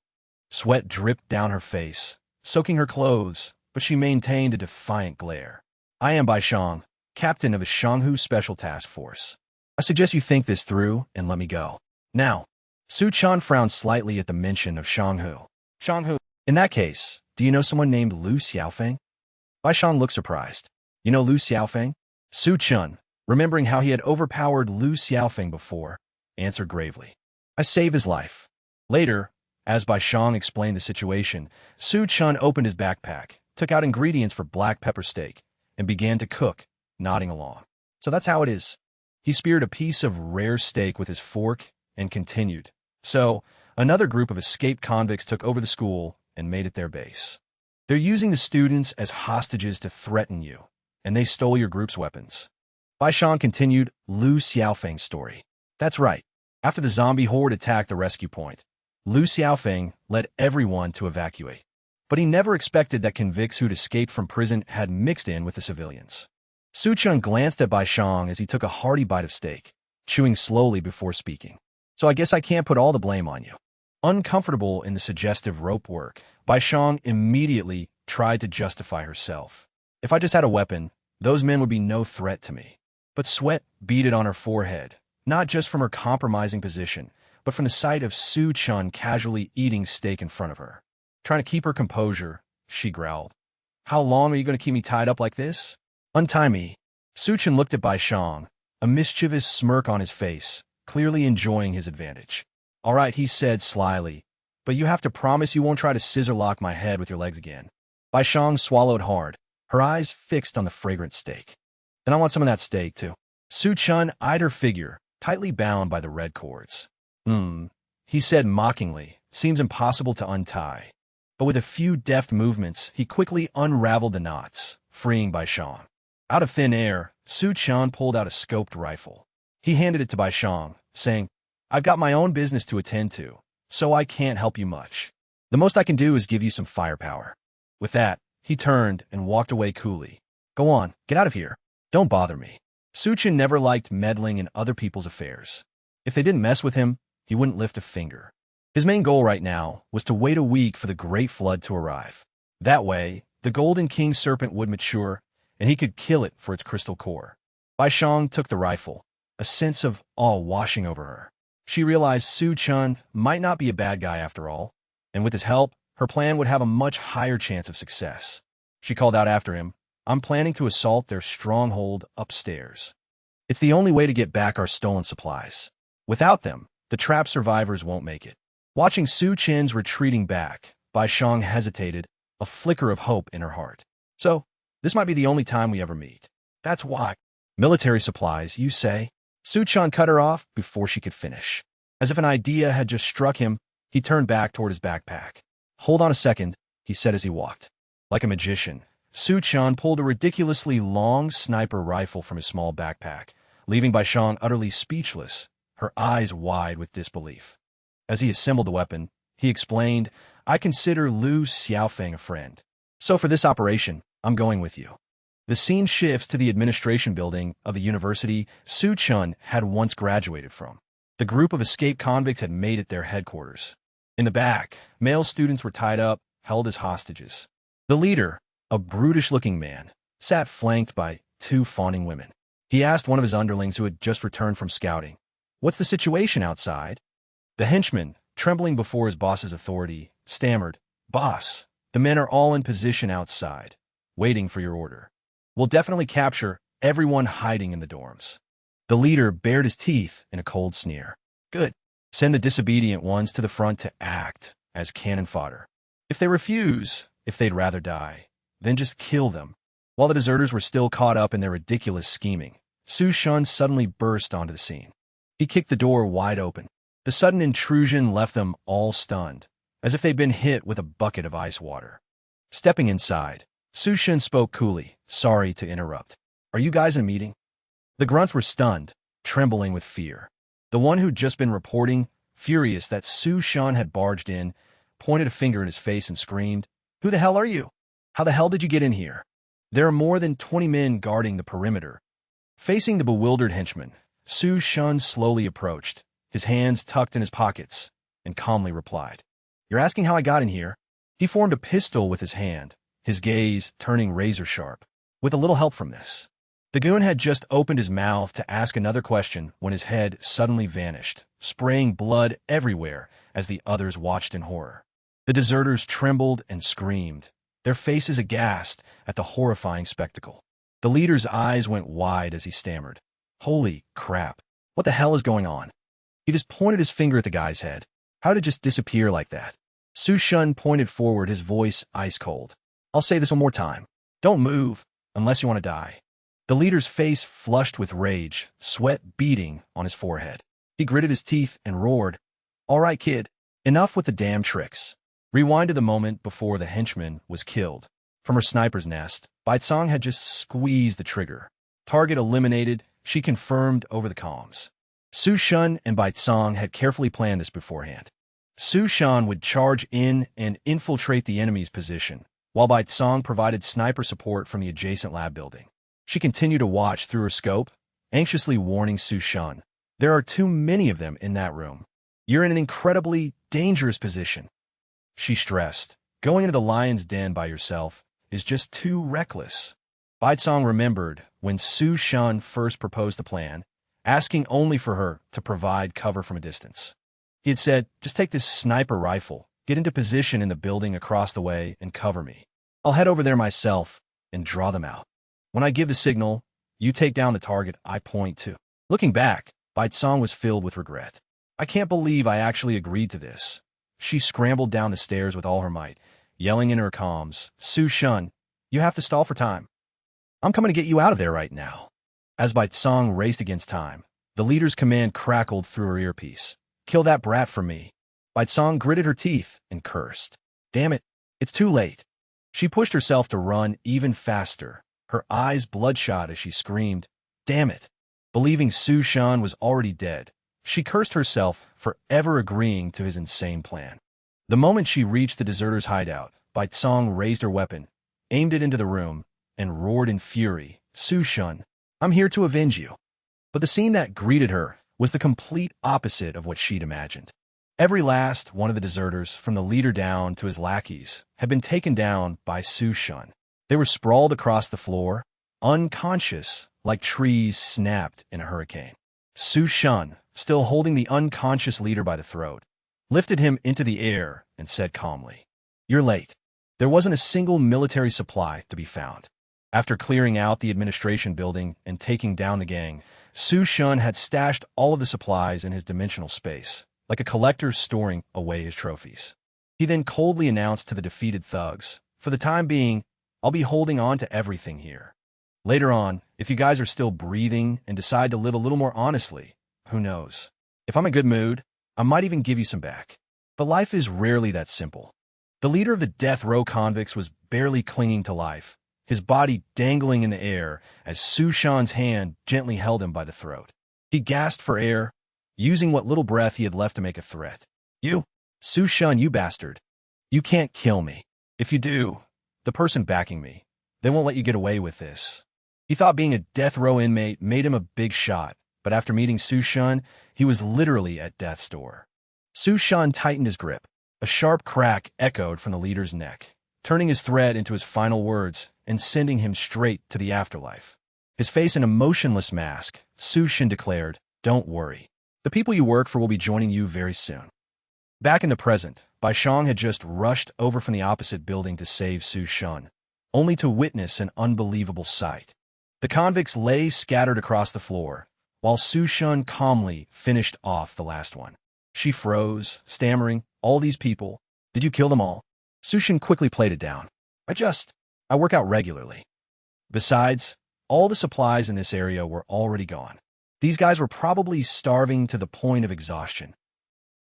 Sweat dripped down her face, soaking her clothes, but she maintained a defiant glare. I am Bai Shang, captain of a Shanghu Special Task Force. I suggest you think this through and let me go. Now. Suchan frowned slightly at the mention of Shanghu. Shanghu? In that case, do you know someone named Lu Xiaofeng? Bai Shang looked surprised. You know Lu Xiaofeng? Suchan, remembering how he had overpowered Lu Xiaofeng before, answered gravely. I saved his life. Later, as Bai Shang explained the situation, Suchan opened his backpack, took out ingredients for black pepper steak, and began to cook, nodding along. So that's how it is. He speared a piece of rare steak with his fork and continued. So, another group of escaped convicts took over the school and made it their base. They're using the students as hostages to threaten you, and they stole your group's weapons. Bai Shang continued Lu Xiaofeng's story. That's right. After the zombie horde attacked the rescue point, Lu Xiaofeng led everyone to evacuate. But he never expected that convicts who'd escaped from prison had mixed in with the civilians. Suchan glanced at Bai Shang as he took a hearty bite of steak, chewing slowly before speaking. So I guess I can't put all the blame on you. Uncomfortable in the suggestive rope work, Bai Shang immediately tried to justify herself. If I just had a weapon, those men would be no threat to me. But sweat beaded on her forehead, not just from her compromising position, but from the sight of Suchan casually eating steak in front of her. Trying to keep her composure, she growled. How long are you going to keep me tied up like this? Untie me. Suchan looked at Bai Shang, a mischievous smirk on his face, clearly enjoying his advantage. All right, he said slyly, but you have to promise you won't try to scissor lock my head with your legs again. Bai Shang swallowed hard, her eyes fixed on the fragrant steak. Then I want some of that steak, too. Suchan eyed her figure, tightly bound by the red cords. He said mockingly, seems impossible to untie. But with a few deft movements, he quickly unraveled the knots, freeing Bai Shang. Out of thin air, Suchan pulled out a scoped rifle. He handed it to Bai Shang, saying, I've got my own business to attend to, so I can't help you much. The most I can do is give you some firepower. With that, he turned and walked away coolly. Go on, get out of here. Don't bother me. Suchan never liked meddling in other people's affairs. If they didn't mess with him, he wouldn't lift a finger. His main goal right now was to wait a week for the Great Flood to arrive. That way, the Golden King Serpent would mature, and he could kill it for its crystal core. Bai Shang took the rifle, a sense of awe washing over her. She realized Suchan might not be a bad guy after all, and with his help, her plan would have a much higher chance of success. She called out after him, I'm planning to assault their stronghold upstairs. It's the only way to get back our stolen supplies. Without them, the trapped survivors won't make it. Watching Suchan's retreating back, Bai Shang hesitated, a flicker of hope in her heart. So, this might be the only time we ever meet. That's why. Military supplies, you say? Suchan cut her off before she could finish. As if an idea had just struck him, he turned back toward his backpack. Hold on a second, he said as he walked. Like a magician, Suchan pulled a ridiculously long sniper rifle from his small backpack, leaving Bai Shang utterly speechless, her eyes wide with disbelief. As he assembled the weapon, he explained, I consider Lu Xiaofeng a friend. So for this operation, I'm going with you. The scene shifts to the administration building of the university Suchan had once graduated from. The group of escaped convicts had made it their headquarters. In the back, male students were tied up, held as hostages. The leader, a brutish-looking man, sat flanked by two fawning women. He asked one of his underlings who had just returned from scouting, What's the situation outside? The henchman, trembling before his boss's authority, stammered, Boss, the men are all in position outside, waiting for your order. We'll definitely capture everyone hiding in the dorms. The leader bared his teeth in a cold sneer. Good. Send the disobedient ones to the front to act as cannon fodder. If they refuse, if they'd rather die, then just kill them. While the deserters were still caught up in their ridiculous scheming, Suchan suddenly burst onto the scene. He kicked the door wide open. The sudden intrusion left them all stunned, as if they'd been hit with a bucket of ice water. Stepping inside, Suchan spoke coolly, sorry to interrupt. Are you guys in a meeting? The grunts were stunned, trembling with fear. The one who'd just been reporting, furious that Su Shan had barged in, pointed a finger in his face and screamed, "Who the hell are you? How the hell did you get in here?" There are more than 20 men guarding the perimeter. Facing the bewildered henchman, Su Shun slowly approached, his hands tucked in his pockets, and calmly replied, "You're asking how I got in here?" He formed a pistol with his hand, his gaze turning razor-sharp. With a little help from this, the goon had just opened his mouth to ask another question when his head suddenly vanished, spraying blood everywhere as the others watched in horror. The deserters trembled and screamed, their faces aghast at the horrifying spectacle. The leader's eyes went wide as he stammered, "Holy crap, what the hell is going on?" He just pointed his finger at the guy's head. How did it just disappear like that? Su Shun pointed forward, his voice ice cold. "I'll say this one more time. Don't move, unless you want to die." The leader's face flushed with rage, sweat beading on his forehead. He gritted his teeth and roared, "All right, kid, enough with the damn tricks." Rewind to the moment before the henchman was killed. From her sniper's nest, Baitsong had just squeezed the trigger. Target eliminated, she confirmed over the comms. Su Shun and Baitsong had carefully planned this beforehand. Su Shan would charge in and infiltrate the enemy's position, while Baitsong provided sniper support from the adjacent lab building. She continued to watch through her scope, anxiously warning Su Shan, "There are too many of them in that room. You're in an incredibly dangerous position." She stressed, "Going into the lion's den by yourself is just too reckless." Baitsong remembered when Su Shan first proposed the plan, asking only for her to provide cover from a distance. He had said, "Just take this sniper rifle, get into position in the building across the way, and cover me. I'll head over there myself and draw them out. When I give the signal, you take down the target I point to." Looking back, Baitsong was filled with regret. "I can't believe I actually agreed to this." She scrambled down the stairs with all her might, yelling in her comms, "Su Shun, you have to stall for time. I'm coming to get you out of there right now." As Baitsong raced against time, the leader's command crackled through her earpiece. "Kill that brat for me." Baitsong gritted her teeth and cursed. "Damn it, it's too late." She pushed herself to run even faster, her eyes bloodshot as she screamed, "Damn it." Believing Su Shan was already dead, she cursed herself for ever agreeing to his insane plan. The moment she reached the deserter's hideout, Baitsong raised her weapon, aimed it into the room, and roared in fury, "Su Shun, I'm here to avenge you." But the scene that greeted her was the complete opposite of what she'd imagined. Every last one of the deserters, from the leader down to his lackeys, had been taken down by Su Shun. They were sprawled across the floor, unconscious, like trees snapped in a hurricane. Su Shun, still holding the unconscious leader by the throat, lifted him into the air and said calmly, "You're late." There wasn't a single military supply to be found. After clearing out the administration building and taking down the gang, Su Shun had stashed all of the supplies in his dimensional space, like a collector storing away his trophies. He then coldly announced to the defeated thugs, "For the time being, I'll be holding on to everything here. Later on, if you guys are still breathing and decide to live a little more honestly, who knows? If I'm in a good mood, I might even give you some back." But life is rarely that simple. The leader of the death row convicts was barely clinging to life, his body dangling in the air as Su Shan's hand gently held him by the throat. He gasped for air, using what little breath he had left to make a threat. "You, Su Shan, you bastard. You can't kill me. If you do, the person backing me, they won't let you get away with this." He thought being a death row inmate made him a big shot, but after meeting Su Shan, he was literally at death's door. Su Shan tightened his grip. A sharp crack echoed from the leader's neck, turning his threat into his final words and sending him straight to the afterlife. His face in a motionless mask, Su Shan declared, "Don't worry. The people you work for will be joining you very soon." Back in the present, Baishang had just rushed over from the opposite building to save Su Shan, only to witness an unbelievable sight. The convicts lay scattered across the floor, while Su Shan calmly finished off the last one. She froze, stammering, "All these people, did you kill them all?" Su Shan quickly played it down. I work out regularly. Besides, all the supplies in this area were already gone. These guys were probably starving to the point of exhaustion."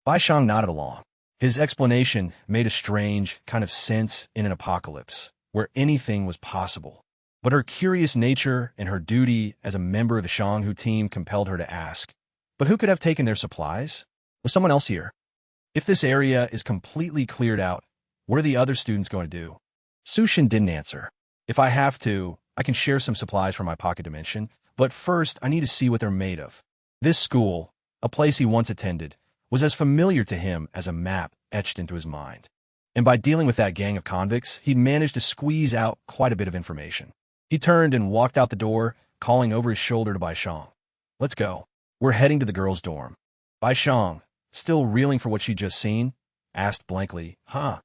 Baishang nodded along. His explanation made a strange kind of sense in an apocalypse, where anything was possible. But her curious nature and her duty as a member of the Shanghu team compelled her to ask, "But who could have taken their supplies? Was someone else here? If this area is completely cleared out, what are the other students going to do?" Sushin didn't answer. "If I have to, I can share some supplies from my pocket dimension, but first I need to see what they're made of." This school, a place he once attended, was as familiar to him as a map etched into his mind. And by dealing with that gang of convicts, he'd managed to squeeze out quite a bit of information. He turned and walked out the door, calling over his shoulder to Bai Shang. "Let's go. We're heading to the girls' dorm." Bai Shang, still reeling for what she'd just seen, asked blankly, "Huh?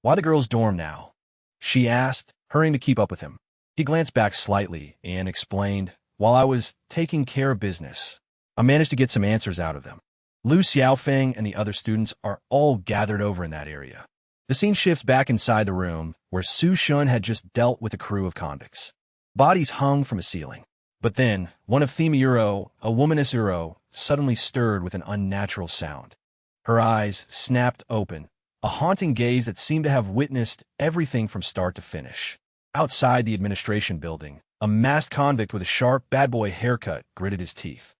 Why the girls' dorm now?" She asked, hurrying to keep up with him. He glanced back slightly and explained, "While I was taking care of business, I managed to get some answers out of them. Lu Xiaofeng and the other students are all gathered over in that area." The scene shifts back inside the room, where Su Shun had just dealt with a crew of convicts. Bodies hung from a ceiling. But then, one of Theme Uro, a womaness Uro, suddenly stirred with an unnatural sound. Her eyes snapped open, a haunting gaze that seemed to have witnessed everything from start to finish. Outside the administration building, a masked convict with a sharp bad boy haircut gritted his teeth.